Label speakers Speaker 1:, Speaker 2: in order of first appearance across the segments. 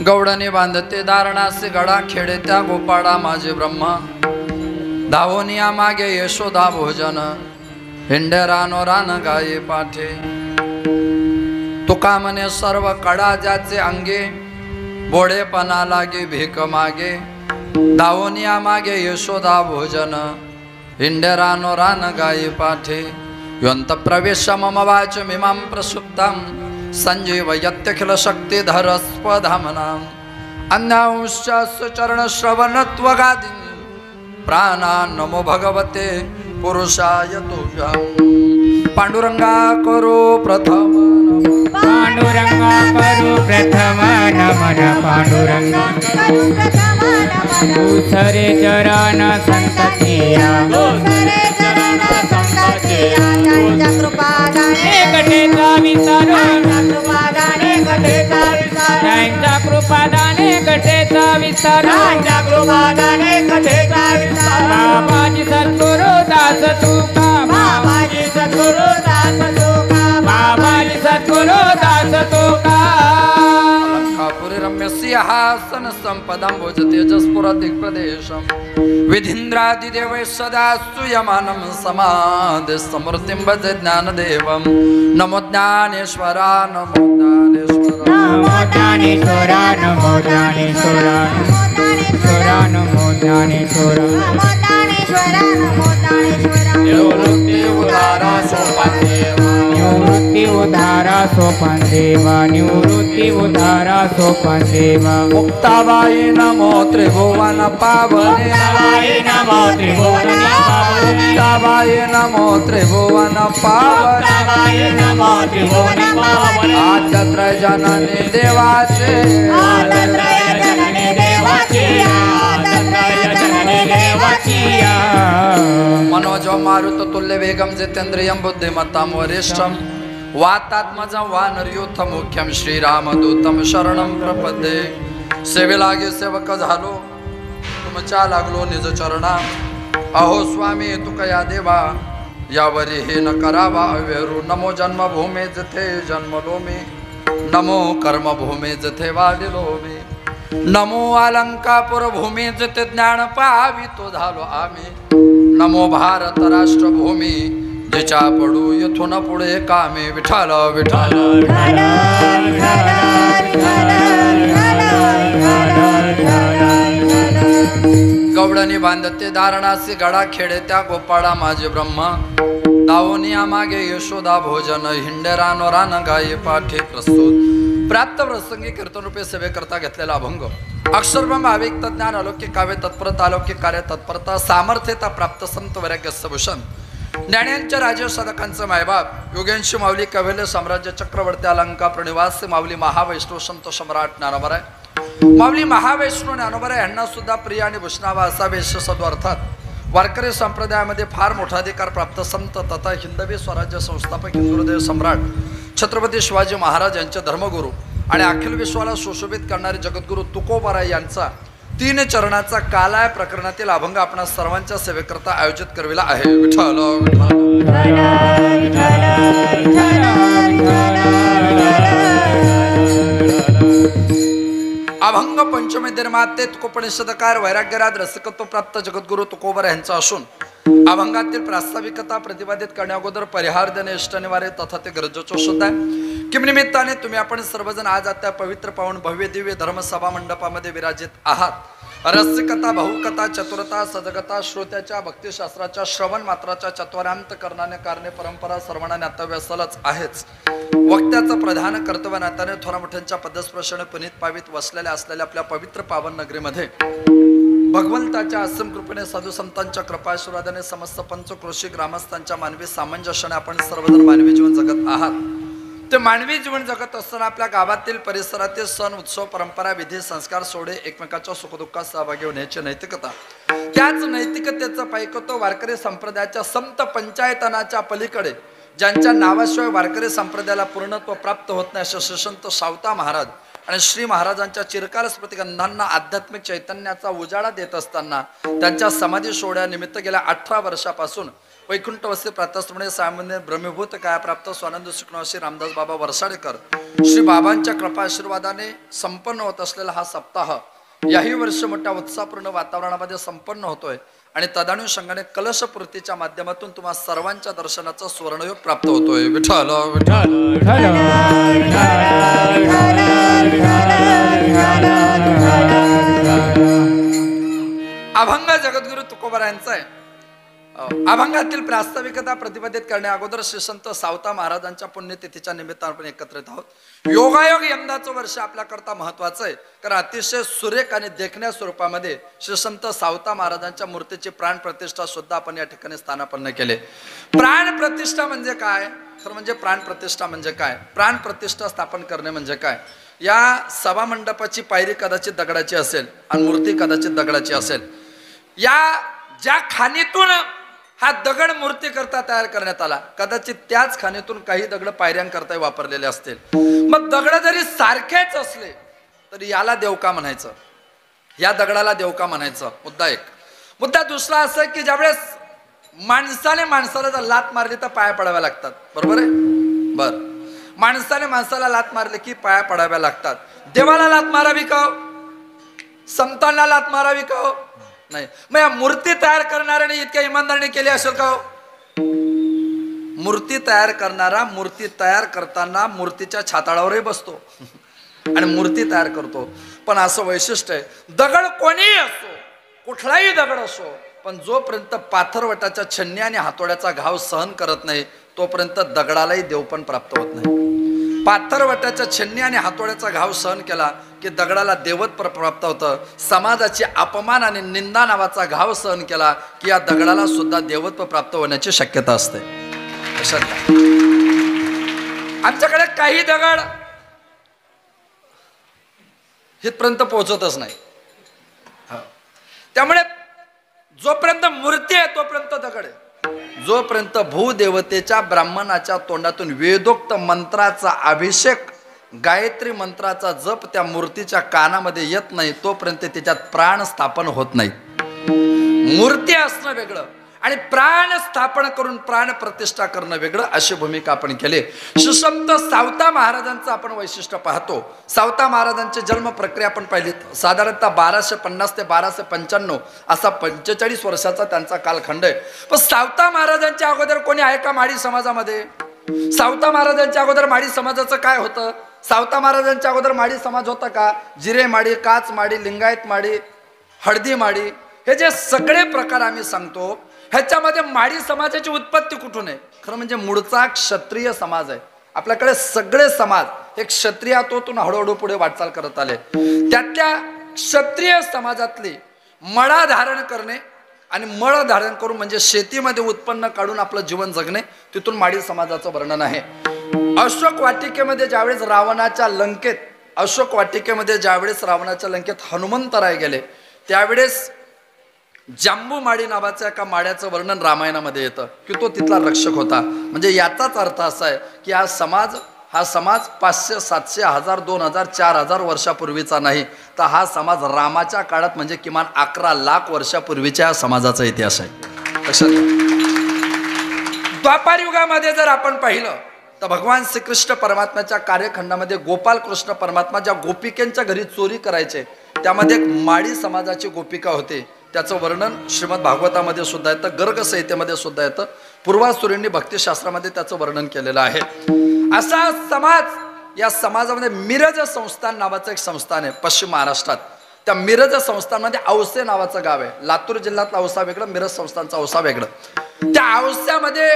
Speaker 1: गौडणी बांधते दारणासे गडा खेडे त्या गोपाळा माझे ब्रह्मा धावोनिया मागे यशोदा भोजन हिंडे रानो रान गाये पाठे तुका म्हणे सर्व कडा ज्याचे अंगे बोडेपणा लागे भीक मागे धावोनिया मागे यशोदा भोजन हिंडे रानो रान गाये पाठे योंत प्रवेश मम वाच मिमां प्रसुप्तां संजीव यत्यखिल शक्तिधर स्वधामनां अन्यांश्च चरण श्रवणत्वगादि प्राणा नमो भगवते पुरुषाय तुभ्यं पांडुरंगा करो प्रथम
Speaker 2: पांडुरंगा करो प्रथम नमन पांडुरंगा करो प्रथम नमन उसरे चरण संततिया उसरे चरण संततिया त्यांच्या कृपा दाने घटेचा विचार त्यांच्या कृपा दाने घटेचा विचार त्यांच्या कृपा दाने घटेचा विचार त्यांच्या कृपा दाने घटेचा विचार बाबाजी सद्गुरु दास तुका बाबाजी सद्गुरु दास तुका बाबाजी सद्गुरु दास तुका
Speaker 1: अलंकापुरी रम्य सिंहासन संपदां भोज तेजस्पुर दिग्प्रदेशं विधीन्द्रादिदेवै सदा स्तूयमानं समाधि समृद्धिं भज ज्ञानदेवं नमो ज्ञानेश्वरा नमो ज्ञानेश्वरा
Speaker 2: नमो ज्ञानेश्वरा नमो ज्ञानेश्वरा नमो ज्ञानेश्वरा नमो ज्ञानेश्वरा नमो ज्ञानेश्वरा
Speaker 1: निवृत्ति उदारा सोपादेवा
Speaker 2: निवृत्ति उदारा सोपान देवा निवृत्ति उदारा सोपान देवा
Speaker 1: मुक्ताबाई नमो त्रिभुवन पावने
Speaker 2: मुक्ताबाई नमो त्रिभुवन पावने
Speaker 1: मुक्ताबाई नमो त्रिभुवन पावने
Speaker 2: मुक्ताबाई नमो त्रिभुवन पावने
Speaker 1: आद्यत्र जननी देवाचे
Speaker 2: आद्यत्रय जननी देवाची आद्यत्रय जननी देवाची
Speaker 1: मनोज मारुत तुल्य वेगम जितेंद्रियं बुद्धिमत्तां वरिष्ठं वातात्मजं वानरयूथ मुख्यं श्रीरामदूतं शरणं प्रपद्ये सेवेलागे सेवक झालो तुमच्या लागलो निज चरणा अहो स्वामी तुकया देवा यावरी हे न करावा अवेरू नमो जन्मभूमे जिथे जन्मलो मी नमो कर्मभूमे जिथे वाढलो मी नमो अलंकापुर भूमी जिथे ज्ञान पावितो झालो आम्ही नमो भारत राष्ट्रभूमी जिच्या पडू येथून पुढे कामे विठाल विठाल गवडणी बांधते दारणासी गडा खेडे त्या गोपाळा माझे ब्रह्मा दावोनिया मागे यशोदा भोजन हिंडे रानो रान गाये पाठे प्रस्तुत प्राप्त प्रसंगी कीर्तन रूपे सेवे करता घेतलेला अभंग अक्षरब्रह्म अव्यक्त ज्ञान अलौकिक काव्य तत्परता अलौकिक कार्य तत्परता सामर्थ्यता प्राप्त संत वैराग्य भूषण ज्ञान्यांच्या राजे साधकांचं मायबाप योगेंशी माऊली कवेले साम्राज्य चक्रवर्ती अलंका प्रणिवासी माऊली महावैष्णव संत सम्राट ज्ञानोबराय माऊली महावैष्णव ज्ञानोबराय यांना सुद्धा प्रिय आणि भूषणावा असा वेश सद्व अर्थात वारकरी संप्रदायामध्ये फार मोठा अधिकार प्राप्त संत तथा हिंदवी स्वराज्य संस्थापक हिंदुहृदय सम्राट छत्रपती शिवाजी महाराज यांचे धर्मगुरू आणि अखिल विश्वाला सुशोभित करणारे जगद्गुरू तुकोबाराय यांचा 3 चरणाचा कालाय प्रकरणातील अभंग आपण सर्वांच्या सेवेकरता आयोजित करविला आहे विठ्ठल अभंग पंचमी निर्माते तुकोपनिषदकार वैराग्यराज रसिकत्व प्राप्त जगद्गुरू तुकोबाराय यांचा असून अभंगातील प्रास्ताविकता प्रतिपादित करण्याअगोदर परिहार देणे इष्ट निवारे तथा ते गरजेचं सुद्धा आहे किम निमित्ताने तुम्ही आपण सर्वजण आज आता पवित्र पावन भव्य दिव्य धर्मसभा मंडपामध्ये विराजित आहात रसिकता बहुकथा चतुरता सजगता श्रोत्याच्या भक्तिशास्त्राच्या श्रवण मात्राच्या चत्वारांत करणाने कारणे परंपरा सर्वांना ज्ञातव्य असलच आहेच वक्त्याचं प्रधान कर्तव्य नात्याने थोरा मोठ्यांच्या पदस्पर्शाने पुनीत पावित वसलेल्या असलेल्या आपल्या पवित्र पावन नगरीमध्ये भगवंताच्या असीम कृपेने साधू संतांच्या कृपाशीर्वादाने समस्त पंचक्रोशी ग्रामस्थांच्या मानवी सामंजस्याने आपण सर्वजण मानवी जीवन जगत आहात ते मानवी जीवन जगत असताना आपल्या गावातील परिसरातील सण उत्सव परंपरा विधी संस्कार सोडे एकमेकाच्या सुखदुःखात सहभागी होण्याची नैतिकता त्याच नैतिकतेचं पायकतो वारकरी संप्रदायाच्या संत पंचायतनाच्या पलीकडे ज्यांच्या नावाशिवाय वारकरी संप्रदायाला पूर्णत्व प्राप्त होत नाही असे श्रीसंत सावता महाराज आणि श्री महाराजांच्या चिरकाल स्मृतिगंधांना आध्यात्मिक चैतन्याचा उजाळा देत असताना त्यांच्या समाधी सोहळ्यानिमित्त गेल्या 18 वर्षापासून वैकुंठवस्ती प्रातस्मरणे सामान्य ब्रह्मीभूत कायाप्राप्त स्वानंद सुखनवासी रामदास बाबा वर्षाडेकर श्री बाबांच्या कृपा आशीर्वादाने संपन्न होत असलेला हा सप्ताह याही वर्ष मोठ्या उत्साहपूर्ण वातावरणामध्ये संपन्न होतोय आणि तदानुषंगाने कलशपूर्तीच्या माध्यमातून तुम्हा सर्वांच्या दर्शनाचा सुवर्णयोग प्राप्त होतोय. विठ्ठल अभंग जगद्गुरु तुकोबारायांचा आहे. अभंगातील प्रास्ताविकता प्रतिपादित करण्या अगोदर श्री संत सावता महाराजांच्या पुण्यतिथीच्या निमित्तानं आपण एकत्रित आहोत. योगायोग यंदाचं वर्ष आपल्याकरता महत्वाचं आहे, कारण अतिशय सुरेख आणि देखण्या स्वरूपामध्ये श्री संत सावता महाराजांच्या मूर्तीची प्राण प्रतिष्ठा सुद्धा आपण या ठिकाणी स्थानापन्न केले. प्राण प्रतिष्ठा म्हणजे काय? तर म्हणजे प्राण प्रतिष्ठा म्हणजे काय? प्राण प्रतिष्ठा स्थापन करणे म्हणजे काय? या सभा मंडपाची पायरी कदाचित दगडाची असेल आणि मूर्ती कदाचित दगडाची असेल. या ज्या खाणीतून हा दगड मूर्ती करता तयार करण्यात आला, कदाचित त्याच खाणीतून काही दगड पायऱ्यांकरता वापरलेले असतील. मग दगड जरी सारखेच असले तरी याला देव का म्हणायचं, या दगडाला देव का म्हणायचं? मुद्दा एक. मुद्दा दुसरा असं की ज्यावेळेस माणसाने माणसाला जर लात मारली तर पाया पडाव्या लागतात, बरोबर आहे? बर, माणसाने माणसाला लात मारली की पाया पडाव्या लागतात. देवाला लात मारावी का? संतांना लात मारावी का? नाही. मग या मूर्ती तयार करणाऱ्याने इतक्या इमानदारीने केली असेल का? मूर्ती तयार करणारा मूर्ती तयार करताना मूर्तीच्या छाताळावरही बसतो आणि मूर्ती तयार करतो. पण असं वैशिष्ट्य आहे, दगड कोणीही असो, कुठलाही दगड असो, पण जोपर्यंत पाथरवटाच्या छन्नी आणि हातोड्याचा घाव सहन करत नाही तोपर्यंत दगडालाही देवपण प्राप्त होत नाही. पाथरवटाच्या छन्नी आणि हातोड्याचा घाव सहन केला की दगडाला देवत्व प्राप्त होतं. समाजाची अपमान आणि निंदा नावाचा घाव सहन केला की या दगडाला सुद्धा देवत्व प्राप्त होण्याची शक्यता असते. आमच्याकडे काही दगड इथपर्यंत पोहोचतच नाही. त्यामुळे जोपर्यंत मूर्ती आहे तोपर्यंत दगड आहे. जोपर्यंत भूदेवतेच्या ब्राह्मणाच्या तोंडातून वेदोक्त मंत्राचा अभिषेक, गायत्री मंत्राचा जप त्या मूर्तीच्या कानामध्ये येत नाही तोपर्यंत त्याच्यात प्राण स्थापन होत नाही. मूर्ती असणं वेगळं आणि प्राण स्थापन करून प्राण प्रतिष्ठा करणं वेगळं, अशी भूमिका आपण केली. श्री संत सावता महाराजांचं आपण वैशिष्ट्य पाहतो. सावता महाराजांची जन्म प्रक्रिया आपण पाहिली. साधारणतः 1250 ते 1295 असा 45 वर्षाचा त्यांचा कालखंड आहे. पण सावता महाराजांच्या अगोदर कोणी आहे का माडी समाजामध्ये? सावता महाराजांच्या अगोदर माडी समाजाचं काय होतं? सावता महाराजांच्या अगोदर माडी समाज होता का? जिरे माडी, काच माडी, लिंगायत माडी, हळदी माडी, हे जे सगळे प्रकार आम्ही सांगतो ह्याच्यामध्ये माडी समाजाची उत्पत्ती कुठून आहे? खरं म्हणजे मूळचा क्षत्रिय समाज आहे. आपल्याकडे सगळे समाज हे क्षत्रियातून हळूहळू पुढे वाटचाल करत आले. त्यातल्या क्षत्रिय समाजातली मळा धारण करणे आणि मळ धारण करून म्हणजे शेतीमध्ये उत्पन्न काढून आपलं जीवन जगणे, तिथून माडी समाजाचं वर्णन आहे. अशोक वाटिकेमध्ये ज्यावेळेस रावणाच्या लंकेत हनुमंतराय गेले त्यावेळेस जांबूमाडी नावाच्या एका माड्याचं वर्णन रामायणामध्ये येतं की तो तिथला रक्षक होता. म्हणजे याचाच अर्थ असा आहे की हा समाज 500, 700, 1000, 2000, 4000 वर्षापूर्वीचा नाही, तर हा समाज रामाच्या काळात म्हणजे किमान 11 लाख वर्षापूर्वीच्या या समाजाचा इतिहास आहे. द्वापार युगामध्ये जर आपण पाहिलं तर भगवान श्रीकृष्ण परमात्म्याच्या कार्यखंडामध्ये गोपाल कृष्ण परमात्मा ज्या गोपिकेंच्या घरी चोरी करायचे त्यामध्ये एक माडी समाजाची गोपिका होते. त्याचं वर्णन श्रीमद भागवतामध्ये सुद्धा येतं, गर्ग संहितेमध्ये सुद्धा येतं, पूर्वासुरींनी भक्तिशास्त्रामध्ये त्याचं वर्णन केलेलं आहे. असा समाज, या समाजामध्ये मिरज संस्थान नावाचं एक संस्थान आहे पश्चिम महाराष्ट्रात. त्या मिरज संस्थानमध्ये औसे नावाचं गाव आहे. लातूर जिल्ह्यातला औसा वेगळं, मिरज संस्थानचा औसा वेगळं. त्या औस्यामध्ये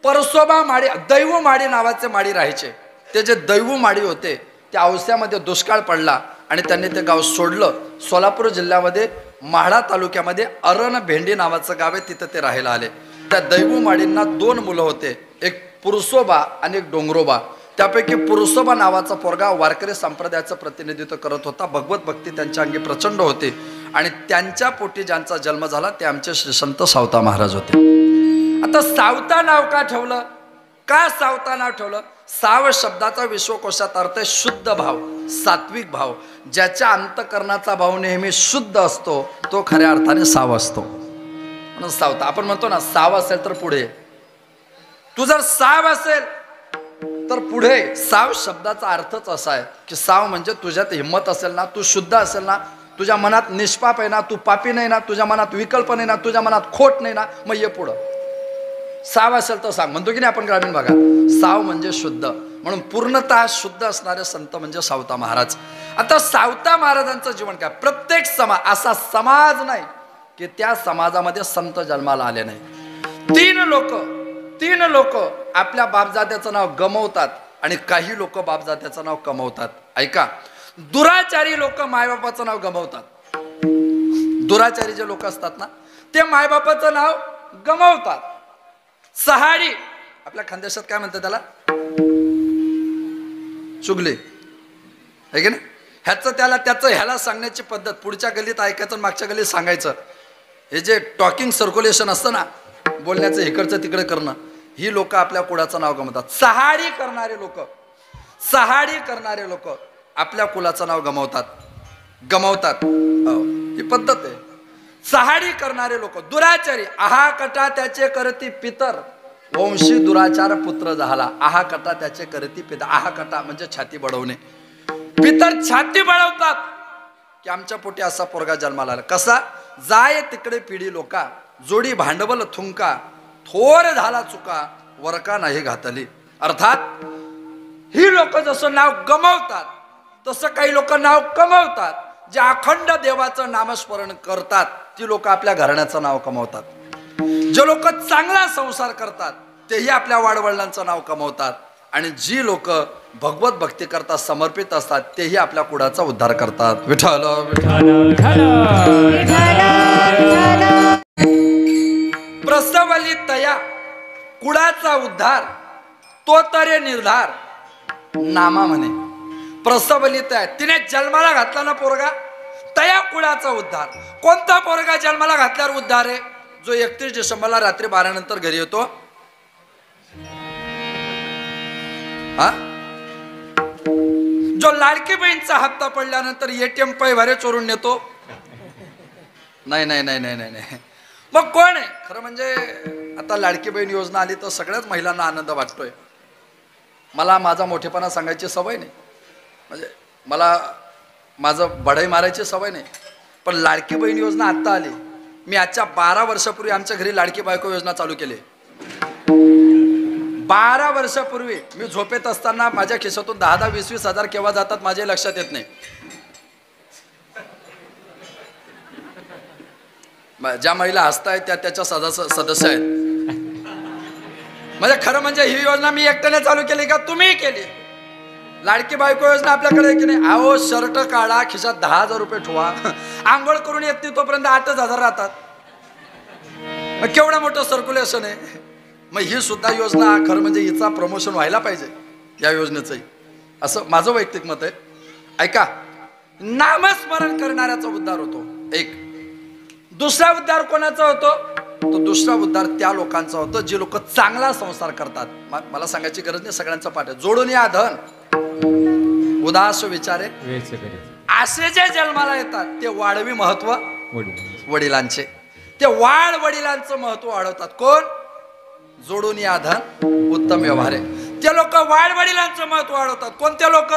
Speaker 1: परसोबा माडी, दैव माडी नावाचे माडी राहायचे. ते जे दैव माडी होते त्या औस्यामध्ये दुष्काळ पडला आणि त्यांनी ते गाव सोडलं. सोलापूर जिल्ह्यामध्ये माढा तालुक्यामध्ये अरण भेंडी नावाचं गाव आहे, तिथं ते राहायला आले. त्या दैव माडींना 2 मुलं होते, एक पुरसोबा आणि एक डोंगरोबा. त्यापैकी पुरसोबा नावाचा पोरगा वारकरी संप्रदायाचं प्रतिनिधित्व करत होता. भगवत भक्ती त्यांच्या अंगी प्रचंड होती आणि त्यांच्या पोटी ज्यांचा जन्म झाला ते आमचे श्री संत सावता महाराज होते. आता सावता नाव का ठेवलं? का सावता नाव ठेवलं? साव शब्दाचा विश्वकोशात अर्थ आहे शुद्ध भाव, सात्विक भाव. ज्याच्या अंतकरणाचा भाव नेहमी शुद्ध असतो तो खऱ्या अर्थाने साव असतो, म्हणून सावता. आपण म्हणतो ना साव असेल तर पुढे, तू जर साव असेल तर पुढे. साव शब्दाचा अर्थच असा आहे की साव म्हणजे तुझ्यात हिंमत असेल ना, तू शुद्ध असेल ना, तुझ्या मनात निष्पाप आहे ना, तू पापी नाही ना, तुझ्या मनात विकल्प नाही ना, तुझ्या मनात खोट नाही ना, मग ये पुढं. साव असेल तर सांग, म्हणतो की नाही आपण ग्रामीण भागात. साव म्हणजे शुद्ध, म्हणून पूर्णतः शुद्ध असणारे संत म्हणजे सावता महाराज. आता सावता महाराजांचं जीवन काय? प्रत्येक असा समाज नाही की त्या समाजामध्ये संत जन्माला आले नाही. तीन लोक आपल्या बापजात्याचं नाव गमवतात आणि काही लोक बापजात्याचं नाव कमवतात. ऐका, दुराचारी लोक मायबापाचं नाव गमवतात. दुराचारी जे लोक असतात ना ते मायबापाचं नाव गमवतात. सहाडी, आपल्या खानदेशात काय म्हणतात त्याला? चुगली, है की नाही? ह्याला सांगण्याची पद्धत, पुढच्या गल्लीत ऐकायचं मागच्या गल्लीत सांगायचं, हे जे टॉकिंग सर्क्युलेशन असतं ना, बोलण्याचं इकडचं तिकडे करणं, ही लोक आपल्या कुळाचं नाव गमवतात. सहाडी करणारे लोक आपल्या कुलाचं नाव गमवतात. ही पद्धत आहे. सहाडी करणारे लोक, दुराचारी, आहा कटा त्याचे करती पितर, वंशी दुराचार पुत्र झाला. आहा कटा त्याचे करती पितर. आहा कटा म्हणजे छाती बळवणे. पितर छाती बळवतात की आमच्या पोटी असा पोरगा जन्माला आला. कसा? जाय तिकडे पिढी लोका, जोडी भांडवल थुंका, थोर झाला चुका, वरका नाही घातली. अर्थात ही लोक जसं नाव गमवतात तसं काही लोक नाव कमवतात. जे अखंड देवाचं नामस्मरण करतात ती लोक आपल्या घराण्याचं नाव कमवतात. जे लोक चांगला संसार करतात तेही आपल्या वाडवडिलांचं नाव कमवतात. आणि जी लोक भगवत भक्ती करता समर्पित असतात तेही आपल्या कुळाचा उद्धार करतात. विठ्ठल प्रसवली तया कुळाचा उद्धार, तो तरे निर्धार नामा म्हणे. प्रसवली तया, तिने जन्माला घातला ना पोरगा, तया कुळाचा उद्धार. कोणता पोरगा जन्माला घातल्यावर उद्धार आहे? जो 31 डिसेंबरला रात्री 12 नंतर घरी येतो. हा, जो लाडकी बहीणचा हप्ता पडल्यानंतर ATM पैभारे चोरून नेतो. नाही. मग कोण आहे खरं? म्हणजे आता लाडकी बहीण योजना आली तर सगळ्याच महिलांना आनंद वाटतोय. मला माझा मोठेपणा सांगायची सवय नाही, म्हणजे मला माझं बढाई मारायची सवय नाही, पण लाडकी बहीण योजना आत्ता आली. मी आजच्या 12 वर्षापूर्वी आमच्या घरी लाडकी बायको योजना चालू केली. 12 वर्षापूर्वी मी झोपेत असताना माझ्या खिशातून 10-10, 20-20 हजार केव्हा जातात माझ्या लक्षात येत नाही. ज्या महिला हसतायत त्या त्याच्या सदस्य आहेत. म्हणजे खरं म्हणजे ही योजना मी एकट्याने चालू केली का तुम्ही केली? लाडकी बायको योजना आपल्याकडे की नाही? अहो, शर्ट काढा, खिशात 10,000 रुपये ठेवा, आंघोळ करून येत नाही तोपर्यंत 8,000 राहतात. मग केवढं मोठं सर्क्युलेशन आहे. मग ही सुद्धा योजना खरं म्हणजे हिचा प्रमोशन व्हायला पाहिजे या योजनेचंही, असं माझं वैयक्तिक मत आहे. ऐका, नामस्मरण करणाऱ्याचा उद्धार होतो एक. दुसरा उद्धार कोणाचा होतो? तो दुसरा उद्धार त्या लोकांचा होतो जे लोक चांगला संसार करतात. मला सांगायची गरज नाही, सगळ्यांचा पाठ आहे. जोडून या धन उदास विचारे, असे जे जन्माला येतात ते वाढवी महत्व वडिलांचे. ते वडिलांचं महत्व वाढवतात. कोण? जोडून या धन उत्तम व्यवहार आहे. ते लोक वडिलांचं महत्व वाढवतात. कोणते लोक?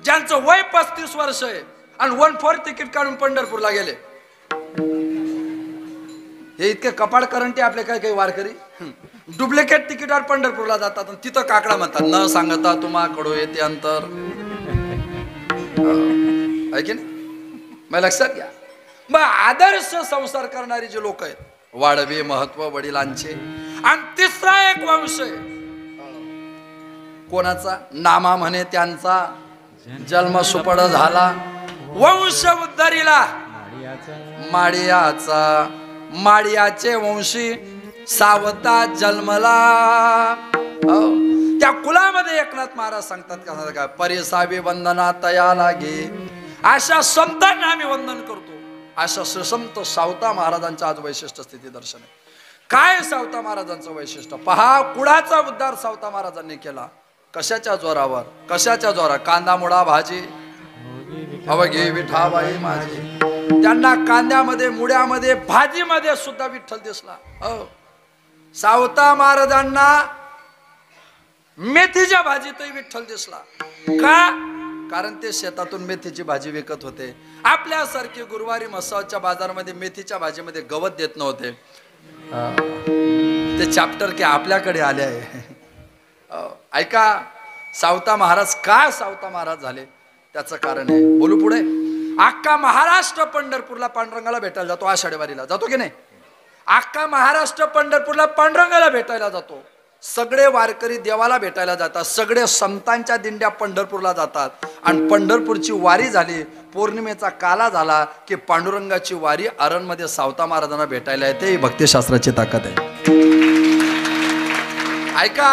Speaker 1: ज्यांचं वय 35 वर्ष आहे आणि 1/4 तिकीट काढून पंढरपूरला गेले. हे इतके कपाळ करंटी आपले काही वारकरी डुप्लिकेट तिकीटावर पंढरपूरला जातात आणि तिथं काकडा म्हणतात, न सांगता तुम्हाकडे येते अंतर. आहे की नाही? मग लक्षात घ्या. मग आदर्श संसार करणारी जे लोक आहेत, वाढवे महत्व वडिलांचे. आणि तिसरा एक वंश आहे कोणाचा? नामा म्हणे त्यांचा जन्म सुपड झाला, वंश उद्धरीला माडियाचा. माडियाचे वंशी सावता जन्मला. त्या कुलामध्ये एकनाथ महाराज सांगतात का, परिसावी वंदना तया लागे. अशा संतांना आम्ही वंदन करतो. अशा सुसंत सावता महाराजांचं आज वैशिष्ट्य स्थिती दर्शन आहे. काय सावता महाराजांचं वैशिष्ट्य पहा. कुळाचा उद्धार सावता महाराजांनी केला. कशाच्या जोरावर? कशाच्या जोरावर? कांदा मुळा भाजी अवघे विठाबाई माझी. त्यांना कांद्यामध्ये, मुळ्यामध्ये, भाजीमध्ये सुद्धा विठ्ठल दिसला. हो, सावता महाराजांना मेथीच्या भाजीतही विठ्ठल दिसला. का? कारण ते शेतातून मेथीची भाजी विकत होते. आपल्यासारखे गुरुवारी मसाजच्या बाजारामध्ये मेथीच्या भाजीमध्ये गवत देत नव्हते. ते चॅप्टर की आपल्याकडे आले आहे. ऐका, सावता महाराज का सावता महाराज झाले त्याचं कारण आहे. बोलू पुढे. अख्खा महाराष्ट्र पंढरपूरला पांडुरंगाला भेटायला जातो. आषाढी वारीला जातो की नाही? अख्खा महाराष्ट्र पंढरपूरला पांडुरंगाला भेटायला जातो. सगळे वारकरी देवाला भेटायला जातात. सगळे संतांच्या दिंड्या पंढरपूरला जातात. आणि पंढरपूरची वारी झाली, पौर्णिमेचा काला झाला की पांडुरंगाची वारी आरणमध्ये सावता महाराजांना भेटायला येते. ही भक्तिशास्त्राची ताकद आहे. ऐका,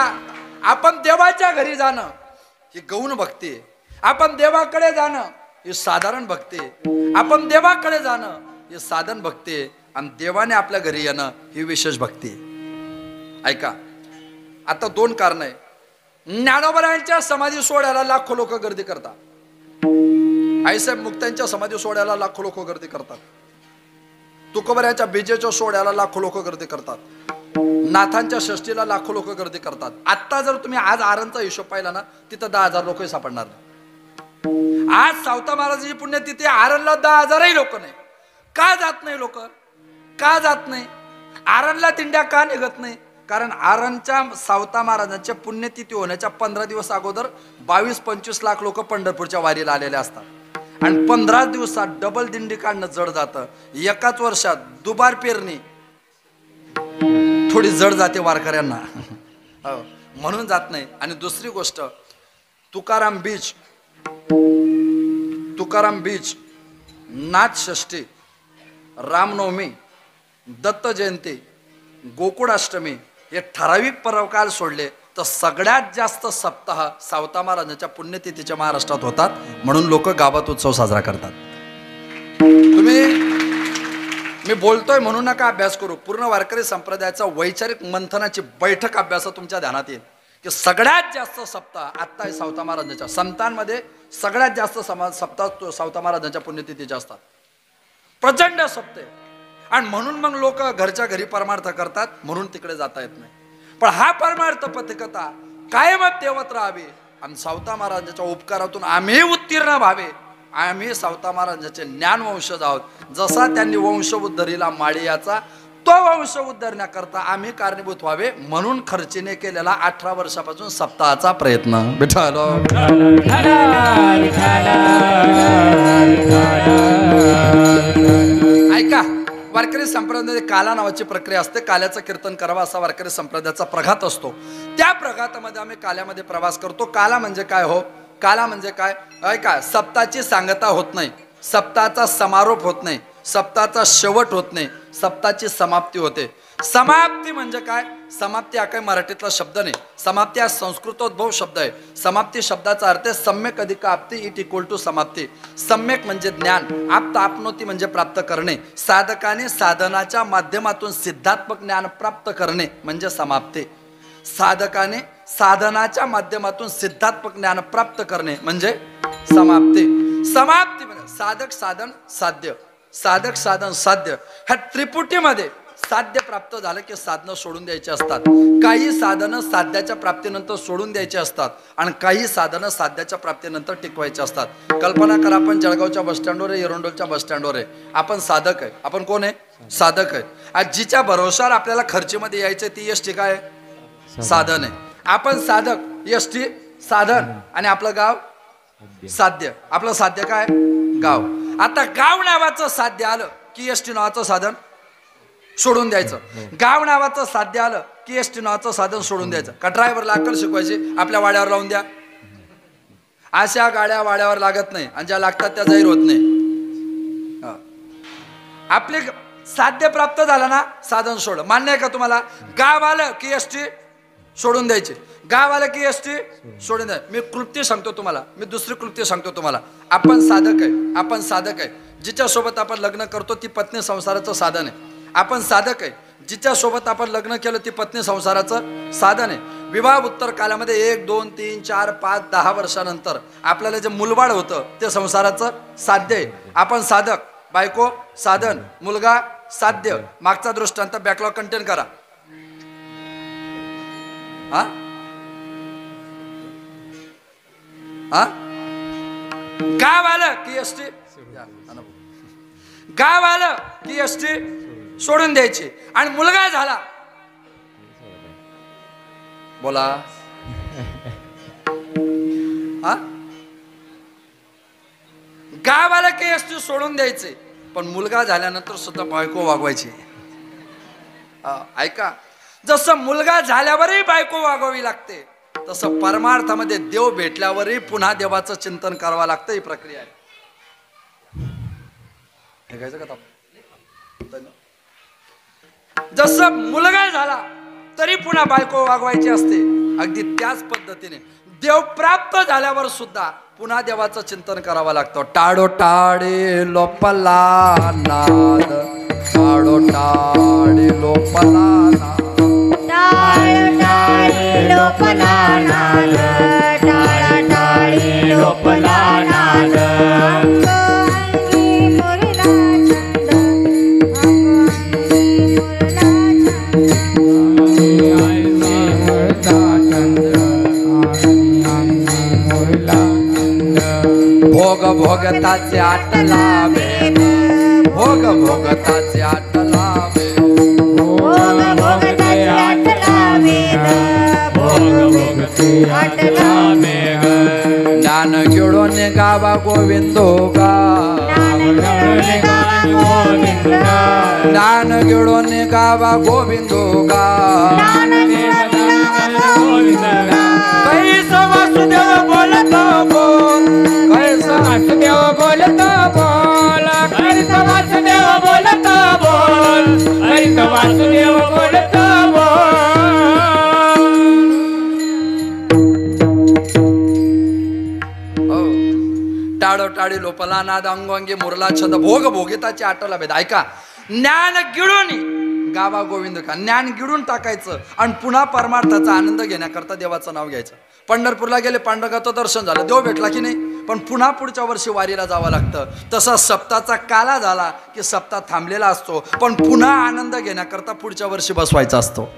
Speaker 1: आपण देवाच्या घरी जाणं ही गौण भक्ती आहे. आपण देवाकडे जाणं ही साधारण भक्ती आहे. आपण देवाकडे जाणं ही साधन भक्ती आहे. आणि देवाने आपल्या घरी येणं ही विशेष भक्ती आहे. ऐका, आता दोन कारण आहे. ज्ञानोबरायांच्या समाधी सोहळ्याला लाखो लोक गर्दी करतात. आईसाहेब मुक्त्यांच्या समाधी सोहळ्याला लाखो लोक गर्दी करतात. तुकोबऱ्यांच्या बीजेच्या सोहळ्याला लाखो लोक गर्दी करतात. नाथांच्या षष्टीला लाखो लोक गर्दी करतात. आता जर तुम्ही आज आरणचा हिशोब पाहिला ना, तिथं 10,000 लोक सापडणार नाही. आज सावता महाराजांची पुण्यतिथी, आरणला 10,000ही लोक नाही. का जात नाही लोक? का जात नाही? आरणला दिंड्या का निघत नाही? कारण आरणच्या सावता महाराजांच्या पुण्यतिथी होण्याच्या 15 दिवस अगोदर 22-25 लाख लोक पंढरपूरच्या वारीला आलेले असतात. आणि 15 दिवसात डबल दिंडी काढणं जड जातं. एकाच वर्षात दुबार पेरणी थोडी जड जाते वारकऱ्यांना. म्हणून जात नाही. आणि दुसरी गोष्ट, तुकाराम बीच, नाथ षष्ठी, रामनवमी, दत्त जयंती, गोकुळाष्टमी हे ठराविक पर्वकाल सोडले तर सगळ्यात जास्त सप्ताह सावता महाराजांच्या पुण्यतिथीच्या महाराष्ट्रात होतात. म्हणून लोक गावात उत्सव साजरा करतात. मी बोलतोय म्हणून नका अभ्यास करू. पूर्ण वारकरी संप्रदायाचा वैचारिक मंथनाची बैठक अभ्यास तुमच्या ध्यानात येईल की सगळ्यात जास्त सप्ताह आत्ता आहे सावता महाराजांच्या. संतांमध्ये सगळ्यात जास्त सप्ताह सावता महाराजांच्या पुण्यतिथीचे असतात. प्रचंड सप्ताह. आणि म्हणून मग लोक घरच्या घरी परमार्थ करतात, म्हणून तिकडे जाता येत नाही. पण हा परमार्थ पथिकता कायमच देवत राहावी. आणि सावता महाराजांच्या उपकारातून आम्ही उत्तीर्ण व्हावे. आम्ही सावता महाराजांचे ज्ञानवंशज आहोत. जसा त्यांनी वंश उद्धरीला माळीयाचा, तो वंश उद्धरण्याकरता आम्ही कारणीभूत व्हावे. म्हणून खर्चीने केलेला 18 वर्षापासून सप्ताहाचा प्रयत्न. विठ्ठल ऐका, वारकरी संप्रदायामध्ये काला नावाची प्रक्रिया असते. काल्याचं कीर्तन करावं असा वारकरी संप्रदायाचा प्रघात असतो. त्या प्रघातामध्ये आम्ही काल्यामध्ये प्रवास करतो. काला म्हणजे काय हो? काला म्हणजे काय? ऐका, सप्ताहाची सांगता होत नाही, सप्ताहाचा समारोप होत नाही, सप्ताहाचा शेवट होत नाही, सप्ताहाची समाप्ती होते. समाप्ती म्हणजे काय? समाप्ती हा काही मराठीतला शब्द नाही. समाप्ती हा संस्कृतोद्भव शब्द आहे. समाप्ती शब्दाचा अर्थ आहे सम्यक अधिक आपती इट इक्वल टू समाप्ती. सम्यक म्हणजे ज्ञान, आप्त आपनोती म्हणजे प्राप्त करणे. साधकाने साधनाच्या माध्यमातून सिद्धात्मक ज्ञान प्राप्त करणे म्हणजे समाप्ती. साधकाने साधनाच्या माध्यमातून सिद्धात्मक ज्ञान प्राप्त करणे म्हणजे समाप्ती. समाप्ती म्हणजे साधक साधन साध्य, साधक साधन साध्य. ह्या त्रिपुटीमध्ये साध्य प्राप्त झालं की साधनं सोडून द्यायची असतात. काही साधनं साध्याच्या प्राप्तीनंतर सोडून द्यायची असतात आणि काही साधनं साध्याच्या प्राप्तीनंतर टिकवायची असतात. कल्पना करा, आपण जळगावच्या बसस्टँडवर आहे, एरंडोलच्या बसस्टँडवर आहे. आपण साधक आहे. आपण कोण आहे? साधक आहे. आज जिच्या भरोशावर आपल्याला खर्चीमध्ये यायचं ती एसटी काय आहे? साधन आहे. आपण साधक, एसटी साधन, आणि आपलं गाव साध्य. आपलं साध्य काय? गाव. आता गाव नावाचं साध्य आलं की एसटी नावाचं साधन सोडून द्यायचं. गाव नावाचं साध्य आलं की एसटी नावाचं साधन सोडून द्यायचं. का ड्रायव्हरला अक्कल शिकवायची? आपल्या वाड्यावर लावून द्या. अशा गाड्या वाड्यावर लागत नाही आणि ज्या लागतात त्या जाहीर होत नाही. आपले साध्य प्राप्त झालं ना, साधन सोड. मान्य आहे का तुम्हाला? गाव आलं की एसटी सोडून द्यायची. गाव आलं की एसटी सोडून द्या. मी कृत्य सांगतो तुम्हाला, मी दुसरी कृत्य सांगतो तुम्हाला. आपण साधक आहे, आपण साधक आहे. जिच्यासोबत आपण लग्न करतो ती पत्नी संसाराचं साधन आहे. आपण साधक आहे. जिच्या सोबत आपण लग्न केलं ती पत्नी संसाराचं साधन आहे. विवाह उत्तर कालामध्ये 1 2 3 4 5 10 वर्षानंतर आपल्याला जे मूलबाळ होतं ते संसाराचं साध्य आहे. आपण साधक, बायको साधन, मुलगा साध्य. मागचा दृष्टांत बॅकलॉग कंटेन करा. हा हा गाव आलं की एसटी, गाव आलं की एसटी सोडून द्यायची. आणि मुलगा झाला, बोला हा, गाव आलं की एसटी सोडून द्यायचे. पण मुलगा झाल्यानंतर सुद्धा बायको वागवायची. ऐका, जसं मुलगा झाल्यावरही बायको वागवावी लागते तसं परमार्थामध्ये देव भेटल्यावरही पुन्हा देवाचं चिंतन करावं लागतं. ही प्रक्रिया आहे. जसं मुलगा झाला तरी पुन्हा बायको वागवायची असते. अगदी त्याच पद्धतीने देव प्राप्त झाल्यावर सुद्धा पुन्हा देवाचं चिंतन करावं लागतं. टाडो टाळे लोपला नाद, टाडो टाळे लोपला नाद,
Speaker 2: लोपला नाद, टाळा टाळी लोपला नाद.
Speaker 1: भोग भोगताचे आटला वेद, भोग भोगताचे आटला वेद,
Speaker 2: भोग भोगते आटला वेद, भोग भोगते आटला वेद.
Speaker 1: ज्ञान गिळून गावा गोविंदो गा, ज्ञान गिळून गावा गोविंदो गा. कैसा वासुदेव बोलतो बोल, कैसा
Speaker 2: वासुदेव बोलतो बोल, हरित वासुदेव बोलतो बोल, हरित वासुदेव बोलतो बोल.
Speaker 1: टाळो टाळी लोपला नाद, अंगोंगी मुरला छंद, भोग भोगिताची आटला भेद. ऐका, ज्ञान गिळून गावा गोविंद का, ज्ञान गिळून टाकायचं आणि पुन्हा परमार्थाचा आनंद घेण्याकरता देवाचं नाव घ्यायचं. पंढरपूरला गेले, पांडुरंगाचं दर्शन झालं, देव भेटला की नाही, पण पुन्हा पुढच्या वर्षी वारीला जावं लागतं. तसा सप्ताचा काला झाला की सप्ताह थांबलेला असतो, पण पुन्हा आनंद घेण्याकरता पुढच्या वर्षी बसवायचा असतो.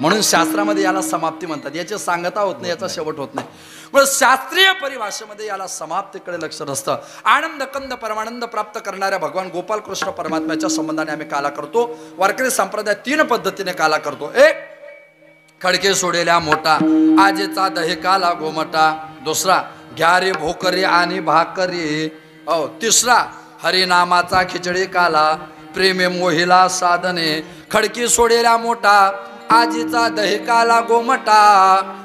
Speaker 1: म्हणून शास्त्रामध्ये याला समाप्ती म्हणतात. याची सांगता होत नाही, याचा शेवट होत नाही. पण शास्त्रीय परिभाषेमध्ये याला समाप्तीकडे लक्ष नसतं. आनंद कंद परमानंद प्राप्त करणाऱ्या भगवान गोपाल कृष्ण परमात्म्याच्या संबंधाने आम्ही काला करतो. वारकरी संप्रदाय 3 पद्धतीने काला करतो. एक, खडके सोडेल्या मोठा, आजेचा दही काला गोमटा. दुसरा, घ्या रे भोकरी आणि भाकरी. तिसरा, हरिनामाचा खिचडी काला, प्रेमे मोहिला साधने. खडकी सोडेल्या मोठा, आजीचा दही काला गोमटा.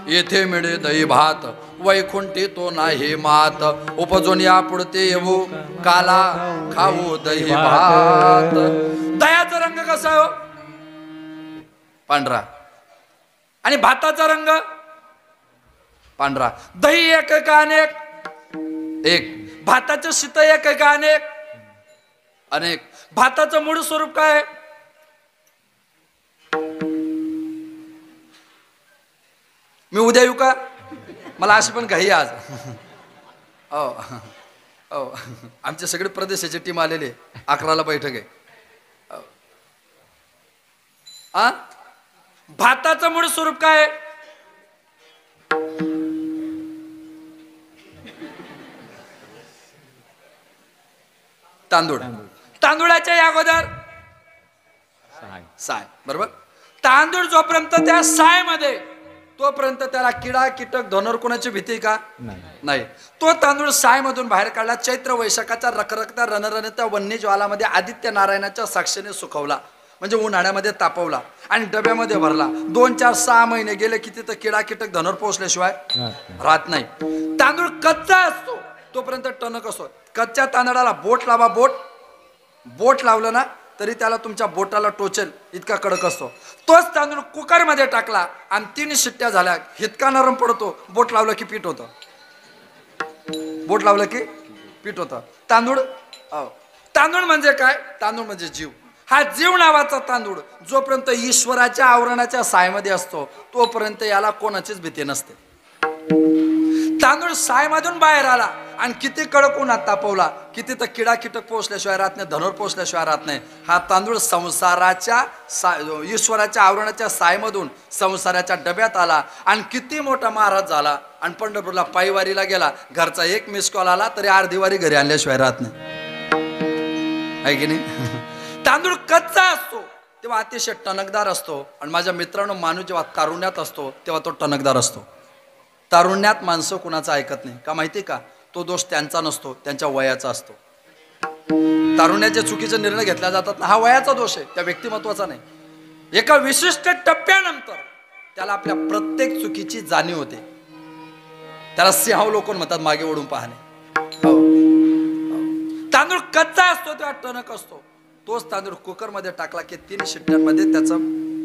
Speaker 1: येथे मिळे दही भात, वैकुंठी तो नाही मात. उपजून या पुढते येऊ, काला खाऊ दही भात. दह्याचा रंग कसा हो? पांढरा. आणि भाताचा रंग पांढरा. दही एक का अनेक? एक. भाताचं शीत एक का अनेक? अनेक. भाताचं मूळ स्वरूप काय? मी उद्या येऊ का? मला अशी पण घाई आज. आमच्या सगळे प्रदेशाची टीम आलेली, 11ला बैठक आहे. भाताचं मूळ स्वरूप काय? तांदूळ. तांदूळाच्या या अगोदर साय. बरोबर. तांदूळ जोपर्यंत त्या साय मध्ये, तोपर्यंत त्याला किडा कीटक धनुर्कोणाची भीती का? नाही. तो तांदूळ साय मधून बाहेर काढला, चैत्र वैशाखाच्या रखरखत्या रणरणीत्या वन्य ज्वालामध्ये आदित्य नारायणाच्या साक्षीने सुकवला, म्हणजे उन्हाळ्यामध्ये तापवला आणि डब्यामध्ये भरला. 2 4 6 महिने गेले की तिथं किडा कीटक धनुर पोहोचल्याशिवाय राहत नाही. तांदूळ कच्चा असतो तोपर्यंत टणक असतो. कच्च्या तांदळाला बोट लावा, बोट लावलं ना तरी त्याला तुमच्या बोटाला टोचेल इतका कडक असतो. तोच तांदूळ कुकर मध्ये टाकला आणि 3 शिट्ट्या झाल्या, इतका नरम पडतो. बोट लावलं की पीठ होतं, बोट लावलं की पीठ होतं. तांदूळ म्हणजे काय? तांदूळ म्हणजे जीव. हा जीव नावाचा तांदूळ जोपर्यंत ईश्वराच्या आवरणाच्या सायमध्ये असतो तोपर्यंत याला कोणाचीच भीती नसते. तांदूळ सायमधून बाहेर आला आणि किती कडक उन्हात तापवला, किती तर किडा कीटक पोचल्याशिवाय राहत नाही, धनुर पोचल्याशिवाय राहत नाही. हा तांदूळ संसाराच्या ईश्वराच्या आवरणाच्या सायमधून संसाराच्या डब्यात आला आणि किती मोठा महाराज झाला आणि पंढरपूरला पायवारीला गेला, घरचा एक मिस कॉल आला तरी अर्धी वारी घरी आणल्याशिवाय राहत नाही, आहे की नाही? तांदूळ कच्चा असतो तेव्हा अतिशय टणकदार असतो आणि माझ्या मित्रांनो माणूस जेव्हा तारुण्यात असतो तेव्हा तो टणकदार असतो. तारुण्यात माणसं कुणाचं ऐकत नाही का माहिती का? तो दोष त्यांचा नसतो, त्यांच्या वयाचा असतो. तारुण्याचे चुकीचे निर्णय घेतल्या जातात ना, हा वयाचा दोष आहे, त्या व्यक्तिमत्वाचा नाही. एका विशिष्ट टप्प्यानंतर त्याला आपल्या प्रत्येक चुकीची जाणीव होते. त्याला सिंहावलोकन म्हणतात, मागे वळून पाहणे. तांदूळ कच्चा असतो तेव्हा टणक असतो. तोच तांदूळ कुकरमध्ये टाकला की 3 शिट्ट्यांमध्ये त्याचं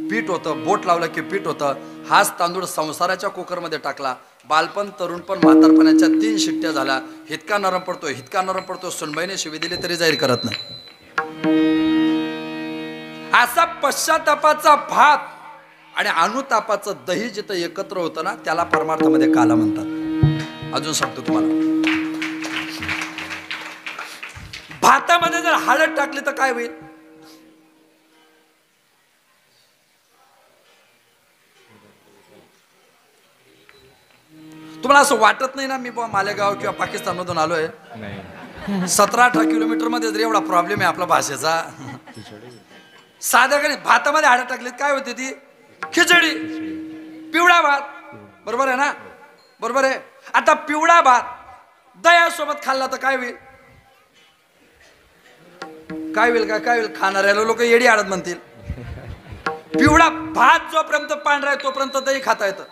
Speaker 1: पीठ होतं, बोट लावलं की पीठ होतं. हाच तांदूळ संसाराच्या कुकरमध्ये टाकला, बालपण तरुणपण म्हातारपणाच्या 3 शिट्ट्या झाल्या, हितका नरम पडतो, हितका नरम पडतो, सुनबाईने शिवी दिली तरी जाहीर करत नाही. असा पश्चातापाचा भात आणि अनुतापाचं दही जिथं एकत्र होतं ना त्याला परमार्थामध्ये काला म्हणतात. अजून सांगतो तुम्हाला, भातामध्ये जर हळद टाकली तर काय होईल? तुम्हाला असं वाटत नाही ना मी मालेगाव किंवा पाकिस्तान मधून आलोय? 17-18 किलोमीटर मध्ये जर एवढा प्रॉब्लेम आहे आपला भाषेचा. साध्या काही भातामध्ये हळद टाकली काय होते? ती खिचडी, पिवळा भात. बरोबर आहे ना? बरोबर आहे. आता पिवळा भात दह्यासोबत खाल्ला तर काय होईल? काय होईल का? काय होईल? खाणाऱ्याला लोक येडी हळद म्हणतील. पिवळा भात जोपर्यंत पांढरा आहे तोपर्यंत दही खाता येतं.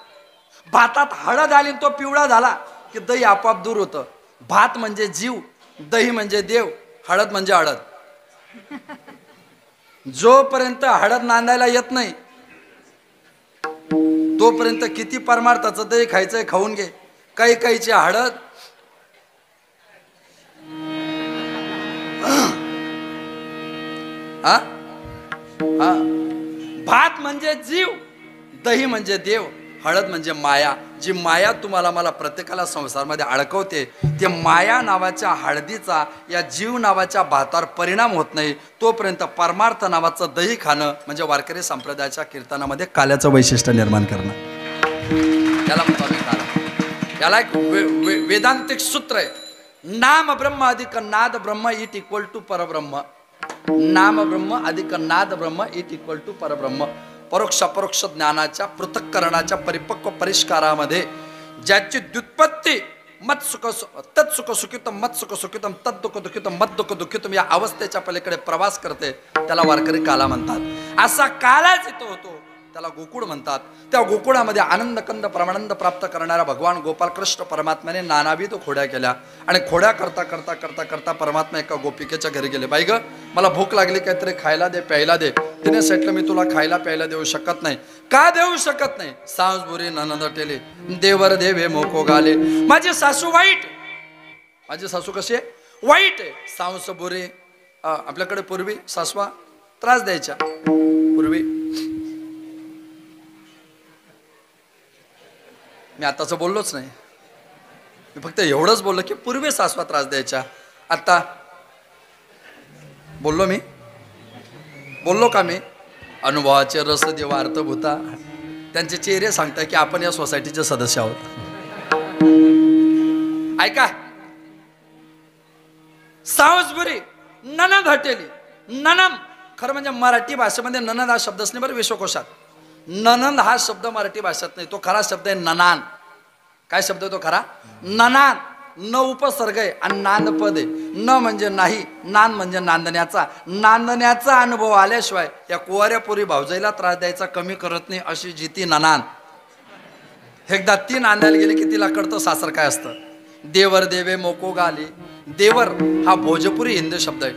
Speaker 1: भातात हळद आली तो पिवळा झाला की दही आपोआप दूर होतं. भात म्हणजे जीव, दही म्हणजे देव, हळद म्हणजे हळद. जोपर्यंत हळद नांदायला येत नाही तोपर्यंत किती परमार्थाचं दही खायचंय खाऊन घे. काही काहीची हळद भात म्हणजे जीव, दही म्हणजे देव, हळद म्हणजे माया. जी माया तुम्हाला मला प्रत्येकाला संसारामध्ये अडकवते ते माया नावाच्या हळदीचा या जीव नावाच्या भातावर परिणाम होत नाही तोपर्यंत परमार्थ नावाचं दही खाणं म्हणजे वारकरी संप्रदायाच्या कीर्तनामध्ये काल्याचं वैशिष्ट्य निर्माण करणं. त्याला म्हणतो आम्ही काला. याला एक वेदांतिक सूत्र आहे, नाम ब्रह्म अधिक नाद ब्रह्म इट इक्वल टू परब्रह्म. नाम ब्रह्म अधिक नाद ब्रह्म इट इक्वल टू परब्रह्म. परोक्ष अपरोक्ष ज्ञानाच्या पृथक्करणाच्या परिपक्व परिष्कारामध्ये ज्याची व्युत्पत्ती मत सुख तत् सुख सुखितम मत सुख सुखितम तत् दुःख दुःखितम मत दुःख दुःखितम या अवस्थेच्या पलीकडे प्रवास करते त्याला वारकरी काला म्हणतात. असा काला जिथं होतो त्याला गोकुळ म्हणतात. त्या गोकुळामध्ये आनंद कंद परमानंद प्राप्त करणाऱ्या भगवान गोपाल कृष्ण परमात्म्याने नानाविध खोड्या केल्या आणि खोड्या करता करता करता करता परमात्मा एका गोपिकेच्या घरी गेले. बाई ग मला भूक लागली, काहीतरी खायला दे प्यायला दे. तिने सांगितलं मी तुला खायला प्यायला देऊ शकत नाही. का देऊ शकत नाही? सांस बुरी ननंद टेले देवर देवे मोको गाले. माझी सासू वाईट. माझी सासू कशी आहे? वाईट आहे. सांस बुरी. आपल्याकडे पूर्वी सासवा त्रास द्यायच्या. पूर्वी मी आताच बोललोच नाही, मी फक्त एवढंच बोललो की पूर्वी सासवा त्रास द्यायच्या. आता बोललो मी? बोललो का मी? अनुभवाचे रस देवा अर्थभूता. त्यांचे चेहरे सांगताय की आपण या सोसायटीचे सदस्य आहोत. ऐका, सावसबुरी ननद हटेली. ननम खरं म्हणजे मराठी भाषेमध्ये ननद हा शब्दच नाही बरं विश्वकोशात. ननंद हा शब्द मराठी भाषेत नाही, तो खरा शब्द आहे ननान. काय शब्द आहे तो खरा? ननान. न उपसर्ग आहे आणि नांद पद आहे. न म्हणजे नाही, नान म्हणजे नांदण्याचा. नांदण्याचा अनुभव आल्याशिवाय या कुवाऱ्या पोरी भावजाईला त्रास द्यायचा कमी करत नाही अशी जी ती ननान. एकदा ती नांदायला गेली की तिला कळतं सासर काय असतं. देवर देवे मोको गाली. देवर हा भोजपुरी हिंदी शब्द आहे.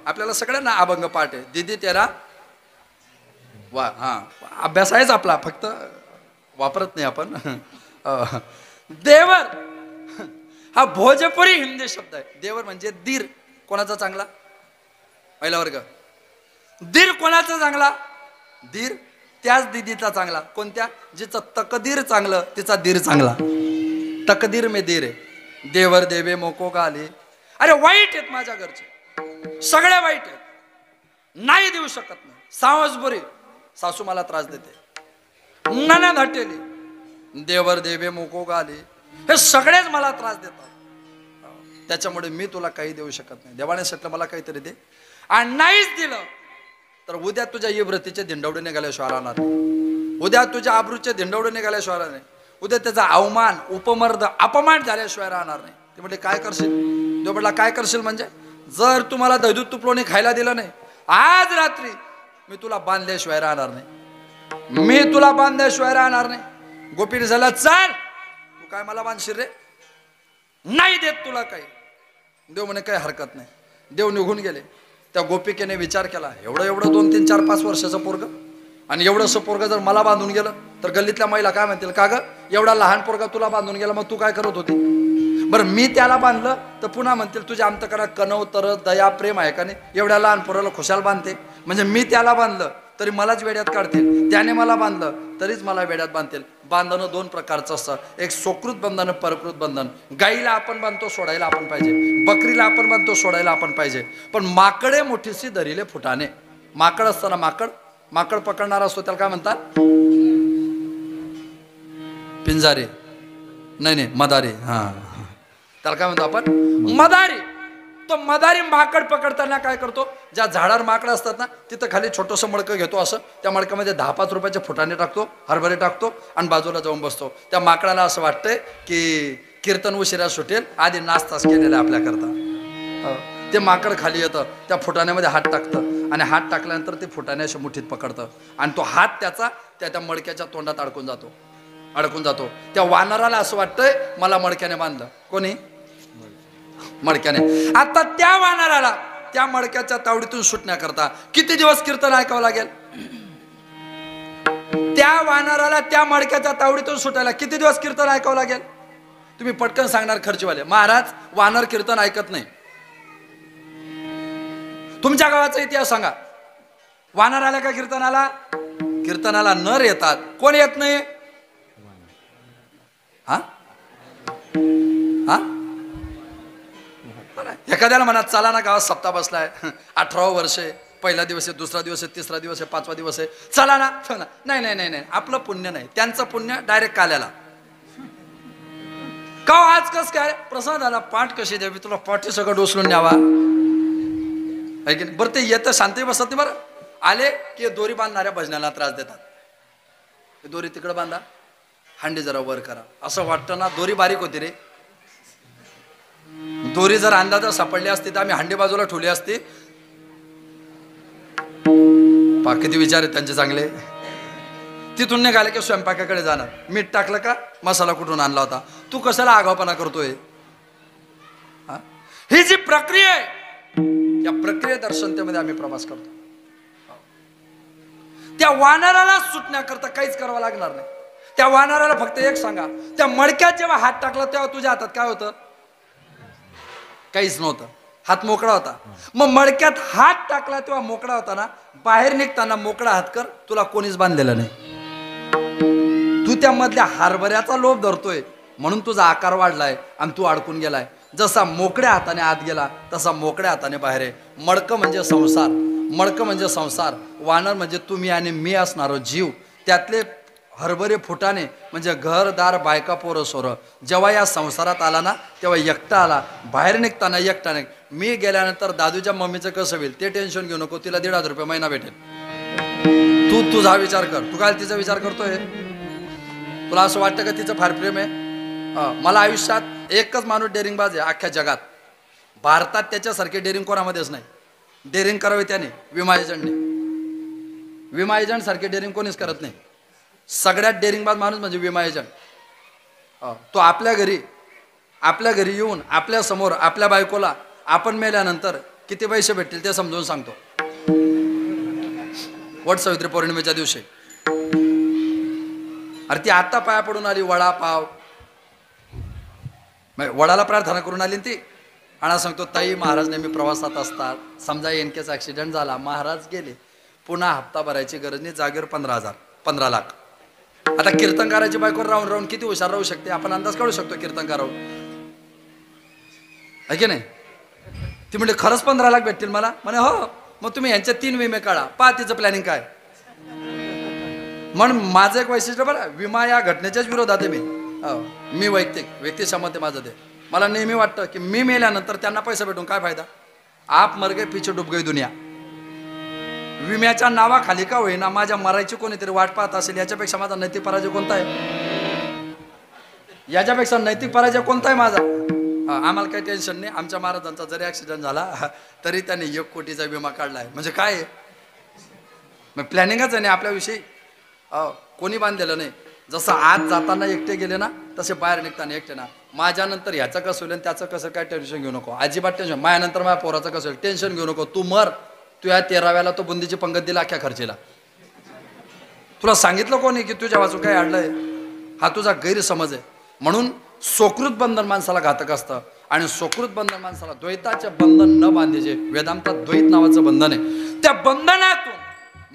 Speaker 1: आपल्याला सगळ्यांना अभंग पाठ आहे. दीदी तेरा वा. हा अभ्यास आहेच आपला, फक्त वापरत नाही आपण. देवर हा भोजपुरी हिंदी शब्द आहे. देवर म्हणजे दीर. कोणाचा चांगला? पहिला वर्ग. दीर कोणाचा चांगला? दीर त्याच दिदीचा चांगला. कोणत्या? जिचं तकदीर चांगलं तिचा दीर चांगला. तकदीर में दीर आहे. देवर देवे मोको गाले. अरे वाईट आहेत माझ्या घरचे, सगळे वाईट आहेत, नाही देऊ शकत नाही. सावस बुरी, सासू मला त्रास देते. ननद हटेली, देवर देवे मोको गाले, हे सगळेच मला त्रास देतात. त्याच्यामुळे मी तुला काही देऊ शकत नाही. देवाने म्हटलं मला काहीतरी दे, आणि नाहीच दिलं तर उद्या तुझ्या इब्रतीचे धिंडवडे निघाल्याशिवाय राहणार नाही. उद्या तुझ्या आबरूचे धिंडवडे निघाल्याशिवाय राहणार नाही. उद्या त्याचा अवमान उपमर्द अपमान झाल्याशिवाय राहणार नाही. ते म्हटले काय करशील? देव म्हटला काय करशील म्हणजे, जर तुम्हाला दहीदूध तुपलोणी खायला दिलं नाही, आज रात्री मी तुला बांधल्याशिवाय राहणार नाही. मी तुला बांधल्याशिवाय राहणार नाही. गोपीने झाला चाल, तू काय मला बांधशील रे? नाही देत तुला काही. देव म्हणे काही हरकत नाही. देव निघून गेले. त्या गोपिकेने विचार केला, एवढं 2, 3, 4, 5 वर्षाचं पोरग, आणि एवढंसं पोरग जर मला बांधून गेलं तर गल्लीतल्या महिला काय म्हणतील, का ग एवढा लहान पोरगा तुला बांधून गेला, मग तू काय करत होती? बरं मी त्याला बांधलं तर पुन्हा म्हणतील तुझ्या अंतकरणात कनव तरस दया प्रेम आहे का नाही? एवढ्या लहान पोराला खुशाल बांधते. म्हणजे मी त्याला बांधलं तरी मलाच वेड्यात काढतील, त्याने मला बांधलं तरीच मला वेड्यात बांधतील. बांधणं 2 प्रकारचं असतं, एक सोकृत बंधन, परकृत बंधन. गाईला आपण बांधतो, सोडायला आपण पाहिजे. बकरीला आपण बांधतो, सोडायला आपण पाहिजे. पण माकडे मोठीशी धरिले फुटाने. माकड असताना माकड पकडणारा असतो त्याला काय म्हणतात? पिंजारे नाही मदारी. हा, त्याला काय म्हणतो आपण? मदारी. तो मदारी माकड पकडताना काय करतो, ज्या झाडावर माकडं असतात ना तिथं खाली छोटंसं मडकं घेतो, असं त्या मडक्यामध्ये 10-5 रुपयाचे फुटाणे टाकतो, हरभरे टाकतो, आणि बाजूला जाऊन बसतो. त्या माकडाला असं वाटतंय की कीर्तन उशिरा सुटेल, आधी नाचताच केलेला आपल्याकरता. ते माकड खाली येतं, त्या फुटाण्यामध्ये हात टाकतं, आणि हात टाकल्यानंतर ते फुटाणे अशा मुठीत पकडतं, आणि तो हात त्याचा त्या मडक्याच्या तोंडात अडकून जातो. त्या वानराला असं वाटतंय मला मडक्याने बांधलं. कोणी? मडक्याने. आता त्या वानराला त्या मडक्याच्या तावडीतून सुटण्याकरता किती दिवस कीर्तन ऐकावं लागेल? त्या वानराला त्या मडक्याच्या तावडीतून सुटायला किती दिवस कीर्तन ऐकावं लागेल? तुम्ही पटकन सांगणार खर्चवाले, महाराज वानर कीर्तन ऐकत नाही. तुमच्या गावाचा इतिहास सांगा. वानर आला का कीर्तनाला? कीर्तनाला नर येतात. कोण येत नाही? हा हा एखाद्याला म्हणा चला ना गावात सप्ताह बसलाय, 18 वर्षे, पहिला दिवस आहे, दुसरा दिवस आहे, तिसरा दिवस आहे, 5वा दिवस आहे, चला ना. नाही, आपलं पुण्य नाही, त्यांचं पुण्य डायरेक्ट काल्याला. का आज कस काय प्रसाद आला, पाठ कशी द्यावी तुला, पाठी सगळं डोसलून न्यावा आहे की नाही? बरं ते येतं शांती बसत नाही. बरं आले की दोरी बांधणाऱ्या भजनाला त्रास देतात. दोरी तिकडे बांधा, हांडी जरा वर करा. असं वाटतं ना दोरी बारीक होती रे. दोरी जर अंदाज सापडली असती तर आम्ही हांडी बाजूला ठेवली असती. किती विचार आहेत त्यांचे चांगले. तिथून निघाले की स्वयंपाकाकडे जाणार. मीठ टाकलं का, मसाला कुठून आणला होता, तू कशाला आगाऊपणा करतोय? ही जी प्रक्रिया आहे, या प्रक्रिये दर्शनतेमध्ये आम्ही प्रवास करतो. त्या वानराला सुटण्याकरता काहीच करावं लागणार नाही. त्या वानराला फक्त एक सांगा, त्या मडक्यात जेव्हा हात टाकला तेव्हा तुझ्या हातात काय होतं? काहीच नव्हतं, हात मोकळा होता. मग मडक्यात हात टाकला तेव्हा मोकळा होता ना, बाहेर निघताना मोकळा हात कर, तुला कोणीच बांधलेलं नाही. तू त्या मधल्या हरभऱ्याचा लोभ धरतोय म्हणून तुझा आकार वाढलाय आणि तू अडकून गेलाय. जसा मोकळ्या हाताने आत गेला तसा मोकळ्या हाताने बाहेर आहे. मडकं म्हणजे संसार, मडकं म्हणजे संसार. वानर म्हणजे तुम्ही आणि मी असणारो जीव. त्यातले हरभरे फुटाने म्हणजे घरदार बायका पोरं सोरं. जेव्हा या संसारात आला ना तेव्हा एकटा आला, बाहेर निघताना एकटा नाही. मी गेल्यानंतर दादूच्या मम्मीचं कसं होईल ते टेन्शन घेऊ नको, तिला 1,500 रुपये महिना भेटेल. तू तुझा विचार कर. तू काय तिचा विचार करतोय? तुला असं वाटतं का तिचं फार प्रेम आहे? मला आयुष्यात एकच माणूस डेअरिंगबाज आहे अख्ख्या जगात. भारतात त्याच्यासारखे डेअरिंग कोणामध्येच नाही. डेअरिंग करावे त्याने विमा एजंटने. विमा एजंट सारखे डेअरिंग कोणीच करत नाही. सगळ्यात डेअरिंगबाज माणूस म्हणजे विमा एजंट. तो आपल्या घरी येऊन आपल्या समोर आपल्या बायकोला आपण मेल्यानंतर किती पैसे भेटतील ते समजून सांगतो. वट सावित्री पौर्णिमेच्या दिवशी अरे ती आता पाया पडून आली, वडापाव वडाला प्रार्थना करून आली ती. आणि सांगतो ताई महाराज नेहमी प्रवासात असतात, समजा एनकेचा ॲक्सिडेंट झाला, महाराज गेले, पुन्हा हप्ता भरायची गरज नाही, जागेवर 15,000 15 लाख. आता कीर्तनकाराची बायको राहून राहून किती हुशार राहू शकते आपण अंदाज काढू शकतो कीर्तनकारावर, आहे की नाही? ती म्हणजे खरंच 15 लाख भेटतील मला म्हणे. हो, मग तुम्ही यांचे 3 विमे काढा, पहा तिचं प्लॅनिंग काय. म्हणून माझं एक वैशिष्ट्य बरं, विमा या घटनेच्याच विरोधात आहे मी वैयक्तिक व्यक्तिसंमत आहे माझं ते. मला नेहमी वाटतं की मी मेल्यानंतर त्यांना पैसा भेटून काय फायदा, आप मर गए पीछे डूब गई दुनिया. विम्याच्या नावाखाली का होईना माझ्या मरायची कोणीतरी वाट पाहत असेल, याच्यापेक्षा माझा नैतिक पराजय कोणता आहे? याच्यापेक्षा नैतिक पराजय कोणता आहे माझा? आम्हाला काही टेन्शन नाही, आमच्या महाराजांचा जरी ॲक्सिडेंट झाला तरी त्यांनी 1 कोटीचा विमा काढलाय. म्हणजे काय आहे, मग प्लॅनिंगच आहे नाही आपल्याविषयी. कोणी बांधलेलं नाही. जसं आत जाताना एकटे गेले ना, तसे बाहेर निघताना एकटे ना. माझ्यानंतर ह्याचं कसं होईल त्याचं कसं, काय टेन्शन घेऊ नको, अजिबात टेन्शन. माझ्यानंतर माझ्या पोराचं कसं होईल टेन्शन घेऊ नको. तू मर, तू या 13व्याला तो बुंदीची पंगत दिला अख्ख्या खर्चीला. तुला सांगितलं कोणी की तुझ्या वाचून काय अडलंय? हा तुझा गैरसमज आहे. म्हणून सोकृत बंधन माणसाला घातक असतं आणि सोकृत बंधन माणसाला द्वैताचे बंधन न बांधायचे. वेदांतात द्वैत नावाचं बंधन आहे, त्या बंधनातून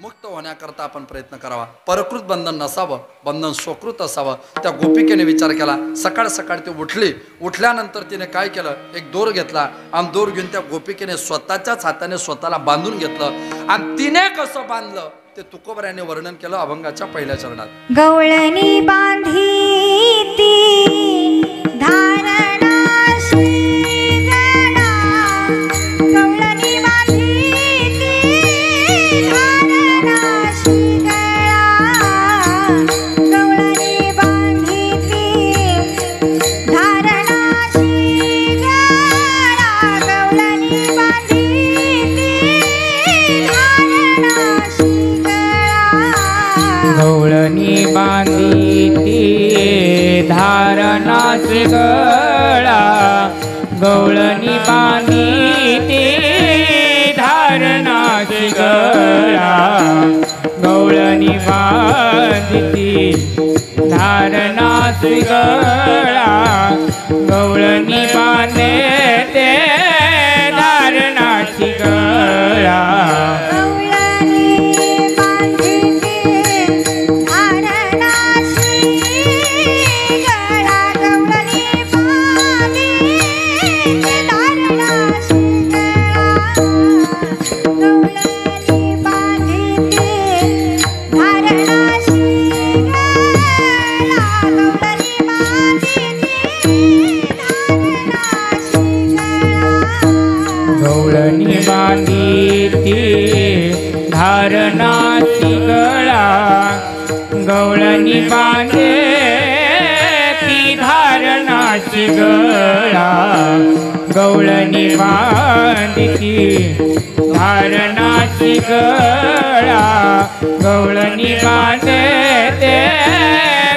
Speaker 1: मुक्त होण्याकरता आपण प्रयत्न करावा. परकृत बंधन नसावं, बंधन सोकृत असावं. त्या गोपिकेने विचार केला. सकाळ सकाळ ती उठली. उठल्यानंतर तिने काय केलं, एक दोर घेतला आणि दोर घेऊन त्या गोपिकेने स्वतःच्याच हाताने स्वतःला बांधून घेतलं. आणि तिने कसं बांधलं ते तुकोबर यांनी वर्णन केलं अभंगाच्या पहिल्या चरणात.
Speaker 3: गवळणी बांधी ती धारणाशी गळा, गवळणी बांधी ती धारणाशी गळा, गवळणी बांधी ती धारणाशी गळा, गवळणी बांधी ती धारणाशी गळा,
Speaker 2: गवळणी बांधी ती धारणाची गळा, गवळणी बांधी ती धारणाची गळा, गवळणी बांधी ती धारणाची गळा, गवळणी बांधे ते धारणाची गळा. गवळणी बांधी ती धारणाची गळा, गवळणी बांधे ती धारणाची गळा, गवळणी बांधी ती धारणाची गळा, गवळणी बांधे ते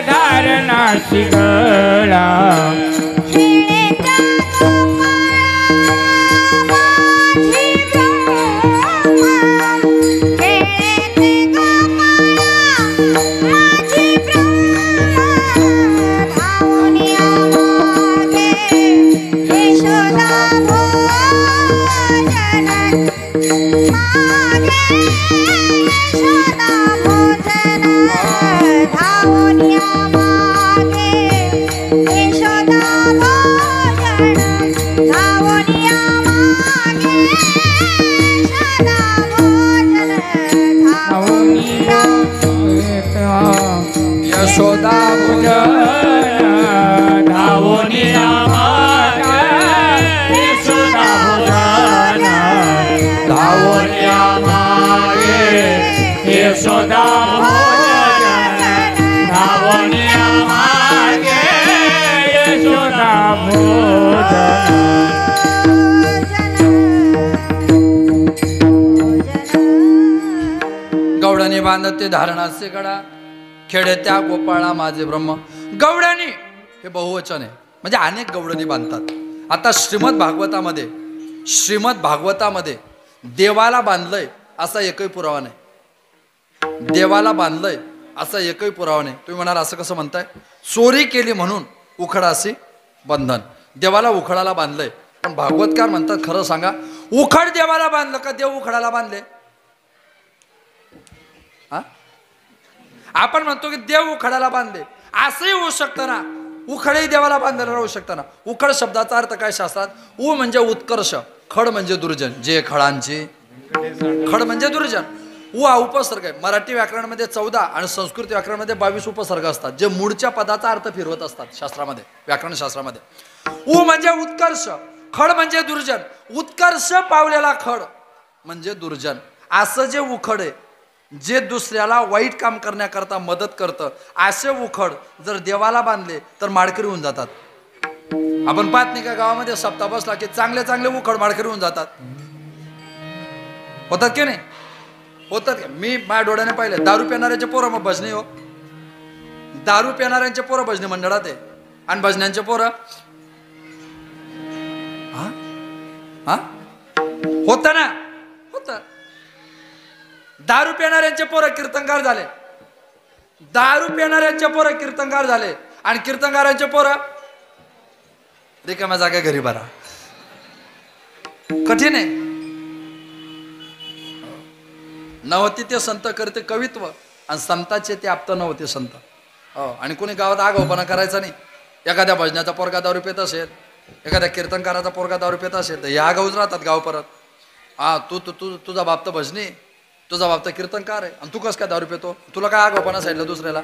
Speaker 2: धारणाची गळा. यशोदा भोजन धावोनी आमागे, यशोदा भोजन धावोनी आमागे, यशोदा भोजन धावोनी आमागे, यशोदा भोजन.
Speaker 1: गवळणी बांधते धारणाचे गळा, खेडे त्या गोपाळा माझे ब्रह्म. गवळणी हे बहुवचन आहे, म्हणजे अनेक गवळणी बांधतात. आता श्रीमद भागवतामध्ये देवाला बांधलंय असा एकही पुरावा नाही. देवाला बांधलंय असा एकही पुरावा नाही. तुम्ही म्हणाल असं कसं म्हणताय, चोरी केली म्हणून उखडाशी बंधन. देवाला उखडाला बांधलंय, पण भागवतकार म्हणतात खरं सांगा, उखड देवाला बांधलं का देव उखडाला बांधले? आपण म्हणतो की देव उखडाला बांधले, असंही होऊ शकतं ना, उखडही देवाला बांधायला राहू शकतं ना. उखड शब्दाचा अर्थ काय शास्त्रात? उ म्हणजे उत्कर्ष, खड म्हणजे दुर्जन, जे खडांचे खड म्हणजे दुर्जन. उ हा उपसर्ग आहे. मराठी व्याकरणामध्ये 14 आणि संस्कृत व्याकरणामध्ये 22 उपसर्ग असतात, जे मूळच्या पदाचा अर्थ फिरवत असतात शास्त्रामध्ये, व्याकरण शास्त्रामध्ये. उ म्हणजे उत्कर्ष, खड म्हणजे दुर्जन. उत्कर्ष पावलेला खड म्हणजे दुर्जन. असं जे उखड आहे, जे दुसऱ्याला वाईट काम करण्याकरता मदत करतं, असे उखड जर देवाला बांधले तर माडकरी होऊन जातात. आपण पाहत नाही का गावामध्ये सप्ताह बसला की चांगले चांगले उखड माडकरी होऊन जातात. होतात की नाही? होतात. मी माझ्या डोळ्याने पाहिले दारू पिणाऱ्याचे पोरं मग भजनी हो, दारू पिणाऱ्यांचे पोरं भजनी मंडळात आहे आणि भजन्यांचे पोरं होत ना, होत. दारू पिणाऱ्यांचे पोरं कीर्तनकार झाले, दारू पिणाऱ्यांचे पोरं कीर्तनकार झाले आणि कीर्तनकारांचे पोरं रिकाम्या जागा घरी भरा. कठीण आहे. नव्हते ते संत करते कवित्व आणि संतांचे ते आप्त नव्हते संत. आणि कोणी गावात आगाऊपणा करायचा नाही. एखाद्या भजनाचा पोरगा दारू पित असेल, एखाद्या कीर्तनकाराचा पोरगा दारू पित असेल तर या गावच राहतात गाव परत. तुझा बाप तर भजनी, तुझा बाप तर कीर्तनकार आहे आणि तू कसं काय दारू पितो? तुला काय आगाऊपणा सांगितलं दुसऱ्याला?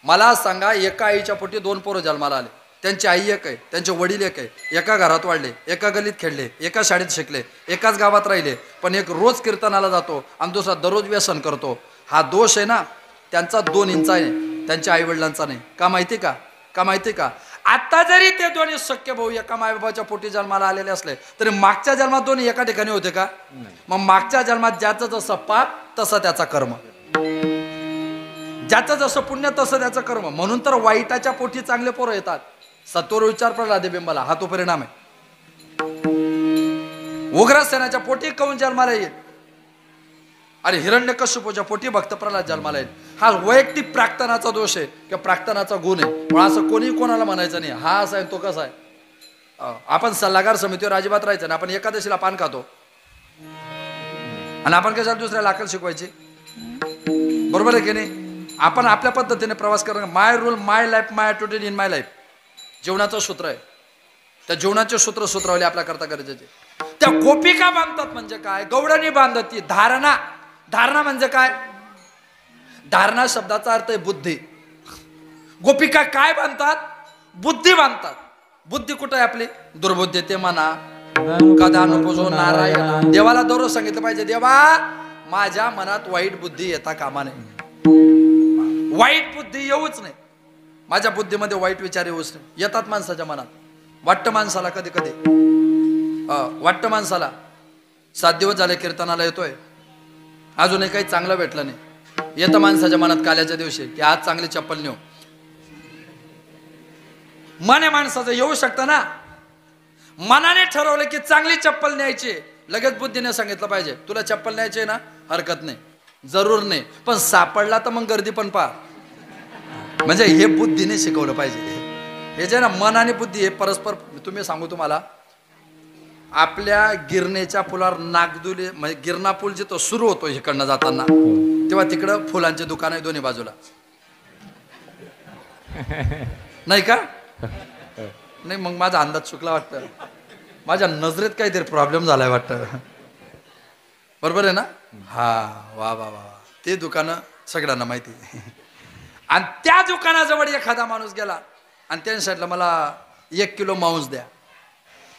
Speaker 1: मला सांगा, एका आईच्या पोटी 2 पोरं जन्माला आले. त्यांची आई एक आहे, त्यांचे वडील एक आहे, एका घरात वाढले, एका गलीत खेळले, एका शाळेत शिकले, एकाच गावात राहिले, पण एक रोज कीर्तनाला जातो आणि दुसरा दररोज व्यसन करतो. हा दोष आहे ना त्यांचा 2 इंच आहे, त्यांच्या आई वडिलांचा नाही. का माहिती का? का माहिती का? आता जरी ते दोन्ही सख्य भाऊ एका मायबापाच्या पोटी जन्माला आलेले असले तरी मागच्या जन्मात दोन्ही एका ठिकाणी होते का? मग मागच्या जन्मात ज्याचं जसं पाप तसं त्याचा कर्म, ज्याचं जसं पुण्य तसं त्याचं कर्म. म्हणून तर वाईटाच्या पोटी चांगले पोरं येतात. सत्वर विचार प्रल्हाद बिंबाला, हा तो परिणाम आहे. उग्रसेनाच्या पोटी कौन जन्माला येईल आणि हिरण्यकश्यपूच्या पोटी भक्त प्रल्हाद जन्माला येईल. हा वैयक्तिक प्रार्थनाचा दोष आहे किंवा प्रार्थनाचा गुण आहे. पण असं कोणी कोणाला म्हणायचं नाही हा असा आहे तो कसा आहे. आपण सल्लागार समितीवर अजिबात राहायचं ना. आपण एकादशीला पान खातो आणि आपण कशाला दुसऱ्याला अक्कल शिकवायची? बरोबर आहे की नाही? आपण आपल्या पद्धतीने प्रवास करणं. My rule my life my attitude in my life जीवनाचं सूत्र आहे. त्या जीवनाचे सूत्र सुधरवले आपल्या करता गरजेचे. त्या गोपिका बांधतात म्हणजे काय? गवळणी बांधत ती धारणा. धारणा म्हणजे काय? धारणा शब्दाचा अर्थ आहे बुद्धी. गोपिका काय बांधतात? बुद्धी बांधतात. बुद्धी कुठं आहे आपली? दुर्बुद्धी ते म्हणा कदा नुपुजो नारायण. देवाला दररोज सांगितलं पाहिजे, देवा माझ्या मनात वाईट बुद्धी येता कामा नये, वाईट बुद्धी येऊच नाही, माझ्या बुद्धीमध्ये वाईट विचार येऊच नाही. येतात माणसाच्या मनात. वाटतं माणसाला कधी कधी, वाटतं माणसाला 7 दिवस झाले कीर्तनाला येतोय, अजूनही काही चांगलं भेटलं नाही. येतं माणसाच्या मनात काल्याच्या दिवशी की आज चांगली चप्पल नेऊ. मन आहे माणसाचं, येऊ शकतं ना. मनाने ठरवलं की चांगली चप्पल न्यायची, लगेच बुद्धीने सांगितलं पाहिजे तुला चप्पल न्यायची ना, हरकत नाही, जरूर नाही, पण सापडला तर मग गर्दी पण पहा. म्हणजे हे बुद्धीने शिकवलं पाहिजे. हे जे ना मन आणि बुद्धी हे परस्पर. तुम्ही सांगू तुम्हाला, आपल्या गिरणेच्या पुलावर नागदुले म्हणजे गिरणा पूल जिथं सुरू होतो इकडनं जाताना, तेव्हा तिकडं फुलांचे दुकान आहे दोन्ही बाजूला, नाही का? नाही, मग माझा अंदाज चुकला वाटतं. माझ्या नजरेत काहीतरी प्रॉब्लेम झालाय वाटतं. बरोबर आहे ना? हा, वा वा वा. ते दुकानं सगळ्यांना माहिती. आणि त्या दुकानाजवळ एखादा माणूस गेला आणि त्याने सांगितलं मला 1 किलो मांस द्या.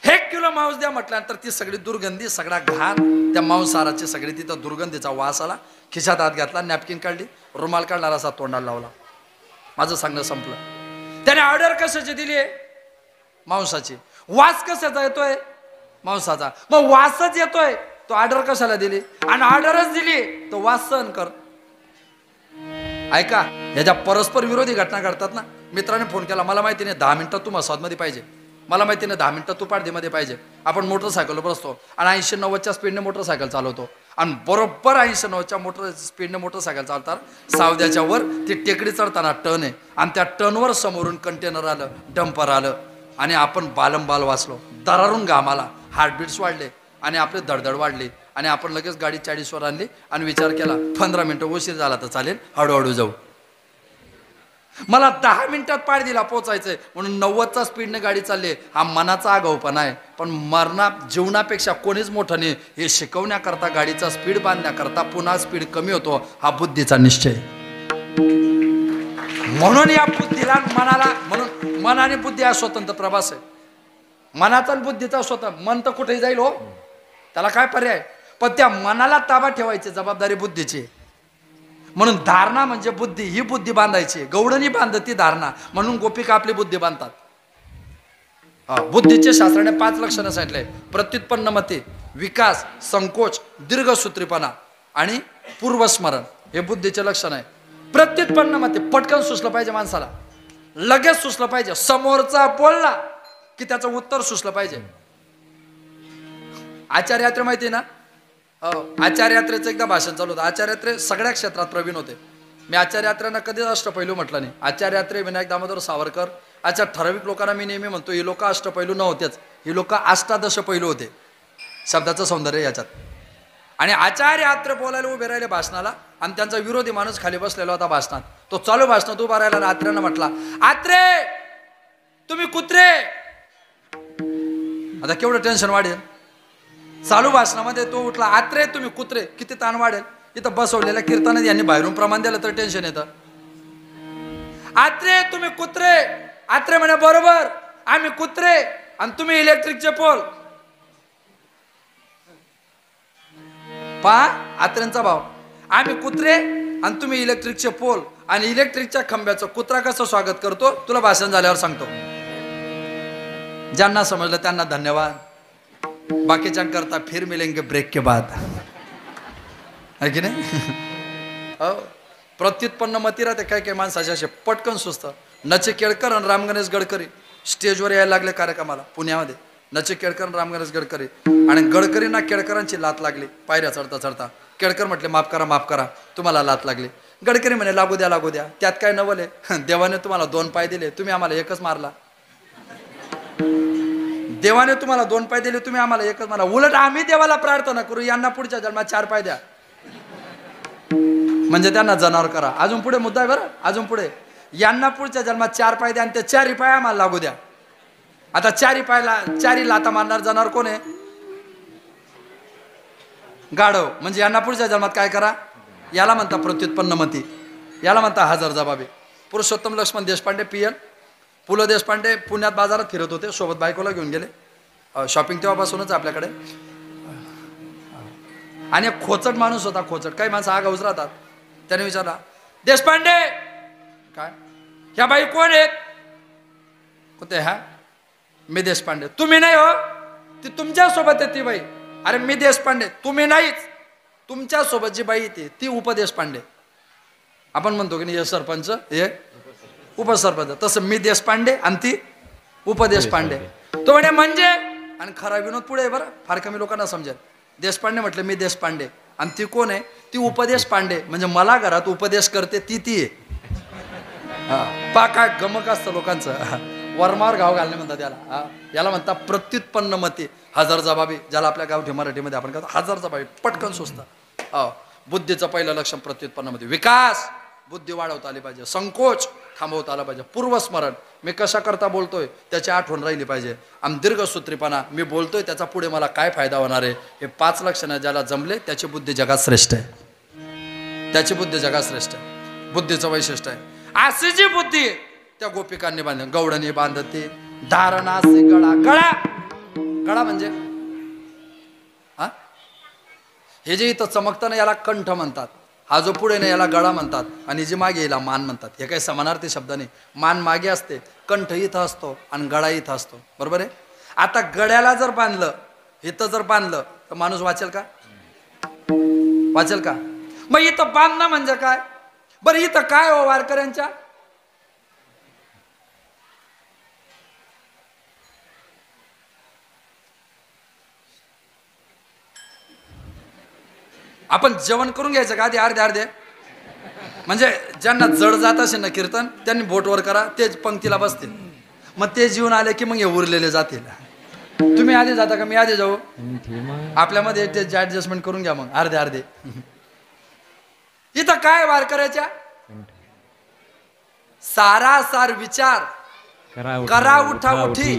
Speaker 1: 1 किलो मांस द्या म्हटल्यानंतर ती सगळी दुर्गंधी, सगळा घाण, त्या मांसाहाराची सगळी तिथं दुर्गंधीचा वास आला. खिशात हात घातला, नॅपकिन काढली, रुमाल काढला, असा तोंडाला लावला. माझं सांगणं संपलं. त्याने ऑर्डर कशाची दिली आहे? मांसाची. वास कशाचा येतोय? मांसाचा. मग वासच येतोय, तो ऑर्डर कशाला दिली? आणि ऑर्डरच दिली तो वास सहन कर. ऐका, ह्याच्या परस्पर विरोधी घटना घडतात ना. मित्राने फोन केला, मला माहिती नाही 10 मिनिटात तू मसादमध्ये पाहिजे, मला माहिती नाही 10 मिनिटात तू पाडदीमध्ये पाहिजे. आपण मोटरसायकलवर बसतो आणि 80-90च्या स्पीडने मोटरसायकल चालवतो आणि बरोबर 80-90च्या स्पीडने मोटरसायकल चालतात. सावद्याच्या वर ती टेकडी चढताना टर्न आहे आणि त्या टर्नवर समोरून कंटेनर आलं, डंपर आलं आणि आपण बालंबाल वाचलो, दरारून घाम आला, हार्टबीट्स वाढले आणि आपली धडधड वाढली आणि आपण लगेच गाडी 40वर आणली आणि विचार केला 15 मिनिटं उशीर झाला तर चालेल, हळूहळू जाऊ. मला 10 मिनिटात पाय दिला पोचायचंय म्हणून 90चा स्पीडने गाडी चालली. हा मनाचा आगाऊपणा आहे. पण जीवनापेक्षा कोणीच मोठं नाही. हे शिकवण्याकरता, गाडीचा स्पीड बांधण्याकरता पुन्हा स्पीड कमी होतो, हा बुद्धीचा निश्चय. म्हणून या बुद्धीला, मनाला, म्हणून मन आणि बुद्धी हा स्वतंत्र प्रवास आहे. मनाचा आणि बुद्धीचा स्वतंत्र. मन तर कुठेही जाईल हो, त्याला काय पर्याय. पण त्या मनाला ताबा ठेवायची जबाबदारी बुद्धीची. म्हणून धारणा म्हणजे बुद्धी, ही बुद्धी बांधायची. गौडणी बांधती धारणा, म्हणून गोपिका आपली बुद्धी बांधतात. बुद्धीचे शास्त्राने 5 लक्षणं सांगितले. प्रत्युत्पन्नमती, विकास, संकोच, दीर्घसूत्रीपणा आणि पूर्वस्मरण, हे बुद्धीचे लक्षण आहे. प्रत्युत्पन्नमती, पटकन सुचलं पाहिजे माणसाला, लगेच सुचलं पाहिजे. समोरचा बोलला की त्याचं उत्तर सुचलं पाहिजे. आचार्य यात्रे माहिती ना, आचार्य यात्रेचं एकदा भाषण चालू होतं. आचार्य यात्रे सगळ्या क्षेत्रात प्रवीण होते. मी आचार्य यात्रेंना कधीच अष्टपैलू म्हटलं नाही. आचार्य यात्रे, विनायक दामोदर सावरकर, अच्छा ठराविक लोकांना मी नेहमी म्हणतो ही लोक अष्टपैलू नव्हतेच, ही लोक अष्टादश पैलू होते. शब्दाचं सौंदर्य याच्यात. आणि आचार्य यात्रे बोलायला उभे राहिले भाषणाला, आणि त्यांचा विरोधी माणूस खाली बसलेला होता भाषणात. तो चालू भाषणात उभा राहिला आणि आत्र्यांना म्हटला, आत्रे तुम्ही कुत्रे. आता केवढं टेन्शन वाढेल. चालू भाषणामध्ये तो उठला, आत्रे तुम्ही कुत्रे. किती ताण वाढेल. इथं बसवलेल्या कीर्तनात यांनी बाहेरून प्रमाण दिलं तर टेन्शन येतं. आत्रे तुम्ही कुत्रे. आत्रे म्हणे बरोबर, आम्ही कुत्रे आणि तुम्ही इलेक्ट्रिकचे पोल. पहा आत्र्यांचा भाव, आम्ही कुत्रे आणि तुम्ही इलेक्ट्रिकचे पोल, आणि इलेक्ट्रिकच्या खांब्याचं कुत्रा कसं स्वागत करतो तुला भाषण झाल्यावर सांगतो. ज्यांना समजलं त्यांना धन्यवाद, बाकीच्यांकरता फिर मिलेंगे ब्रेक के बाद, है की नाही. हो, प्रत्युत्पन्न मती राहते काय काय माणसाचे असे पटकन सुचतं. नचे केळकर आणि राम गणेश गडकरी स्टेजवर यायला लागले कार्यक्रमाला पुण्यामध्ये. नचे केळकर आणि राम गणेश गडकरी, आणि गडकरींना केळकरांची लात लागली पायऱ्या चढता चढता. केळकर म्हटले माफ करा माफ करा, तुम्हाला लात लागली. गडकरी म्हणे लागू द्या लागू द्या, त्यात काय नवल आहे. देवाने तुम्हाला 2 पाय दिले, तुम्ही आम्हाला एकच मारला. देवाने तुम्हाला 2 पाय दिले, तुम्ही आम्हाला एकच मारला. उलट आम्ही देवाला प्रार्थना करू, यांना पुढच्या जन्मात 4 पाय द्या, म्हणजे त्यांना जनावर करा. अजून पुढे मुद्दा आहे बरं, अजून पुढे, यांना पुढच्या जन्मात 4 पाय द्या आणि ते 4ही पाय आम्हाला लागू द्या. आता 4ही पायला 4ही लाता मारणार जनावर कोण आहे. गाढव. म्हणजे यांना पुढच्या जन्मात काय करा, याला म्हणता प्रत्युत्पन्नमती, याला म्हणता हजर जबाबी. पुरुषोत्तम लक्ष्मण देशपांडे PL, पु ल देशपांडे पुण्यात बाजारात फिरत होते, सोबत बायकोला घेऊन गेले. शॉपिंग तेव्हापासूनच आपल्याकडे. आणि एक खोचट माणूस होता, खोचट. काही माणसं आगाऊच राहतात. त्याने विचारला, देशपांडे काय, ह्या बाई कोण आहेत. कोणते. हा मी देशपांडे. तुम्ही नाही हो, ती तुमच्या सोबत आहे ती बाई. अरे मी देशपांडे, तुम्ही नाहीच, तुमच्या सोबत जी बाई येते ती उपदेशपांडे. आपण म्हणतो की नाही हे सरपंच हे उपसरपंच, तसं मी देशपांडे आणि ती उपदेशपांडे. तो म्हणे म्हणजे, आणि खरा विनोद पुढे आहे बरं, फार कमी लोकांना समजेल. देशपांडे म्हटलं मी देशपांडे, आणि ती कोण आहे, ती उपदेश पांडे, म्हणजे मला घरात उपदेश करते ती आहे. पा काय गमक असतं लोकांचं. वर्मावर घाव घालणे म्हणतात याला. याला म्हणतात प्रत्युत्पन्नमती, हजर जबाबी, ज्याला आपल्या गावठी मराठीमध्ये आपण कहतो हजर जबाबी, पटकन सुचतं. बुद्धीचं पहिलं लक्षण प्रत्युत्पन्नमती. विकास, बुद्धी वाढवता आली पाहिजे. संकोच थांबवता आला पाहिजे. पूर्वस्मरण, मी कशा करता बोलतोय त्याची आठवण राहिली पाहिजे. आणि दीर्घसूत्रीपणा, मी बोलतोय त्याचा पुढे मला काय फायदा होणार आहे. हे 5 लक्षणं ज्याला जमले त्याची बुद्धी जगात श्रेष्ठ आहे. त्याची बुद्धी जगात श्रेष्ठ आहे. बुद्धीचं वैशिष्ट्य आहे. अशी जी बुद्धी त्या गोपिकांनी बांधली, गौडणी बांधते. धारणा असे गळा, गळा, गळा म्हणजे हा, हे जे इथं चमकतं ना याला कंठ म्हणतात. हा जो पुढे ना याला गळा म्हणतात, आणि जी मागे याला मान म्हणतात. हे काही समानार्थी शब्द नाही. मान मागे असते, कंठ इथं असतो आणि गळा इथं असतो. बरोबर आहे. आता गळ्याला जर बांधलं, इथं जर बांधलं तर माणूस वाचेल का, वाचेल का. मग इथं बांधणं म्हणजे काय बरं, इथं काय हो वारकऱ्यांच्या. आपण जेवण करून घ्यायचं का आधी अर्धे, म्हणजे ज्यांना जड जात असेल ना कीर्तन, त्यांनी बोटवर करा, तेच पंक्तीला बसतील. मग ते जीवन आले की मग हे उरलेले जातील. तुम्ही आधी जाता का मी आधी जाऊ आपल्यामध्ये ऍडजस्टमेंट करून घ्या मग अर्धे अर्धे इथं काय वारकऱ्याच्या सारासार विचार करा उठा उठी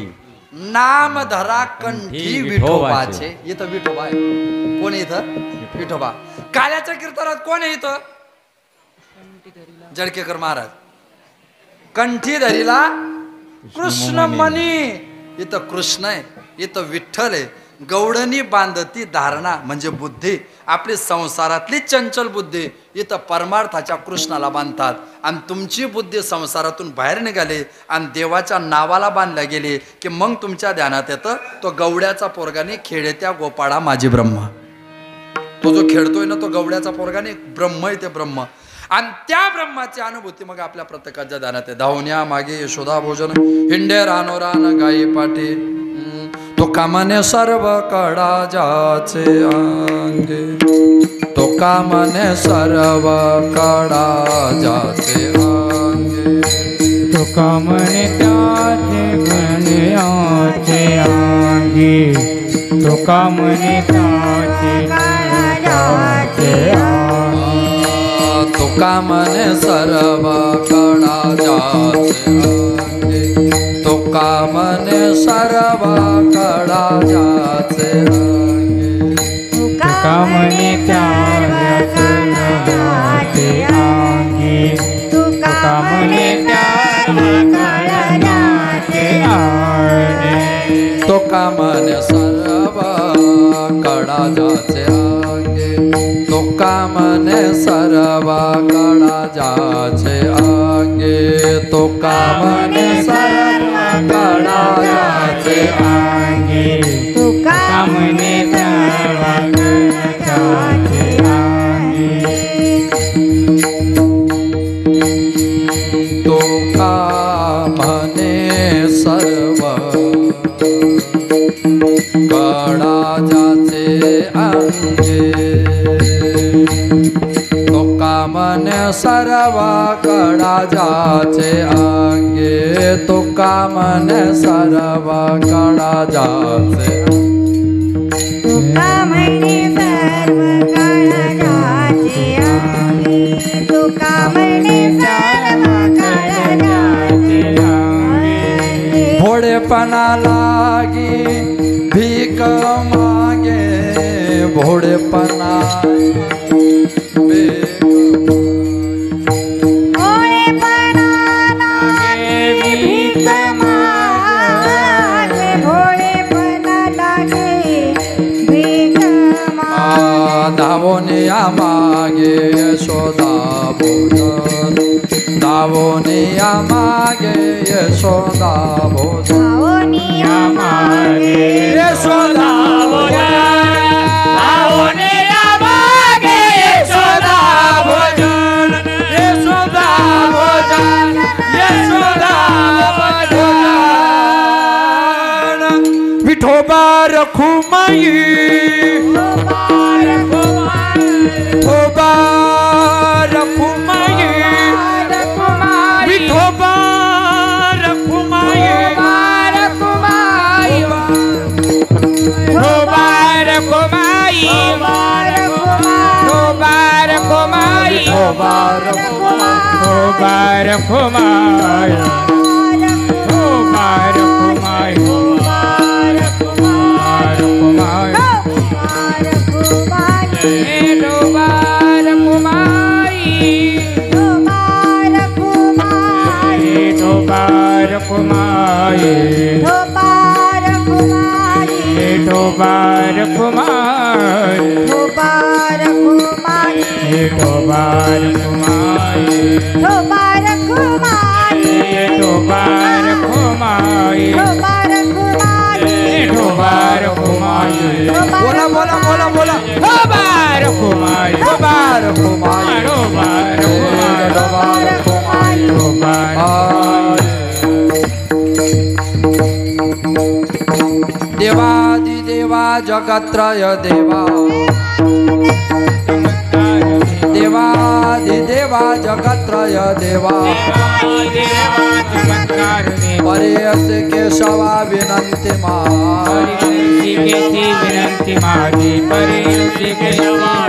Speaker 1: नाम धरा कंठी विठोबाचे इथं विठोबा आहे कोण आहे इथं विठोबा काल्याच्या कीर्तनात कोण आहे इथं जडकेकर महाराज कंठी धरीला कृष्ण मनी इथं कृष्ण आहे इथं विठ्ठल आहे गौडणी बांधती धारणा म्हणजे बुद्धी आपली संसारातली चंचल बुद्धी इथं परमार्थाच्या कृष्णाला बांधतात आणि तुमची बुद्धी संसारातून बाहेर निघाली आणि देवाच्या नावाला बांधल्या गेली की मग तुमच्या ध्यानात येतं तो गवड्याचा पोरगाने खेळत्या गोपाळा माझी ब्रह्म तो जो खेळतोय ना तो गवड्याचा पोरगाने ब्रह्म आहे ते ब्रह्म आणि त्या ब्रह्माची अनुभूती मग आपल्या प्रत्येकाच्या ध्यानात आहे धावण्या मागे यशोदा भोजन हिंडे रानो रान गाई पाठी तो कामाने सर्व कडा जाचे अंगे तो कामाने सर्व कडा जाचे अंगे
Speaker 2: तो कामने त्याचे गुण्याचे अंगी तो कामने त्याचे गुण्याचे अंगी
Speaker 1: तो कामाने सर्व कडा जाचे अंगे तो कामने सर्व कडा जाचे अंगे
Speaker 2: तो कामने त्याचे गुण्याचे अंगी तो कामने
Speaker 1: तो कामने सर्व कडा जाचे अंगे तो कामने सर्व कडा जाचे अंगे तो कामने सर्व कडा जाचे
Speaker 2: अंगी
Speaker 3: तो
Speaker 2: कामने सर्व कडा जाचे अंगी
Speaker 1: तो कामने सर्व कडा जाचे अंगे तो कामने सर्व कडा जाचे अंगे तो कामने सर्व कडा जाचे
Speaker 3: तो कामने सर्व कडा जाचे अंगी तो कामने सर्व कडा जाचे अंगी
Speaker 1: भोडेपणा लागी भीक मागे भोडेपणा धावोनिया मागे यशोदा भोजन धावोनिया मागे यशोदा भोजन
Speaker 3: धावोनिया मागे
Speaker 1: यशोदा भोजन धावोनिया मागे यशोदा भोजन यशोदा भोजन यशोदा भोजन विठोबा रखुमाई बोला बोला बोला बोला देवादिदेवा जगत्रय देवा देवादिदेवा जगत्रय देवा परेयसी केशवा विनंती
Speaker 2: परिणती विनंती माझी परिणती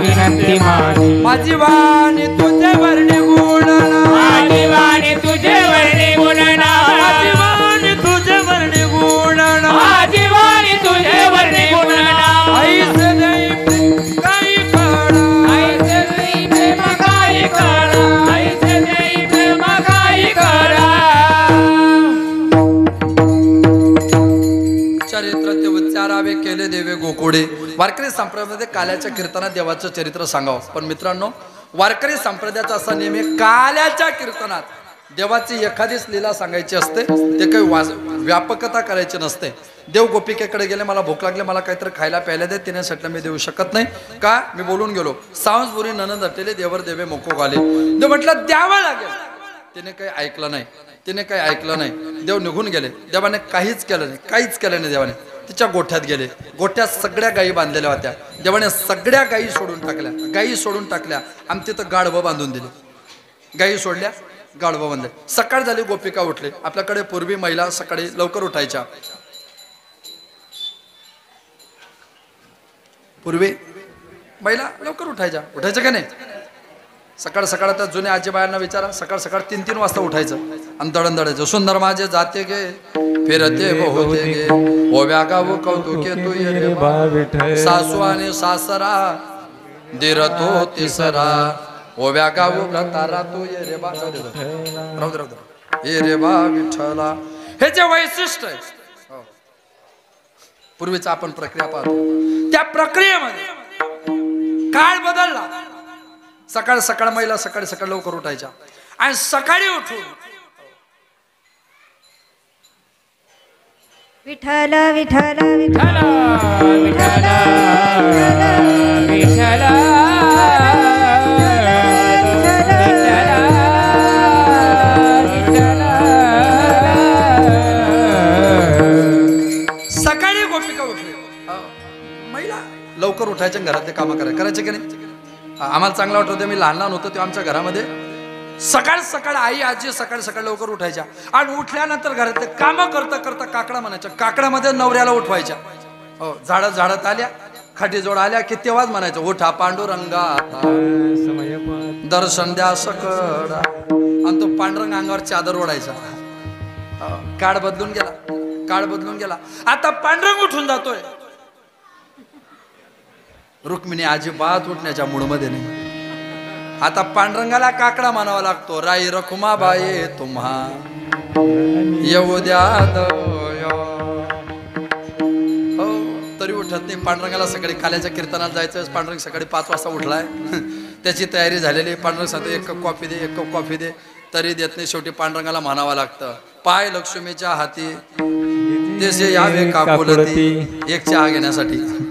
Speaker 2: विनंती माझी
Speaker 1: माझी वाणी तुझे वर्णी गुणना
Speaker 2: माझी वाणी तुझे वर्णी गुणना
Speaker 1: माझी वाणी तुझे वर्णी गुणना
Speaker 2: माझी वाणी तुझे वर्णी गुणना
Speaker 1: ऐसे नाही काही कळा
Speaker 2: ऐसे नाही प्रेम काही करा ऐसे नाही प्रेम काही करा
Speaker 1: चरित्र ते उच्चारावे केले देवे गोकुळे वारकरी संप्रदायामध्ये काल्याच्या कीर्तनात देवाचं चरित्र सांगावं. पण मित्रांनो, वारकरी संप्रदायाचा असा नेहमी काल्याच्या कीर्तनात देवाची एखादीच लीला सांगायची असते. ते काही व्यापकता करायची नसते. देव गोपिकेकडे गेले, मला भूक लागली, मला काहीतरी खायला प्यायला दे. तिने म्हटलं मी देऊ शकत नाही. का? मी बोलून गेलो. सांसबुरी ननंद हटलेले देवर देवे मोको घाले. देव म्हटलं द्यावं लागेल. तिने काही ऐकलं नाही. तिने काही ऐकलं नाही. देव निघून गेले. देवाने काहीच केलं नाही. काहीच केलं नाही. देवाने तिच्या गोठ्यात गेले. गोठ्यात सगळ्या गायी बांधलेल्या होत्या. देवाने सगळ्या गायी सोडून टाकल्या. गायी सोडून टाकल्या आणि तिथं गाढवं बांधून दिले. गायी सोडल्या, गाढवं बांधले. सकाळ झाली, गोपिका उठले. आपल्याकडे पूर्वी महिला सकाळी लवकर उठायच्या. पूर्वी महिला लवकर उठायच्या. उठायचं का नाही? सकाळ सकाळ त्या जुन्या आजीबायांना विचारा, सकाळ सकाळ 3-3 वाजता उठायचं आणि दळण दळायचं. सुंदर माझे जाते गे फिरते बहुते गे ओव्या गाव कौतुके तू ये रे बा. सासू आणि सासरा दीर तो तिसरा ओव्या गाव व्रतारा तू ये रे बा. राहू दे ये रे बा विठ्ठला. हे जे वैशिष्ट्य आहे, पूर्वीचा आपण प्रक्रिया पाहतो, त्या प्रक्रियेमध्ये काळ बदलला. सकाळ सकाळ महिला सकाळी सकाळ लवकर उठायच्या आणि सकाळी उठून
Speaker 3: विठ्ठल विठ्ठल
Speaker 2: विठ्ठल विठ्ठल विठ्ठल
Speaker 1: सकाळी गोपिका उठली. महिला लवकर उठायच्या, घरातले कामं करायचे की नाही? आम्हाला चांगला वाटतं. मी लहान लहान होतो तेव्हा आमच्या घरामध्ये सकाळ सकाळ आई आजी सकाळ सकाळ लवकर उठायच्या आणि उठल्यानंतर घरातले कामं करता करता काकडा म्हणायच्या. काकड्यामध्ये नवऱ्याला उठवायच्या. हो, झाडत आल्या, खाटी जोड आल्या की तेव्हाच म्हणायचं उठा पांडुरंगा दर्शन द्या सकड. आणि तो पांडुरंग अंगावर चादर ओढायचा. काळ बदलून गेला. काळ बदलून गेला. आता पांडुरंग उठून जातोय. रुक्मिणी अजिबात उठण्याच्या मूडमध्ये नाही. आता पांडुरंगाला काकडा म्हणावा लागतो. राई रखुमाबाई तुम्हा येऊ द्या हो, तरी उठत नाही. पांडुरंगाला सकाळी काल्याच्या कीर्तनात जायचं. पांडुरंग सकाळी 5 वाजता उठलाय. त्याची तयारी झालेली. पांडुरंग सांगतो 1 कप कॉफी दे, 1 कप कॉफी दे. तरी देत नाही. शेवटी पांडुरंगाला म्हणावं लागतं. पाय लक्ष्मीच्या हाती देशे यावे काकुलती. एक चहा घेण्यासाठी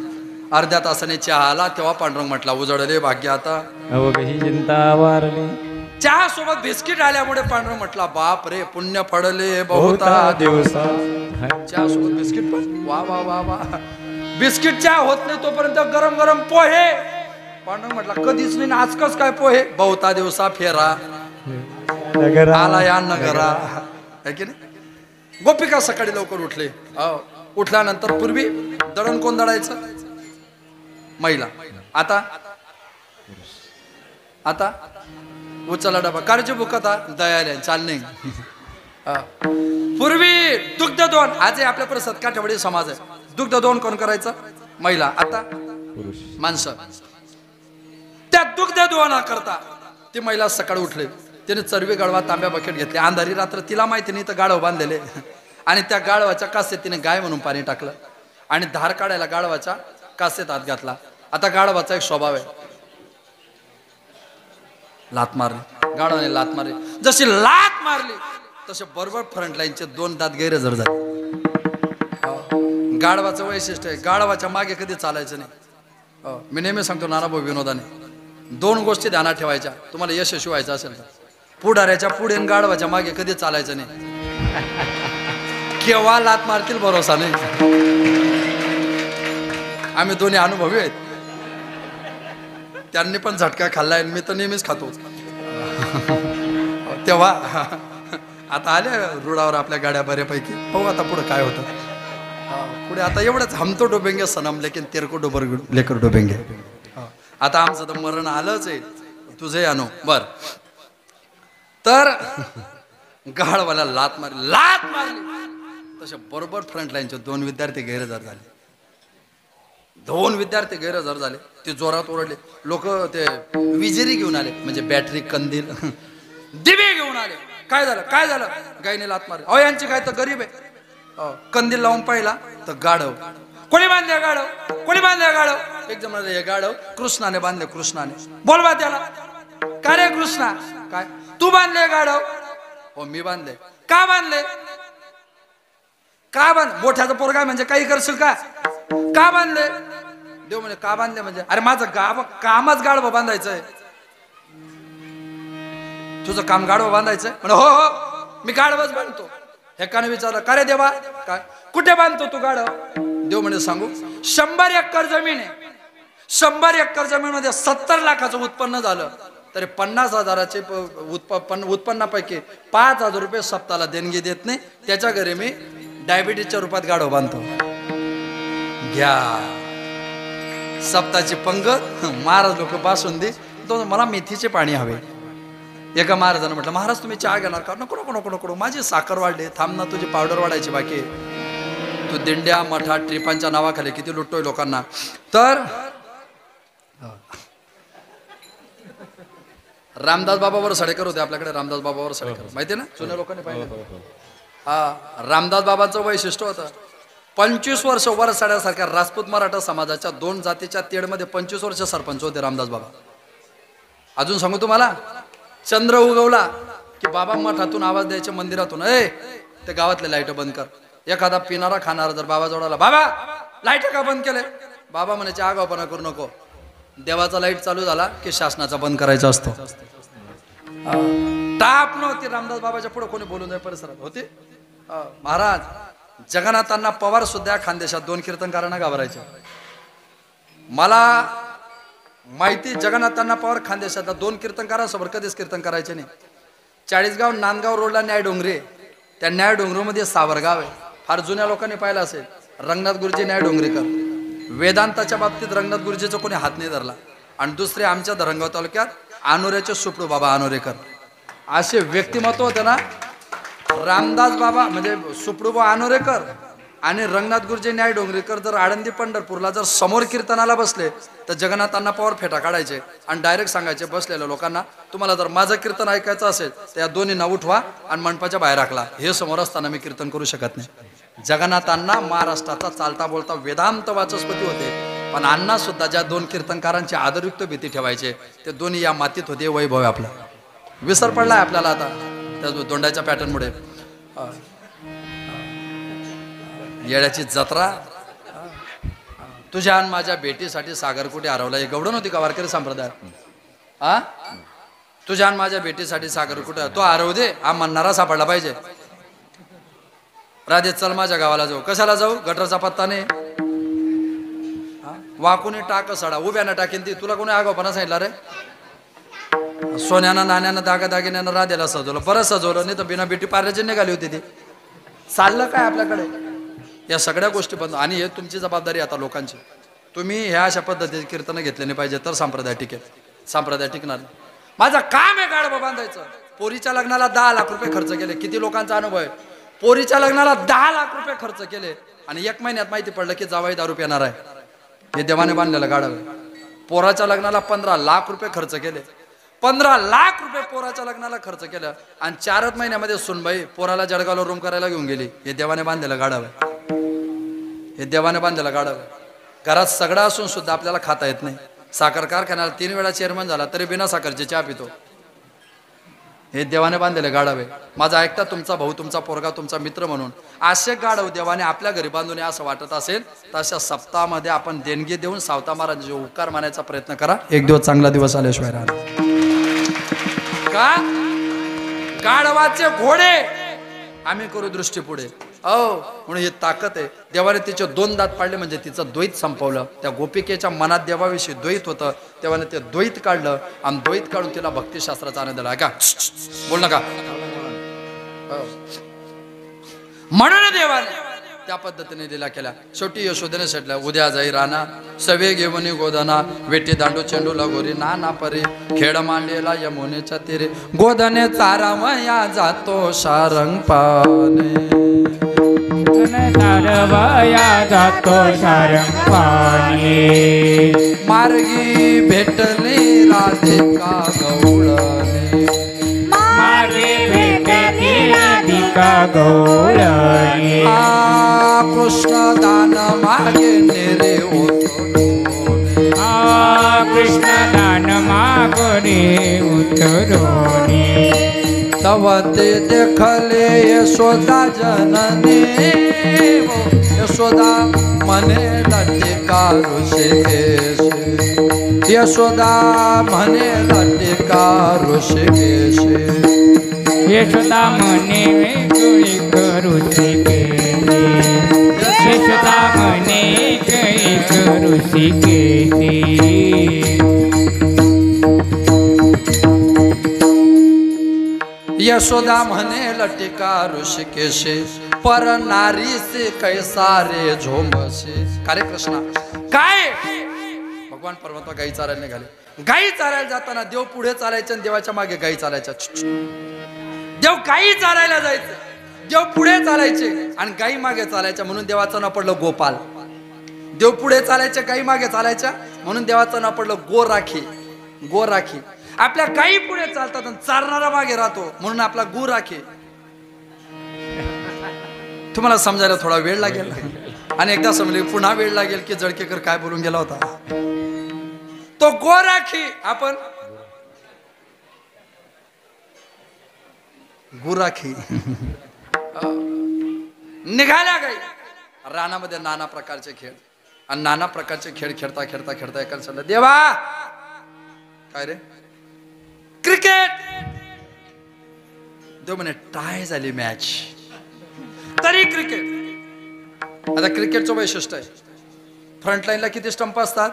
Speaker 1: अर्ध्या तासाने चहा आला. तेव्हा पांडुरंग म्हटला उजळले भाग्य आता
Speaker 2: अवघी चिंता वारली.
Speaker 1: चहा सोबत बिस्किट आल्यामुळे पांडुरंग म्हटला बाप रे पुण्य फडले बहुता दिवसा. चहा सोबत बिस्किट पण वा वा वा वा. बिस्किट चहा होत नाही तोपर्यंत गरम गरम पोहे. पांडुरंग म्हटला कधीच नाही. आज कस काय पोहे? बहुता दिवसा फेरा आला या नगरा. है की नाही? गोपिका सकाळी लवकर उठले. उठल्यानंतर पूर्वी दळण कोण दळायचं? महिला. आता आता उचला डबा कारची बुकता दयाले चालणे. पूर्वी दुग्ध दोन. आज आपल्याकडे सत्काठवडी समाज आहे. दुग्ध दोन कोण करायचं? महिला. आता माणसं. त्या दुग्ध दोना करता ती महिला सकाळी उठले. तिने चरवी गाढवा तांब्या बकेट घेतली. अंधारी रात्र तिला माहिती नाही तर गाढव बांधलेले आणि त्या गाढवाच्या कासेत तिने गाय म्हणून पाणी टाकलं आणि धार काढायला गाढवाच्या कासेत हात घातला. आता गाढवाचा एक स्वभाव आहे, लात मारली. गाढवाने लात मारली. जशी लात मारली तसे बरोबर फ्रंट लाईनचे 2 दात गैरहजर झाले. गाढवाचं वैशिष्ट्य आहे, गाढवाच्या मागे कधी चालायचं नाही. मी नेहमी सांगतो नानाभाऊ विनोदाने 2 गोष्टी ध्यानात ठेवायच्या तुम्हाला यशस्वी व्हायचं असेल तर. पुढाऱ्याच्या पुढे गाढवाच्या मागे कधी चालायचं नाही. केव्हा लात मारतील भरोसा नाही. आम्ही दोन्ही अनुभवी आहेत. त्यांनी पण झटका खाल्लाय, मी तर नेहमीच खातो. तेव्हा आता आले रुळावर आपल्या गाड्या बऱ्यापैकी. हो आता पुढे काय होतं. पुढे आता एवढंच हमतो डोबेंगे सनम लेकिन तेरको डोबर लेकर डोबेंगे. आता आमचं तर मरण आलंच आहे. तुझे आणो बर. तर गाढवाला लात मारली तसे बरोबर फ्रंट लाईनचे 2 विद्यार्थी गैरहजर झाले. 2 विद्यार्थी गैरहजर झाले. ते जोरात ओरडले. लोक ते विजेरी घेऊन आले म्हणजे बॅटरी कंदील दिवे घेऊन आले. काय झालं गायने लात मारली. अहो यांची काय तर गरीब आहे. कंदील लावून पाहिला तर गाढव. कोणी बांधले गाढव. एक जण हे गाढव कृष्णाने बांधले. कृष्णाने बोलवा त्याला. का रे कृष्णा काय तू बांधले गाढव. हो मी बांधले. का बांधले. मोठ्याचा पोरगा म्हणजे काही करशील का बांधले. देव म्हणजे का बांधले म्हणजे अरे माझं कामच गाढव बांधायचंय. तुझं काम गाढव बांधायचंय म्हणजे हो मी गाढवच बांधतो. एकाने विचारलं का रे देवा काय कुठे बांधतो तू गाढव. देव म्हणजे सांगू 100 एकर जमीन आहे. 100 एकर जमीनमध्ये 70 लाखाचं उत्पन्न झालं तरी 50,000चे उत्पन्नापैकी 5,000 रुपये सप्ताहाला देणगी देत नाही. त्याच्या घरी मी डायबिटीजच्या रूपात गाढव बांधतो. घ्या सप्ताची पंगत. महाराज लोक बासुंदी तो मला मेथीचे पाणी हवे. एका महाराजांना म्हटलं महाराज तुम्ही चहा घेणार का. नको माझी साखर वाढली. थांब ना तुझी पावडर वाढायची बाकी. तू दिंड्या मठा ट्रिपांच्या नावाखाली किती लुटतोय लोकांना. तर रामदास बाबावर सडेकर होते आपल्याकडे. रामदास बाबावर सडेकर माहिती ना जुन्या लोकांनी पाहिजे. हा रामदास बाबांचं वैशिष्ट्य होतं 25 वर्ष वरसाड्यासारख्या राजपूत मराठा समाजाच्या 2 जातीच्या तेडमध्ये 25 वर्ष सरपंच होते रामदास बाबा. अजून सांगू तुम्हाला चंद्र उगवला की बाबा मठातून आवाज द्यायचे मंदिरातून ते गावातले लाईट बंद कर. एखादा पिणारा खाणारा जर बाबा जोडाला बाबा लाईट का बंद केले. बाबा म्हणायचे आगाऊपणा करू नको. देवाचा लाईट चालू झाला की शासनाचा बंद करायचा असतो. टाप नव्हती रामदास बाबाच्या पुढे कोणी बोलून जाय परिसरात होते. महाराज जगन्नाथांना पवार सुद्धा खानदेशात 2 कीर्तनकारांना घाबरायचे. मला माहिती जगन्नाथांना पवार खानदेशातला 2 कीर्तनकारांसमोर कधीच कीर्तन करायचे नाही. 40गाव नांदगाव रोडला न्याय डोंगरे. त्या न्याय डोंगरीमध्ये सावरगाव आहे. फार जुन्या लोकांनी पाहिलं असेल. रंगनाथ गुरुजी न्याय डोंगरेकर. वेदांताच्या बाबतीत रंगनाथ गुरुजीचा कोणी हात नाही धरला. आणि दुसरे आमच्या धरणगाव तालुक्यात आनोऱ्याचे सुपडू बाबा आनोरेकर असे व्यक्तिमत्व होते ना. रामदास बाबा म्हणजे सुपडूबा आनोरेकर आणि रंगनाथ गुरुजी न्याय डोंगरेकर जर आळंदी पंढरपूरला जर समोर कीर्तनाला बसले तर जगन्नाथांना पवार फेटा काढायचे आणि डायरेक्ट सांगायचे बसलेल्या लोकांना तुम्हाला जर माझं कीर्तन ऐकायचं असेल तर या दोन्हींना उठवा आणि मंडपाच्या बाहेर राखला. हे समोर असताना मी कीर्तन करू शकत नाही. जगन्नाथांना महाराष्ट्राचा चालता बोलता वेदांत वाचस्पती होते. पण अण्णा सुद्धा ज्या 2 कीर्तनकारांची आदरयुक्त भीती ठेवायचे ते दोन्ही या मातीत होते. वैभव आपला विसर पडलाय आपल्याला आता त्या दोंडाच्या पॅटर्नमुळे. येड्याची जत्रा. तुझ्या आणि माझ्या भेटीसाठी सागर कुठे हरवला. हे गवडण होती का वारकरी संप्रदाय. तुझ्या आणि माझ्या भेटीसाठी सागर कुठे तो हरवू दे. हा म्हणणारा सापडला पाहिजे. राधे चल माझ्या गावाला जाऊ. कशाला जाऊ. गटरचा पत्ता नाही. वाकुनी टाक सडा उभ्यानं टाकीन ती. तुला कोणी आगाऊपणा सांगितलं रे. सोन्यानं नाण्यानं दागिन्यानं राधेला सजवलं. परत सजवलं नाही तर बिना बेटी पार्याची निघाली होती ती. चाललं काय आपल्याकडे. या सगळ्या गोष्टी बंद. आणि हे तुमची जबाबदारी आता लोकांची. तुम्ही ह्या अशा पद्धतीचे कीर्तन घेतले नाही पाहिजे तर संप्रदाय टिकेल. संप्रदाय टिकणार. माझं काम आहे गाढव बांधायचं. पोरीच्या लग्नाला 10 लाख रुपये खर्च केले. किती लोकांचा अनुभव आहे. पोरीच्या लग्नाला 10 लाख रुपये खर्च केले आणि 1 महिन्यात माहिती पडलं की जावई दारू पिणार आहे. हे देवाने बांधलेलं गाढव आहे. पोराच्या लग्नाला 15 लाख रुपये खर्च केले. 15 लाख रुपये पोराच्या लग्नाला खर्च केलं आणि 4 महिन्यामध्ये सुनबाई पोराला जळगावला रूम करायला घेऊन गेली. हे देवाने बांधलेलं गाढव आहे. हे देवाने बांधलेलं गाढव आहे. घरात सगळं असून सुद्धा आपल्याला खाता येत नाही. साखर कारखान्याला 3 वेळा चेअरमन झाला तरी बिना साखरची चहा पितो. हे देवाने बांधलेले गाढव आहे. माझा ऐकता तुमचा भाऊ तुमचा पोरगा तुमचा मित्र म्हणून असे गाढव देवाने आपल्या घरी बांधून असं वाटत असेल तर अशा सप्ताहामध्ये आपण देणगी देऊन सावता महाराजांचे उपकार मानायचा प्रयत्न करा. एक दिवस चांगला दिवस आल्याशिवाय राहणार का. गाढवाचे घोडे आम्ही करू दृष्टी पुढे. म्हणून ही ताकद आहे. देवाने तिचे 2 दात पाडले म्हणजे तिचं द्वैत संपवलं. त्या गोपिकेच्या मनात देवाविषयी द्वैत होतं. तेव्हा ते द्वैत काढलं आणि द्वैत काढून तिला भक्तिशास्त्राचा आनंद दिला. का बोल नका. म्हणून देवाने त्या पद्धतीने दिला केला. शेवटी यशोदेने सेटला उद्या जाई राणा सवे घेऊन गोदना वेटी दांडू चेंडूला गोरी नाना परी खेळ मांडलेला यमुनेच्या तीरे गोदने चारामया जातो सारंग पाने
Speaker 2: तारवया जातो सारंगपाणी
Speaker 1: मार्गी भेटली राधिका गवळणे
Speaker 2: मागे भेटली राधिका गवळणी
Speaker 1: कृष्ण दान मागे नेरे होतो
Speaker 2: कृष्ण दान मागणे उतरोणी
Speaker 1: तव ते देखले यशोदा जननी यशोदा म्हणे लटिका ऋषिकेश यशोदा म्हणे लटिका ऋषिकेश
Speaker 2: यशोदा म्हणे वेगळी करुसी केली यशोदा म्हणे काही करुसी केली
Speaker 1: यशोदा म्हणे लटिका ऋषिकेशे पर नारी से कैसारे झोंबसे. कारे कृष्णा काय भगवान परमात्मा गाई चारायला निघाले. गाई चारायला जाताना देव पुढे चालायचे आणि देवाच्या मागे गाई चालायच्या. देव गाई चारायला जायचं देव पुढे चालायचे आणि गाई मागे चालायच्या म्हणून देवाचं नाव पडलं गोपाल. देव पुढे चालायचे गाई मागे चालायच्या म्हणून देवाचं नाव पडलं गोराखी. गोराखी आपल्या गाई पुढे चालतात आणि चारणारा मागे राहतो म्हणून आपला गु राखी. तुम्हाला समजायला थोडा वेळ लागेल आणि एकदा समजले पुन्हा वेळ लागेल की जळकेकर काय बोलून गेला होता. तो गो राखी आपण गुराखी निघाल्या गाई. रानामध्ये नाना प्रकारचे खेळ आणि नाना प्रकारचे खेळ खेळता खेळता खेळता एका सांगितलं देवा काय रे क्रिकेट. देव म्हणे टाय झाली मॅच तरी क्रिकेट. आता क्रिकेटचं वैशिष्ट्य आहे फ्रंट लाईनला किती स्टंप असतात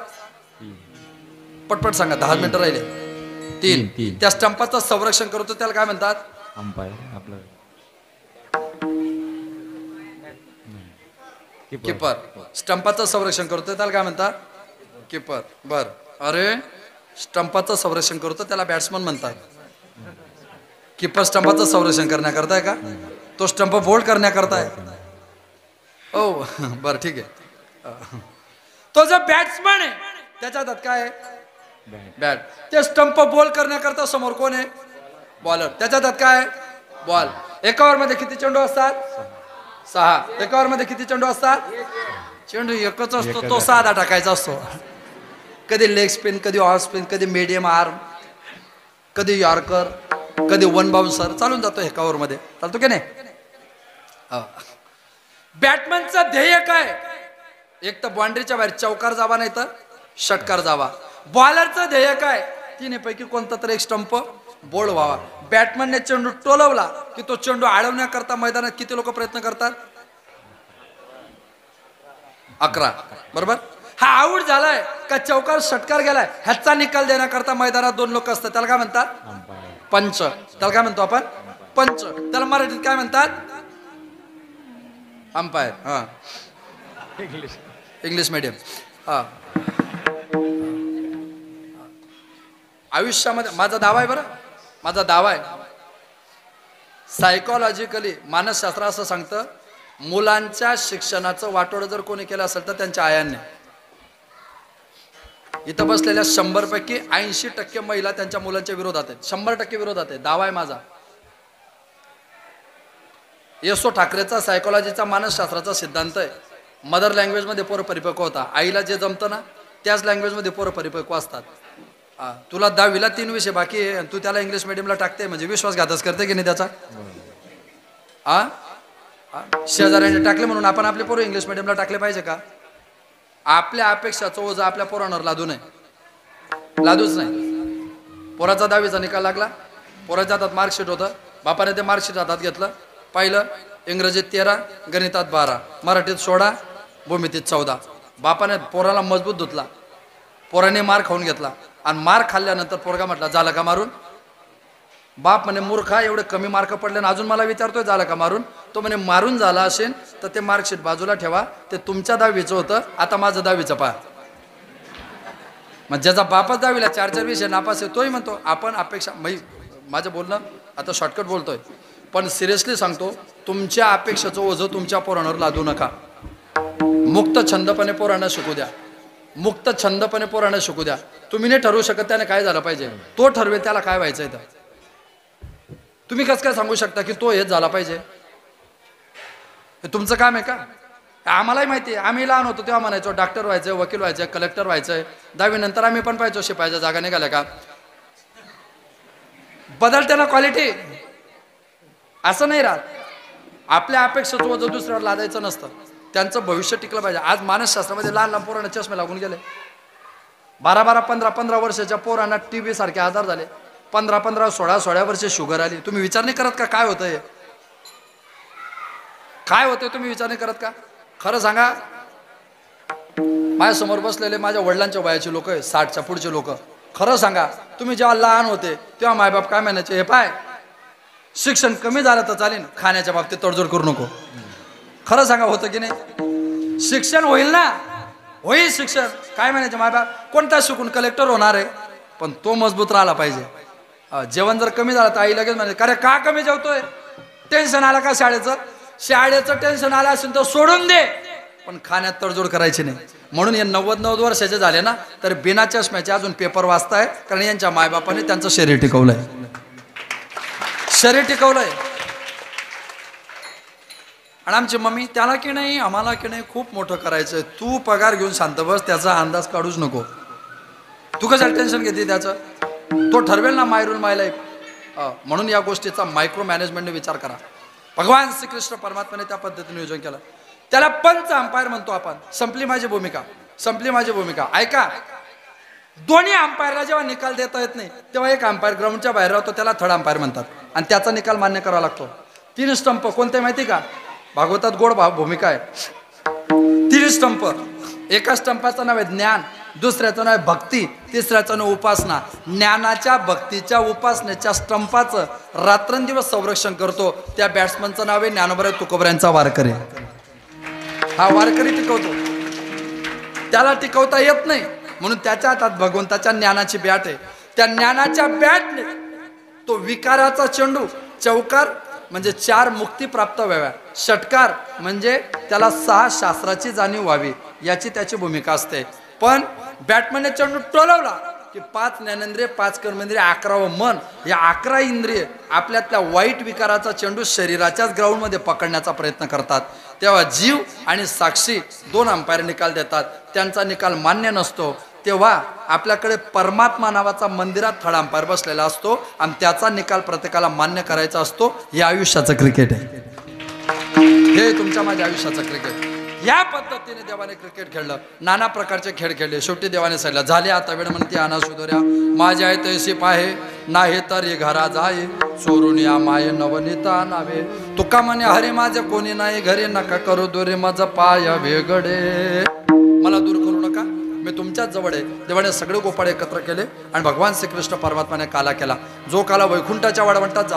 Speaker 1: पटपट सांगा. 10 मिनिटं राहिले. 3. त्या स्टंपाचं संरक्षण करतो त्याला काय म्हणतात
Speaker 2: अंपायर आपलं
Speaker 1: किपर. स्टंपाचं संरक्षण करतो त्याला काय म्हणतात किपर. बर अरे स्टंपाचं संरक्षण करतो त्याला बॅट्समन म्हणतात. किपर स्टंपाचं संरक्षण करण्याकरताय का तो स्टंप बोल्ड करण्याकरताय. ओ बर ठीक आहे. तो जो बॅट्समन आहे त्याच्या हातात काय आहे बॅट. ते स्टंप बोल करण्याकरता समोर कोण आहे बॉलर. त्याच्या हातात काय बॉल. एका ओव्हर मध्ये किती चेंडू असतात 6. एका ओव्हर मध्ये किती चेंडू असतात चेंडू एकच असतो तो 6 टाकायचा असतो. कधी लेग स्पिन कधी ऑफ स्पिन कधी मीडियम आर्म कधी यॉर्कर कधी वन बाउन्सर चालून जातो एका ओव्हर मध्ये. चालतो की नाही. बॅटमॅनचं ध्येय काय एक तर बाउंड्रीच्या बाहेर चौकार जावा नाही तर षटकार जावा. बॉलरचं ध्येय काय 3 पैकी कोणता तर एक स्टंप बोल्ड व्हावा. बॅटमॅनने चेंडू टोलवला की तो चेंडू अडवण्याकरता मैदानात किती लोक प्रयत्न करतात 11 बरोबर. हा आऊट झालाय का चौकार षटकार गेलाय ह्याचा निकाल देण्याकरता मैदानात 2 लोक असतात त्याला काय म्हणतात पंच. त्याला काय म्हणतो आपण पंच. त्याला मराठीत काय म्हणतात अंपायर. हा इंग्लिश मीडियम. हा आयुष्यामध्ये माझा दावा आहे बरं माझा दावा आहे सायकोलॉजिकली मानसशास्त्र असं सांगतं मुलांच्या शिक्षणाचं वाटोळं जर कोणी केलं असेल तर त्यांच्या आयांनी. इथं बसलेल्या 100 पैकी 80% महिला त्यांच्या मुलांच्या विरोधात आहेत. 100% विरोधात आहे. दावा आहे माझा. येसो ठाकरेचा सायकोलॉजीचा मानसशास्त्राचा सिद्धांत आहे मदर लँग्वेज मध्ये पोरं परिपक्व होता. आईला जे जमतं ना त्याच लँग्वेज मध्ये पोरं परिपक्व असतात. तुला 10वीला 3 विषय बाकी आहे आणि तू त्याला इंग्लिश मिडियमला टाकते म्हणजे विश्वासघातच करते की नाही त्याचा. शेजाऱ्याने टाकले म्हणून आपण आपले पोरं इंग्लिश मिडियमला टाकले पाहिजे का. आपल्या अपेक्षाचं ओझं आपल्या पोरांवर लादू नये लादूच नाही. पोराचा 10वीचा निकाल लागला पोराच्या हातात मार्कशीट होतं बापाने ते मार्कशीट हातात घेतलं पाहिलं इंग्रजीत 13 गणितात 12 मराठीत 16 भूमितीत 14. बापाने पोराला मजबूत धुतला. पोराने मार खाऊन घेतला आणि मार खाल्ल्यानंतर पोरगा म्हटला झालं का मारून बाप म्हणे मूर्खा, एवढे कमी मार्क पडले आणि अजून मला विचारतोय झालं का मारून. तो म्हणे मारून झाला असेल तर ते मार्कशीट बाजूला ठेवा, ते तुमच्या 10वीचं होतं, आता माझं 10वीचं पहा. मग ज्याचा बापच 10वीला 4-4 विषय नापास आहे तोही म्हणतो आपण अपेक्षा. माझं बोलणं आता शॉर्टकट बोलतोय, पण सिरियसली सांगतो, तुमच्या अपेक्षेचं ओझं तुमच्या पोरांवर लादू नका. मुक्त छंदपणे पोरांना शिकू द्या, मुक्त छंदपणे पोरांना शिकू द्या. तुम्ही नाही ठरवू शकत त्याने काय झालं पाहिजे, तो ठरवेल त्याला काय व्हायचंय. तर तुम्ही कसं काय सांगू शकता की तो हेच झाला पाहिजे. हे तुमचं काम आहे का. आम्हालाही माहिती आहे, आम्ही लहान होतो तेव्हा म्हणायचो डॉक्टर व्हायचंय, वकील व्हायचंय, कलेक्टर व्हायचंय. 10वी नंतर आम्ही पण पाहायचो शिपायच्या जागा निघाल्या का. बदलते ना क्वालिटी, असं नाही राहत. आपल्या अपेक्षेचं ओझं दुसऱ्यावर लादायचं नसतं, त्यांचं भविष्य टिकलं पाहिजे. आज मानसशास्त्रामध्ये लहान लहान पोरांना चष्मे लागून गेले. 12-12, 15-15 वर्षाच्या पोरांना TB सारखे आजार झाले. 15-15, 16-16 वर्षे शुगर आली. तुम्ही विचार नाही करत का काय होतंय, काय होतंय तुम्ही विचार नाही करत का. खरं सांगा, माझ्यासमोर बसलेले माझ्या वडिलांच्या वयाचे लोक आहे, 60च्या पुढचे लोक. खरं सांगा, तुम्ही जेव्हा लहान होते तेव्हा मायबाप काय म्हणायचे, हे पाय शिक्षण कमी झालं तर चालेल, खाण्याच्या बाबतीत तडजोड करू नको. खरं सांगा, होतं की नाही. शिक्षण होईल ना, होईल शिक्षण. काय म्हणायचे मायबाप, कोणता शिकून कलेक्टर होणार आहे, पण तो मजबूत राहिला पाहिजे. जेवण जर कमी झालं तर आई लगेच म्हणायचे, अरे का कमी जेवतोय, टेन्शन आलं का शाळेचं टेन्शन आलं असेल तर सोडून दे, पण खाण्यात तडजोड करायची नाही. म्हणून हे 90-90 वर्षाचे झाले ना तर बिना चष्म्याचे अजून पेपर वाचताय, कारण यांच्या मायबापाने त्यांचं शरीर टिकवलंय, शरीर टिकवलंय. आणि आमची मम्मी, त्याला की नाही आम्हाला की नाही खूप मोठं करायचंय, तू पगार घेऊन शांत बस, त्याचा अंदाज काढूच नको. तू कशाला टेन्शन घेते त्याचं, तो ठरवेल ना माय रूल माय लाईफ. म्हणून या गोष्टीचा मायक्रो मॅनेजमेंटने विचार करा. भगवान श्रीकृष्ण परमात्म्याने त्या पद्धतीने नियोजन केलं. त्याला पंच अंपायर म्हणतो आपण. संपली माझी भूमिका, संपली माझी भूमिका. ऐका, दोन्ही अंपायरला जेव्हा निकाल देता येत नाही तेव्हा एक अंपायर ग्राउंडच्या बाहेर राहतो, त्याला थर्ड अंपायर म्हणतात, आणि त्याचा निकाल मान्य करावा लागतो. 3 स्टंप कोणते माहिती का, भागवतात गोड भूमिका आहे. 3 स्टंप, एका स्टंपाचं नाव आहे ज्ञान, दुसऱ्याचं नाव आहे भक्ती, तिसऱ्याचं नाव उपासना. ज्ञानाच्या, भक्तीच्या, उपासनेच्या स्टंपाचं रात्रंदिवस संरक्षण करतो त्या बॅट्समनचं नाव आहे ज्ञानोबराय तुकोबऱ्यांचा वारकरी. हा वारकरी टिकवतो, त्याला टिकवता येत नाही, म्हणून त्याच्या हातात भगवंताच्या ज्ञानाची बॅट आहे. त्या ज्ञानाच्या बॅटने तो विकाराचा चेंडू, चौकार म्हणजे 4 मुक्ती प्राप्त व्हाव्या, षटकार म्हणजे त्याला 6 शास्त्राची जाणीव व्हावी, याची त्याची भूमिका असते. पण बॅटमॅनने चेंडू टोलवला की 5 ज्ञानेंद्रिय, 5 कर्मेंद्रिय, 11वं मन, या 11 इंद्रिय आपल्यातल्या वाईट विकाराचा चेंडू शरीराच्याच ग्राउंडमध्ये पकडण्याचा प्रयत्न करतात. तेव्हा जीव आणि साक्षी 2 अंपायर निकाल देतात, त्यांचा निकाल मान्य नसतो. तेव्हा आपल्याकडे परमात्मा नावाचा मंदिरात थर्ड अंपायर बसलेला असतो आणि त्याचा निकाल प्रत्येकाला मान्य करायचा असतो. हे आयुष्याचं क्रिकेट आहे, हे तुमच्या माझ्या आयुष्याचं क्रिकेट. या पद्धतीने देवाने क्रिकेट खेळलं, नाना प्रकारचे खेळ खेळले. शेवटी देवाने सांगितलं, झाले आता वेळ म्हणते आणा सुधोऱ्या, माझ्या आहे तैसी पाहे, नाही तर हे घरा जाये, चोरून या माये नवनीता नावे. तुका म्हणे हरे माझे कोणी नाही घरी, नका करू दोरे माझा पाय वेगळे. मला दूर करू नका, मी तुमच्याच जवळ आहे. देवाने सगळे गोपाळ एकत्र केले आणि भगवान श्रीकृष्ण परमात्माने काला केला. जो काला वैकुंठाच्या वाळवंटात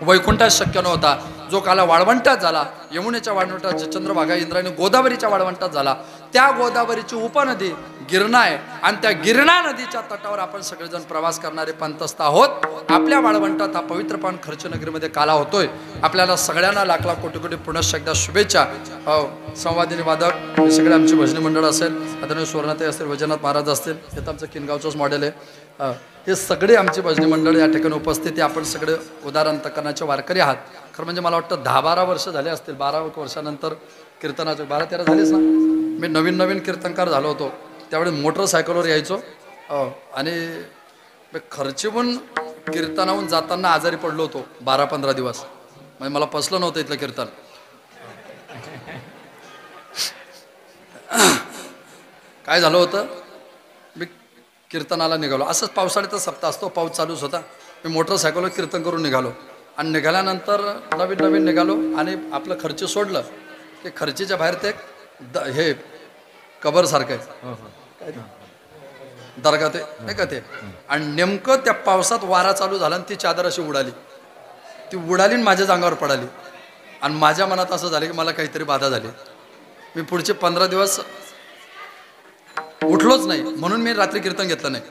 Speaker 1: वैकुंठात शक्य नव्हता, जो काला वाळवंटात झाला, यमुनेच्या वाळवंटात, चंद्रभागा इंद्रायणी गोदावरीच्या वाळवंटात झाला. त्या गोदावरीची उपनदी गिरणा आहे आणि त्या गिरणा नदीच्या तटावर आपण सगळेजण प्रवास करणारे पंथस्थ आहोत. आपल्या वाळवंटात हा पवित्र पान खर्चनगरीमध्ये काला होतोय. आपल्याला सगळ्यांना लाख लाख कोटी कोटी पुनश्च एकदा शुभेच्छा. संवादिनी वादक हे सगळे आमची भजनी मंडळ असेल, आदरणीय सुवर्णाताई असतील, वैजनाथ महाराज असतील, हे तर आमचं किनगावचंच मॉडेल आहे. हे सगळे आमची भजनी मंडळ या ठिकाणी उपस्थित आहे. आपण सगळे उदार अंतकरणाचे वारकरी आहात. खरं म्हणजे मला वाटतं 10-12 वर्ष झाले असतील, 12 वर्षानंतर कीर्तनाचे 12-13 झालेच ना. मी नवीन कीर्तनकार झालो होतो, त्यावेळी मोटरसायकलवर यायचो आणि खर्चीहून कीर्तनाहून जाताना आजारी पडलो होतो 12-15 दिवस. म्हणजे मला पसलं नव्हतं इथलं कीर्तन. काय झालं होतं, मी कीर्तनाला निघालो, असंच पावसाळ्याचा सप्ताह असतो, पाऊस चालूच होता. मी मोटरसायकलवर कीर्तन करून निघालो आणि निघाल्यानंतर नवीन निघालो आणि आपलं खर्ची सोडलं की खर्चीच्या बाहेर ते हे कबरसारखं आहे, दर्गा ते नाही का ते, आणि नेमकं त्या पावसात वारा चालू झाला आणि ती चादर अशी उडाली, ती उडाली आणि माझ्या अंगावर पडाली. आणि माझ्या मनात असं झालं की मला काहीतरी बाधा झाली. मी पुढचे 15 दिवस उठलोच नाही. म्हणून मी रात्री कीर्तन घेतलं नाही.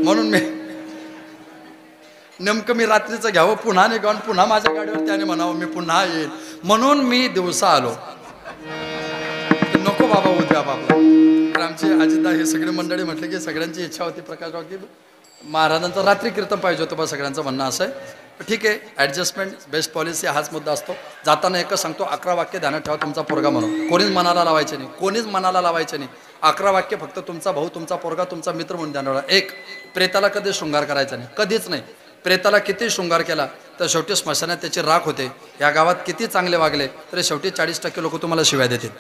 Speaker 1: म्हणून मी नेमकं मी रात्रीचं घ्यावं, पुन्हा निघावं, पुन्हा माझ्या गाडीवर त्याने म्हणावं मी पुन्हा येईल, म्हणून मी दिवसा आलो. नको बाबा उद्या बाबा. तर आमची अजितदा हे सगळे मंडळी म्हटले की सगळ्यांची इच्छा होती प्रकाशराव की महाराजांचं रात्री कीर्तन पाहिजे होतं बा, सगळ्यांचं म्हणणं असं आहे. ठीक आहे, ॲडजस्टमेंट बेस्ट पॉलिसी हाच मुद्दा असतो. जाताना एकच सांगतो, 11 वाक्य ध्यानात ठेवा तुमचा पोरगा म्हणून. कोणीच मनाला लावायचे नाही, कोणीच मनाला लावायचे नाही. 11 वाक्य फक्त तुमचा भाऊ, तुमचा पोरगा, तुमचा मित्र म्हणून ध्यानात ठेवा. एक, प्रेताला कधी शृंगार करायचा नाही, कधीच नाही. प्रेताला किती शृंगार केला तर शेवटी स्मशानात त्याची राख होते. या गावात किती चांगले वागले तरी शेवटी 40% लोक तुम्हाला शिव्या देतील.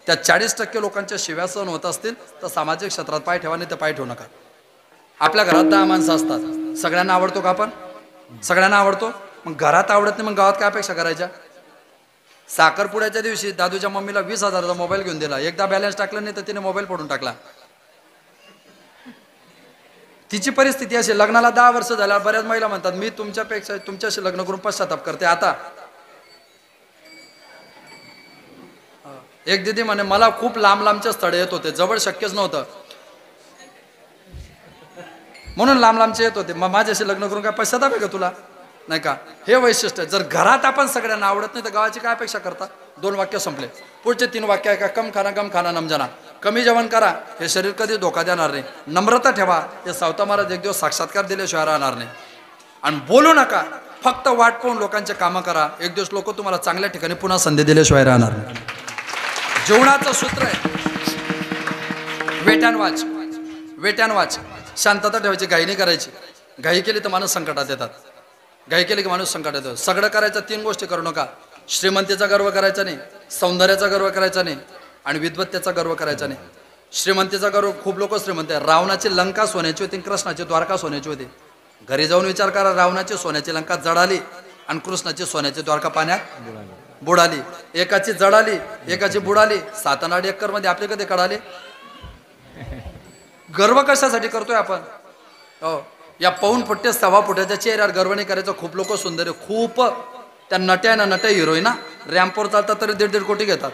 Speaker 1: त्या 40% लोकांच्या शिव्या सहन होत असतील तर सामाजिक क्षेत्रात पाय ठेवा, नाही तर पाय ठेवू नका. आपल्या घरात 10 माणसं असतात, सगळ्यांना आवडतो का आपण? सगळ्यांना आवडतो. मग घरात आवडत नाही, मग गावात काय अपेक्षा करायच्या? साखरपुड्याच्या दिवशी दादूच्या मम्मीला 20,000चा मोबाईल घेऊन दिला, एकदा बॅलन्स टाकला नाही तर तिने मोबाईल फोडून टाकला. तिची परिस्थिती अशी. लग्नाला 10 वर्ष झाल्या बऱ्याच महिला म्हणतात मी तुमच्यापेक्षा तुमच्याशी लग्न करून पश्चाताप करते. आता एक दिदी म्हणे मला खूप लांब लांबचे स्थळ येत होते, जवळ शक्यच नव्हतं, म्हणून लांब लांबचे येत होते. मग माझ्याशी लग्न करून काय पश्चाताप आहे का तुला? नाही का? हे वैशिष्ट्य. जर घरात आपण सगळ्यांना आवडत नाही तर गावाची काय अपेक्षा करता? 2 वाक्य संपले. पुढचे 3 वाक्य आहे का? कम खाना नमजना. कमी जेवण करा, हे शरीर कधी धोका देणार नाही. नम्रता ठेवा, हे सावता महाराज एक दिवस साक्षात्कार दिल्याशिवाय राहणार नाही. आणि बोलू नका, फक्त वाट पाहून लोकांचे कामं करा, एक दिवस लोक तुम्हाला चांगल्या ठिकाणी पुन्हा संधी दिल्याशिवाय राहणार नाही. जीवनाचं सूत्र आहे wait and watch. Wait and watch. शांतता ठेवायची, घाई नाही करायची. घाई केली तर माणूस संकटात येतात. घाई केली की माणूस संकटात येतो. सगळं करायचं, 3 गोष्टी करू नका. श्रीमंतीचा गर्व करायचा नाही, सौंदर्याचा गर्व करायचा नाही, आणि विद्वत्तेचा गर्व करायचा नाही. श्रीमंतीचा गर्व, खूप लोक श्रीमंत आहे. रावणाची लंका सोन्याची होती, कृष्णाची द्वारका सोन्याची होती. घरी जाऊन विचार करा, रावणाची सोन्याची लंका जळाली आणि कृष्णाची सोन्याची द्वारका पाण्यात बुडाली. एकाची जळाली, एकाची बुडाली. 7 आणि 8 एकर मध्ये आपले कधी कळाले? गर्व कशासाठी करतोय आपण? हो, या 1.5 फुट 1.25 फुटाच्या चेहऱ्यावर गर्व नाही करायचा. खूप लोक सुंदर आहे, खूप. त्या नट्या ना नट्या हिरोईन ना रॅम्पवर चालतात तरी 1.5 कोटी घेतात.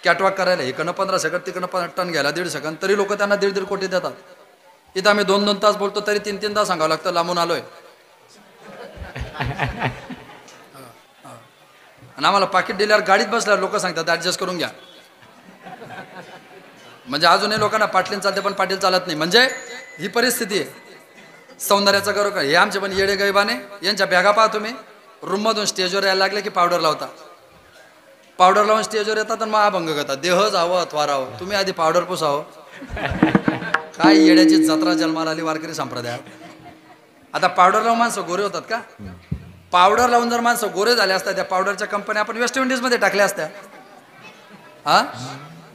Speaker 1: कॅटवॉक करायला इकडनं 15 सेकंद, तिकडनं 5 टन घ्यायला 1.5 सेकंद, तरी लोक त्यांना 1.5 कोटी देतात. इथं आम्ही 2-2 तास बोलतो तरी 3-3 तास सांगावं लागतं लांबून आलोय. आणि आम्हाला पाकिट दिल्यावर गाडीत बसल्यावर लोक सांगतात ऍडजस्ट करून घ्या. म्हणजे अजूनही लोकांना पाटलीन चालते पण पाटील चालत नाही. म्हणजे ही परिस्थिती आहे. सौंदर्याचा गर्व काय? हे आमचे पण येडे गैबाने, यांच्या बॅगा पहा तुम्ही. रूममधून स्टेजवर यायला लागले की पावडर लावता. पावडर लावून स्टेजवर येतात आणि मग अभंग करतात. देह जावं अथवा राहावं, तुम्ही आधी पावडर पुसावं. काय येड्याची जत्रा जन्माला आली वारकरी संप्रदायात. आता पावडर लावून माणसं गोरे होतात का? पावडर लावून जर माणसं गोरे झाले असतात, त्या पावडरच्या कंपन्या आपण वेस्ट इंडिजमध्ये टाकल्या असत्या. हा,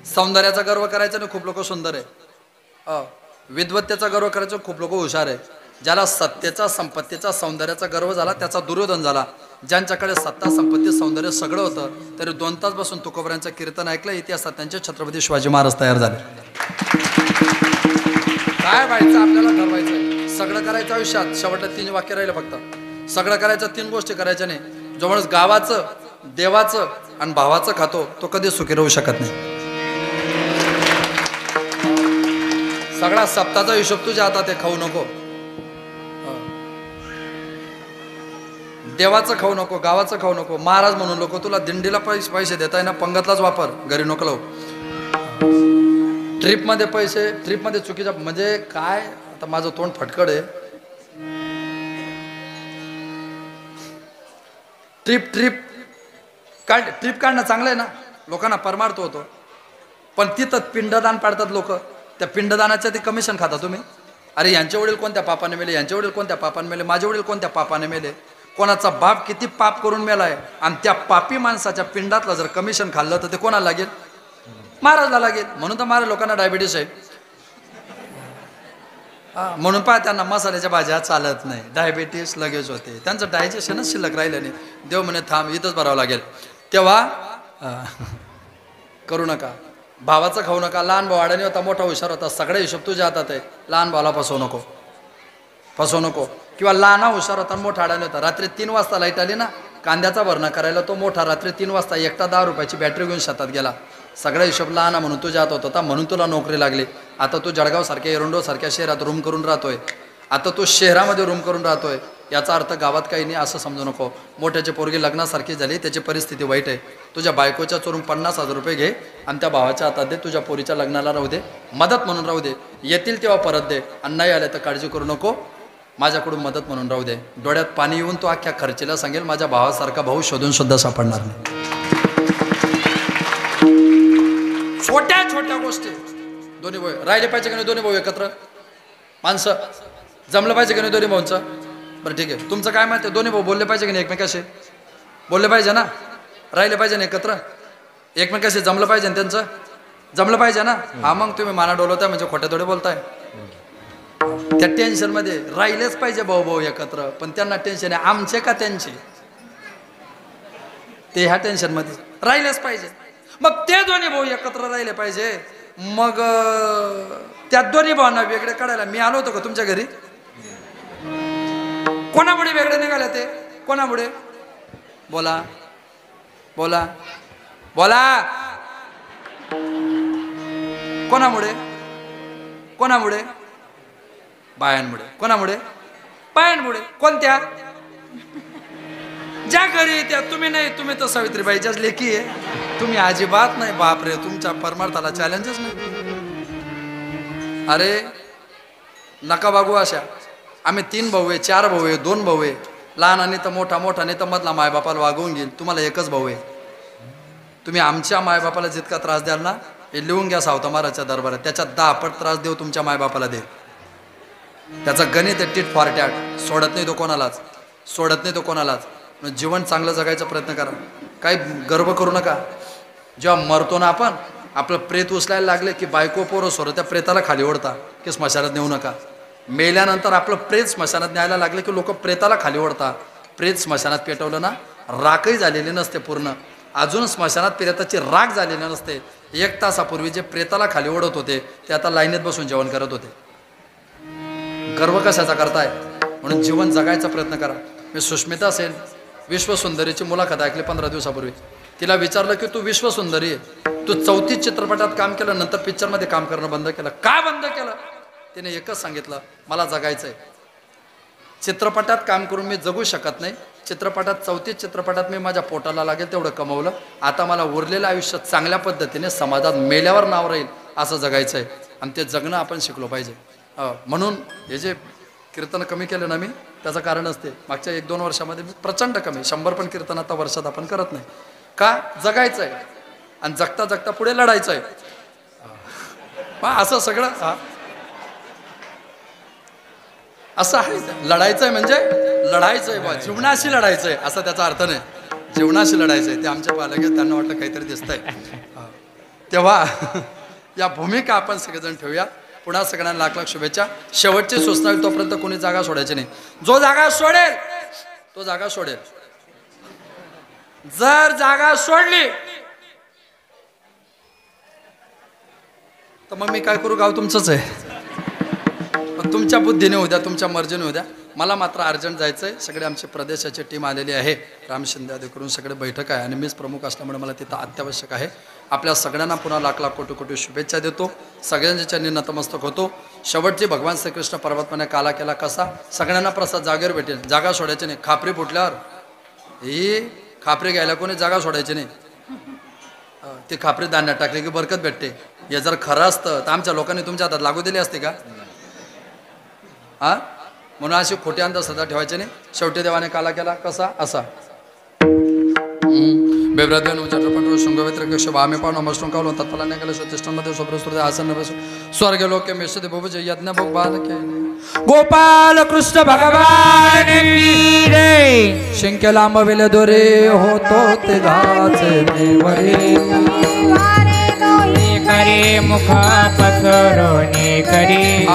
Speaker 1: सौंदर्याचा गर्व करायचा नाही, खूप लोक सुंदर आहे. विद्वत्तेचा गर्व करायचा, खूप लोक हुशार आहे. ज्याला सत्तेचा, संपत्तीचा, सौंदर्याचा गर्व झाला त्याचा दुर्योधन झाला. ज्यांच्याकडे सत्ता, संपत्ती, सौंदर्य सगळं होतं तरी 2 तास बसून तुकोबऱ्यांचं कीर्तन ऐकलं. इतिहासात त्यांचे छत्रपती शिवाजी महाराज तयार झाले. काय व्हायचं आपल्याला ठरवायचं. सगळं करायचं आयुष्यात. शेवटला 3 वाक्य राहिलं फक्त. सगळं करायचं, 3 गोष्टी करायच्या नाही. जवळच गावाचं, देवाचं आणि भावाचं खातो तो कधी सुखी राहू शकत नाही. सगळा सप्ताचा हिशोब तुझ्या हातात आहे, खाऊ नको. देवाचं खाऊ नको, गावाचं खाऊ नको. महाराज म्हणून लोक तुला दिंडीला पैसे देताय ना, पंगतलाच वापर, घरी नको लावू. ट्रिपमध्ये पैसे, ट्रिपमध्ये चुकीचा म्हणजे काय? आता माझं तोंड फटकड आहे. ट्रिप काढणं चांगलं आहे ना, लोकांना परमार्थ होतो. पण तिथं पिंडदान पाडतात लोक. त्या पिंडदानाच्या ते कमिशन खाता तुम्ही. अरे यांचे वडील कोणत्या पापाने मेले, यांचे वडील कोणत्या पापाने मेले, माझे वडील कोणत्या पापाने मेले, कोणाचा बाप किती पाप करून मेलाय, आणि त्या पापी माणसाच्या पिंडातलं जर कमिशन खाल्लं तर ते कोणाला लागेल? महाराजला लागेल. म्हणून तर महाराज लोकांना डायबिटीस आहे. म्हणून पहा त्यांना मसाल्याच्या भाज्या चालत नाही, डायबिटीस लगेच होते. त्यांचं डायजेशनच शिल्लक राहिलं नाही. देव म्हणे थांब, इथंच भरावं लागेल. तेव्हा करू नका. भावाचं खाऊ नका. लहान भाऊ अडाणी होता, मोठा हुशार होता, सगळा हिशोब तुझ्या हातात आहे. लहान भावाला फसवू नको, फसवू नको. किंवा लहान हुशार होता, मोठा अडाणी होता. रात्री 3 वाजता लाईट आली ना, कांद्याचा भरणा करायला तो मोठा रात्री 3 वाजता एकटा 10 रुपयाची बॅटरी घेऊन शेतात गेला. सगळा हिशोब लहान म्हणून तुझ्या हातात होता, म्हणून तुला नोकरी लागली. आता तू जळगावसारख्या एरंडोसारख्या शहरात रूम करून राहतोय. आता तू शहरामध्ये रूम करून राहतोय. याचा अर्थ गावात काही नाही असं समजू नको. मोठ्याची पोरगी लग्नासारखी झाली, त्याची परिस्थिती वाईट आहे. तुझ्या बायकोच्या चोरून 50,000 रुपये घे आणि त्या भावाच्या हातात दे. तुझ्या पोरीच्या लग्नाला राहू दे, मदत म्हणून राहू दे. येतील तेव्हा परत दे. आणि नाही आले तर काळजी करू नको, माझ्याकडून मदत म्हणून राहू दे. डोळ्यात पाणी येऊन तो अख्ख्या खर्चीला सांगेल, माझ्या भावासारखा भाऊ शोधून सुद्धा सापडणार नाही. छोट्या छोट्या गोष्टी. दोन्ही भाऊ राहिले पाहिजे की नाही? दोन्ही भाऊ एकत्र माणसं जमलं पाहिजे की नाही दोन्ही भाऊंचं? बरं ठीक आहे, तुमचं काय माहिती? दोन्ही भाऊ बोलले पाहिजे की नाही एकमेकाशी? बोलले पाहिजे ना, राहिले पाहिजे ना एकत्र, एकमेकाशी जमलं पाहिजे ना, त्यांचं जमलं पाहिजे ना. हा मग तुम्ही माना डोलवताय म्हणजे खोट्या थोडे बोलताय. त्या टेन्शनमध्ये राहिलेच पाहिजे भाऊ भाऊ एकत्र, पण त्यांना टेन्शन आहे आमचे का त्यांचे, ते ह्या टेन्शनमध्ये राहिलेच पाहिजे. मग ते दोन्ही भाऊ एकत्र राहिले पाहिजे. मग त्या दोन्ही भावांना वेगळे काढायला मी आलो होतो का तुमच्या घरी? कोणामुळे वेगळे निघाले ते? कोणामुळे? बोला बोला बोला. कोणामुळे? कोणामुळे? बायांमुळे. कोणामुळे? बायांमुळे. कोणत्या? ज्या घरी त्या तुम्ही नाही. तुम्ही तर सावित्रीबाईच्याच लेकी आहे, तुम्ही अजिबात नाही. बापरे, तुमच्या परमार्थाला चॅलेंजच नाही. अरे नका बागू अशा. आम्ही 3 भाऊ आहे, 4 भाऊ आहे, 2 भाऊ आहे. लहान आणि तर मोठा, मोठा नाही तर मधला मायबापाला वागवून घेईल. तुम्हाला एकच भाऊ आहे. तुम्ही आमच्या मायबापाला जितका त्रास द्याल ना, हे लिहून घ्या सावता महाराजच्या दरबारात, त्याच्या 10 पट त्रास देऊ तुमच्या मायबापाला दे. त्याचं गणित आहे टीट फॉर टॅट. सोडत नाही तो कोणालाच, सोडत नाही तो कोणालाच. जीवन चांगलं जगायचा प्रयत्न करा. काही गर्व करू नका. जेव्हा मरतो ना आपण, आपलं प्रेत उचलायला लागले की बायको पोरं सोरं त्या प्रेताला खाली ओढता की स्मशानात नेऊ नका. मेल्यानंतर आपलं प्रेत स्मशानात न्यायला लागले की लोक प्रेताला खाली ओढता. प्रेत स्मशानात पेटवलं ना, राखही झालेली नसते पूर्ण, अजून स्मशानात प्रेताची राख झालेली नसते. 1 तासापूर्वी जे प्रेताला खाली ओढत होते ते आता लाईनीत बसून जेवण करत होते. गर्व कशाचा करताय? म्हणून जीवन जगायचा प्रयत्न करा. मी सुष्मिता सेन विश्वसुंदरीची मुलाखत ऐकली 15 दिवसापूर्वी. तिला विचारलं की तू विश्वसुंदरी आहे, तू 34 चित्रपटात काम केलं, नंतर पिक्चरमध्ये काम करणं बंद केलं, का बंद केलं? तिने एकच सांगितलं, मला जगायचं आहे. चित्रपटात काम करून मी जगू शकत नाही. चित्रपटात 34 चित्रपटात मी माझ्या पोटाला लागेल तेवढं कमवलं. आता मला उरलेलं आयुष्य चांगल्या पद्धतीने समाजात मेल्यावर नाव राहील असं जगायचं आहे. आणि ते जगणं आपण शिकलो पाहिजे. म्हणून हे जे कीर्तन कमी केलं ना मी, त्याचं कारण असते. मागच्या 1-2 वर्षामध्ये प्रचंड कमी, 100 पण कीर्तन आता वर्षात आपण करत नाही. का? जगायचं आहे आणि जगता जगता पुढे लढायचं आहे. असं सगळं असं आहे. लढायचं आहे म्हणजे लढायचं आहे बा, जीवनाशी लढायचं आहे असं त्याचा अर्थ नाही. जीवनाशी लढायचं आहे. ते आमच्या पालक त्यांना वाटलं काहीतरी दिसतंय. तेव्हा या भूमिका आपण सगळेजण ठेवूया. पुन्हा सगळ्यांना लाख लाख शुभेच्छा. शेवटची सूचना होईल तोपर्यंत कोणी जागा सोडायची नाही. जो जागा सोडेल तो जागा सोडेल. जर जागा सोडली तर मग मी काय करू? गाव तुमचंच आहे. पण तुमच्या बुद्धीने होऊ द्या, तुमच्या मर्जीने होऊ द्या. मला मात्र अर्जंट जायचं आहे. सगळे आमची प्रदेशाची टीम आलेली आहे. राम शिंदे आदी करून सगळे बैठक आहे आणि मीच प्रमुख असल्यामुळे मला तिथं अत्यावश्यक आहे. आपल्या सगळ्यांना पुन्हा लाख लाख कोटी कोटी शुभेच्छा देतो. सगळ्यांच्या चरणी नतमस्तक होतो. शेवटची भगवान श्रीकृष्ण परमात्म्याने काला केला कसा? सगळ्यांना प्रसाद जागेवर भेटेल. जागा सोडायची नाही. खापरी फुटल्यावर ही खापरी घ्यायला कोणी जागा सोडायची नाही. ती खापरी धान्यात टाकली की बरकत भेटते. हे जर खरं असतं तर आमच्या लोकांनी तुमच्या हातात लागू दिली असते का? म्हणून अशी खोटी अंधश्रद्धा ठेवायची नाही. शेवटी देवाने काला केला कसा? असा. बेब्रद्वेन उच्चाटपंड शृंगवेत्र भामे पाव नमस्कार कावलो तत्फलाने केलं स्वतिष्ठांमध्ये स्वप्रस्तुते आसन स्वर्ग लोके मेषदे बहुज यज्ञ भगवान के गोपाल कृष्ण भगवान की जय. शिंके लांब वेल दोरे होतो ते घाचे देवरे
Speaker 2: करे मुख पसरोने करे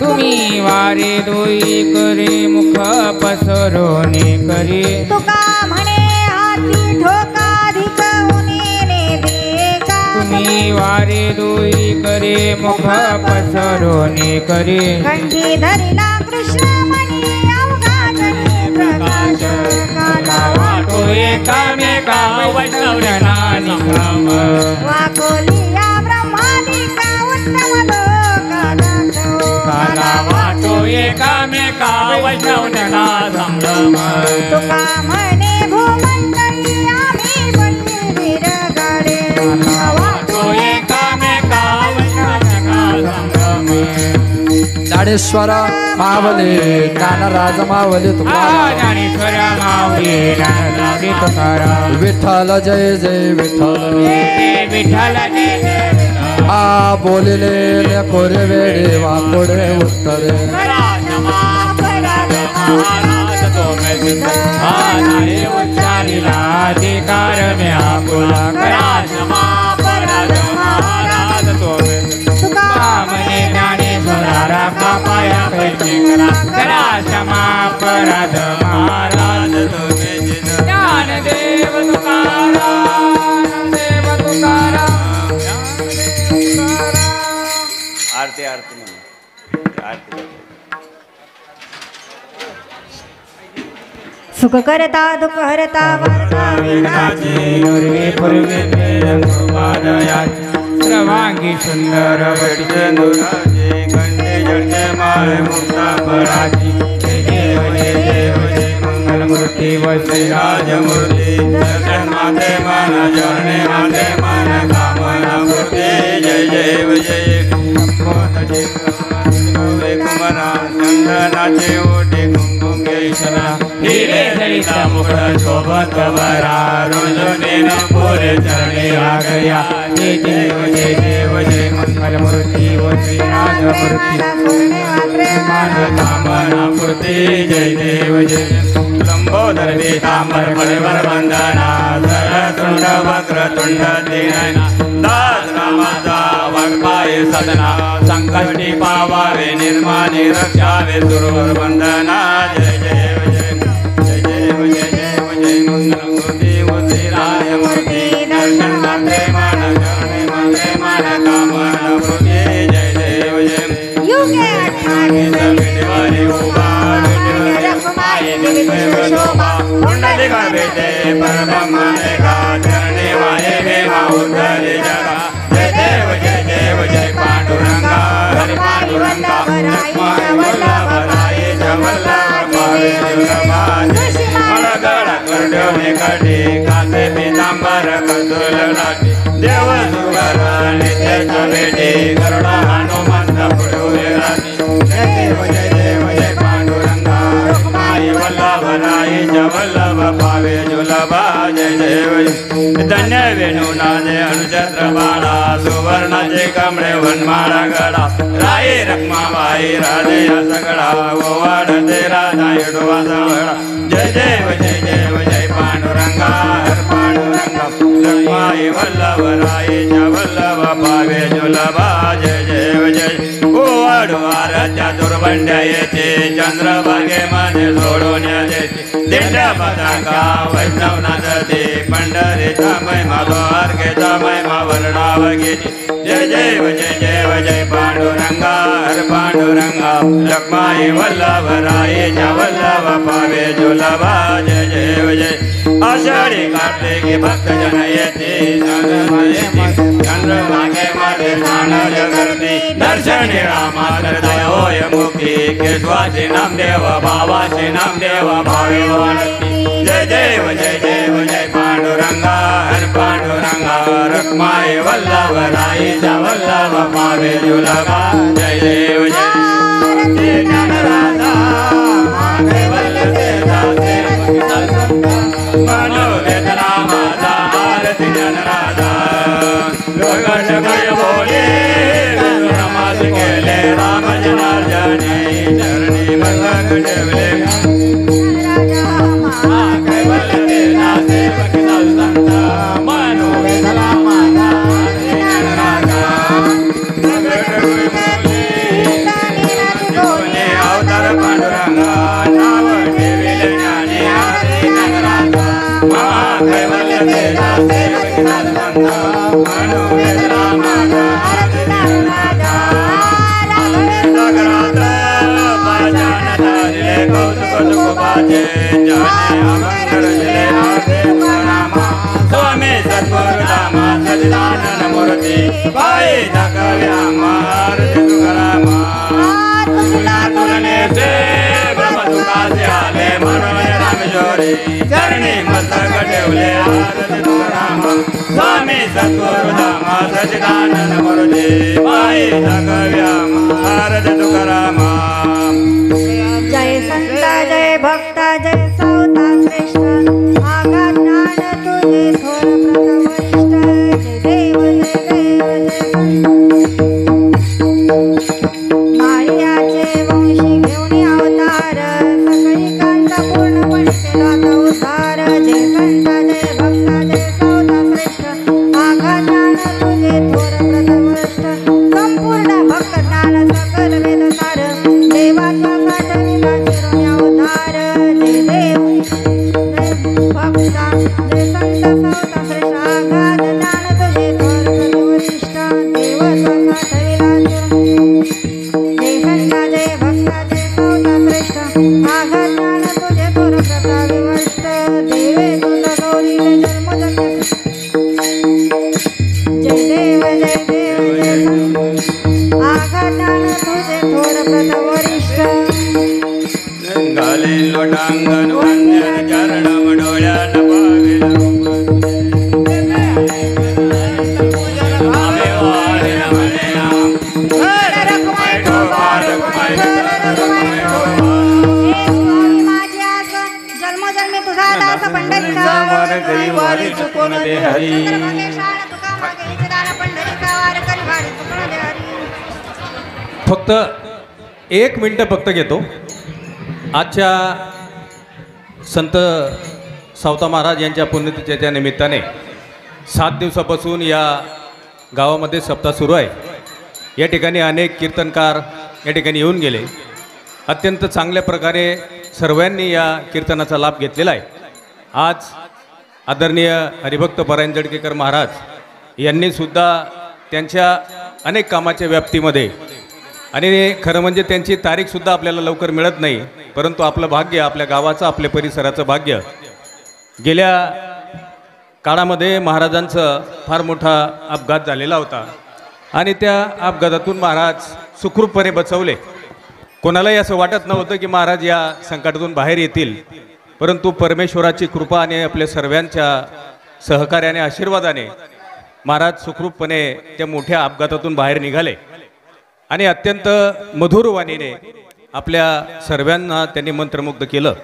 Speaker 2: तुम्ही वारे दोई करे मुख पसरोने करे
Speaker 3: तुका म्हणे माती ठोकाधिक उन्हेने देखा
Speaker 2: तुम्ही वारे दोई करे मुख पसरोने करे
Speaker 3: कंठी धरिला कृष्णमणी अवघा जनी प्रकाश काला
Speaker 2: वाटो एकामेका वैष्णवजना निक्रम
Speaker 3: वाकोलिया ब्रह्मादिका उत्तम लोक
Speaker 2: काला वाटो एकामेका वैष्णवजना संभ्रम
Speaker 3: तुका म्हणे भूमंडळी आम्ही बनली विरगळे
Speaker 2: वाटो एकामेका वैष्णवजना संभ्रम
Speaker 1: ज्ञानेश्वर मावले ज्ञानराज मावले तुकाराम
Speaker 2: ज्ञानेश्वर माऊली ज्ञानराज तुकाराम
Speaker 1: विठ्ठल जय जय विठ्ठल
Speaker 2: विठ्ठल जय जय विठ्ठल
Speaker 1: आ बोलिले कोरे वेडे वाकोडे उत्तरे
Speaker 2: महाराज तो मैं सिद्ध उच्चारिला अधिकार में आपुला करा क्षमा अपराध महाराज तो मैं मने ज्ञानेश्वरा राखा पाया कैसे करा क्षमा अपराध महाराज तो मैं सिद्ध ज्ञानदेव तुकाराम देव तुकाराम ज्ञानदेव तुकाराम
Speaker 4: आरती आरती म्हणून आरती
Speaker 3: सुख करता दुःख हरता वार्ता
Speaker 2: सर्वांगी सुंदर
Speaker 4: दुराजे कंठे जडते माळ मुक्ता फळाची जय देव जय देव जय मंगल मूर्ती वैसे राजमूर्ती दर्शन माते मान चरणे माते मान कामना मूर्ती जय देव जय कुमरा चंदनाचे ओटे कुंकुम केशरा नीले सरिता मुकुट शोभत वरा रोजनेन पुरे चरणे आ गया जय देव जय मंगल मूर्ती व श्री राजमूर्ती मान कामना पूर्ती जय देव जय लंबोदर पीतांबर फळवर वंदना सरतुंड वक्रतुंड दीनयना दास रामाचा वाग्पाय सदना संकष्टी पावावे निर्माणे रक्षावे सुरवर वंदना जय देव जय देव जय मंगल मूर्ती व श्री राजमूर्ती दर्शन माते मान चरणे माते मान कामना पूर्ती जय देव जय
Speaker 3: युगे आठवणे
Speaker 4: विठवारी उभा रखमाये दिव्य शोभा पुंडलिका भेटे परब्रह्मने का चरणे वाहे वेमा उद्धरे जगा जय देव जय पांडुरंगा हरि पांडुरंगा लक्ष्मण वल्लभ राय जवल्लभ पावे दुर्लभा मळगड करडे काटे कासे पीतांबर कंदुल लाटे देव सुगर नित्य भेटे गरुडा हनुमंत पुढे राती जय देव जय पांडुरंगा रुक्माई वल्लभ राय जवल्लभ पावे जुलभा जय देव धन्य वेणू नाजे अनुचंद्र बाळा सुवर्णाचे कमळे वनमाळा गडा राय रखमाबाई राधे सगळा गोवाड ते राधा येडवा जवळा जय देव जय पांडुरंगा हर पांडुरंगा लक्ष्माई वल्लभ राय जवल्लभ पावे जुलभा जय देव जय गोवाडवाराच्या दुर्बंड्या येते चंद्रभागेमध्ये सोडून येते दिंड्या पताका वैष्णवनाथ ते पंढरीचा महिमा द्वारकेचा महिमा वर्णाव घेते जय जय पांडुरंगा हर पांडुरंगा लक्ष्माई वल्लभ राय वल्लभ पावे जुलभा जय जय आषाढी कार्तिकी भक्तजन येते चंद्रभागे मध्ये स्नान करते दर्शनी रामातर दयोय मुखी केशवाचे नामदेव भावाचे नामदेव भावे वाढती जय जय पांडुरंगा हर पांडुरंगा रखमाई वल्लभ राय वल्लभ पावे जुलभा जय देव जय ज्ञानराजा मनोवेदना माझा आरती ज्ञानराजा लोकश भय बोले नमाज केले राम जनार्दने चरणी मस्तक ठेवले तुकोबाचे ज्याने अभंग रचले आरती तुकारामा स्वामी सद्गुरुधामा सच्चिदानंद मूर्ती पायी दाखव्या आरती तुकारामा तुला तुलने से ब्रह्म तुकाचे आले म्हणून रामेश्वरी चरणी मस्तक ठेवले आरती तुकारामा स्वामी सद्गुरुधामा सच्चिदानंद मूर्ती पायी दाखव्या आरती तुकारामा
Speaker 3: जय संत जय भक्त जय सौता श्रेष्ठ आगा ज्ञान तुझे थोर प्रथम वरिष्ठ जय देव जय देव जय माळियाचे वंशी घेऊन अवतार सकळी कांत पूर्णपणे केला तो उद्धार जय संत जय भक्त जय सौता श्रेष्ठ आगा ज्ञान तुझे थोर प्रथम वरिष्ठ संपूर्ण भक्त ज्ञान सकल वेद सार देवाचा साठविला चिरून अवतार जय देव जय भक्ता जय संत सौता श्रेष्ठ आगाध ज्ञान तुझे थोर प्रतिवरिष्ठ देवाचा साठविला चिरून जय संत जय भक्ता जय सौता श्रेष्ठ आगाध ज्ञान तुझे थोर प्रताविवष्ट देवे तुझा गौरीले जन्म जय देव जय देव जय संत आगाध ज्ञान तुझे थोर प्रतावरिष्ठ
Speaker 4: गाले लोटांगण वंदन चरण डोळ्यात
Speaker 3: जन्मोजन्मी तुझा दास पंढरीचा
Speaker 4: वारी चुकून दे हरी
Speaker 5: फक्त 1 मिनिट फक्त घेतो. आजच्या संत सावता महाराज यांच्या पुण्यतिथीच्या निमित्ताने 7 दिवसापासून या गावामध्ये सप्ताह सुरू आहे. या ठिकाणी अनेक कीर्तनकार या ठिकाणी येऊन गेले. अत्यंत चांगल्या प्रकारे सर्वांनी या कीर्तनाचा लाभ घेतलेला आहे. आज आदरणीय हरिभक्त परायण जडकेकर महाराज यांनी सुद्धा त्यांच्या अनेक कामाच्या व्याप्तीमध्ये आणि खरं म्हणजे त्यांची तारीखसुद्धा आपल्याला लवकर मिळत नाही, परंतु आपलं भाग्य, आपल्या गावाचं, आपल्या परिसराचं भाग्य. गेल्या काळामध्ये महाराजांचं फार मोठा अपघात झालेला होता आणि त्या अपघातातून महाराज सुखरूपपणे बचवले. कोणालाही असं वाटत नव्हतं की महाराज या संकटातून बाहेर येतील, परंतु परमेश्वराची कृपा आणि आपल्या सर्वांच्या सहकार्याने, आशीर्वादाने महाराज सुखरूपपणे त्या मोठ्या अपघातातून बाहेर निघाले आणि अत्यंत मधुर वाणीने आपल्या सर्वांना त्यांनी मंत्रमुग्ध केलं.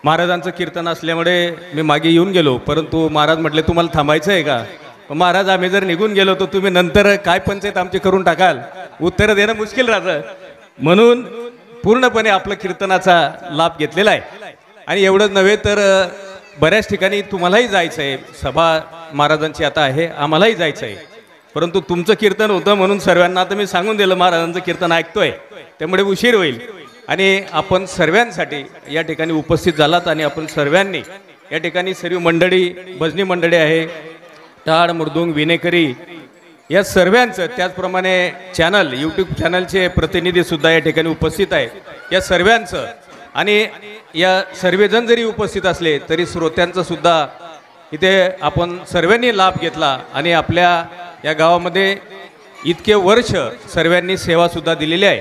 Speaker 5: महाराजांचं कीर्तन असल्यामुळे मी मागे येऊन गेलो, परंतु महाराज म्हटले तुम्हाला थांबायचं आहे का? महाराज आम्ही जर निघून गेलो तर तुम्ही नंतर काय पंचायत आमची करून टाकाल, उत्तर देणं मुश्किल राहतं. म्हणून पूर्णपणे आपलं कीर्तनाचा लाभ घेतलेला आहे. आणि एवढंच नव्हे तर बऱ्याच ठिकाणी तुम्हालाही जायचं आहे. सभा महाराजांची आता आहे, आम्हालाही जायचं आहे, परंतु तुमचं कीर्तन होतं म्हणून सर्वांना आता मी सांगून दिलं महाराजांचं कीर्तन ऐकतोय, त्यामुळे उशीर होईल. आणि आपण सर्वांसाठी या ठिकाणी उपस्थित झालात आणि आपण सर्वांनी या ठिकाणी सर्व मंडळी, भजनी मंडळी आहे, टाळ, मृदुंग, विनेकरी या सर्वांचं, त्याचप्रमाणे चॅनल, यूट्यूब चॅनलचे प्रतिनिधीसुद्धा या ठिकाणी उपस्थित आहे. या सर्वांचं आणि या सर्वजण जरी उपस्थित असले तरी श्रोत्यांचं सुद्धा इथे आपण सर्वांनी लाभ घेतला आणि आपल्या या गावामध्ये इतके वर्ष सर्वांनी सेवासुद्धा दिलेली आहे.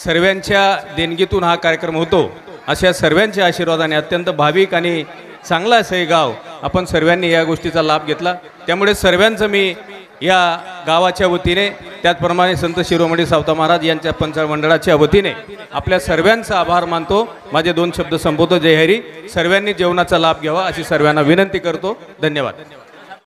Speaker 5: सर्वांच्या देणगीतून हा कार्यक्रम होतो. अशा सर्वांच्या आशीर्वादाने अत्यंत भाविक आणि चांगलं असं हे गाव आपण सर्वांनी या गोष्टीचा लाभ घेतला. त्यामुळे सर्वांचं मी या गावाच्या वतीने, त्याचप्रमाणे संत शिरोमणी सावता महाराज यांच्या पंचायत मंडळाच्या वतीने आपल्या सर्वांचा आभार मानतो. माझे 2 शब्द संबोधतो. जय हरी. सर्वांनी जेवणाचा लाभ घ्यावा अशी सर्वांना विनंती करतो. धन्यवाद.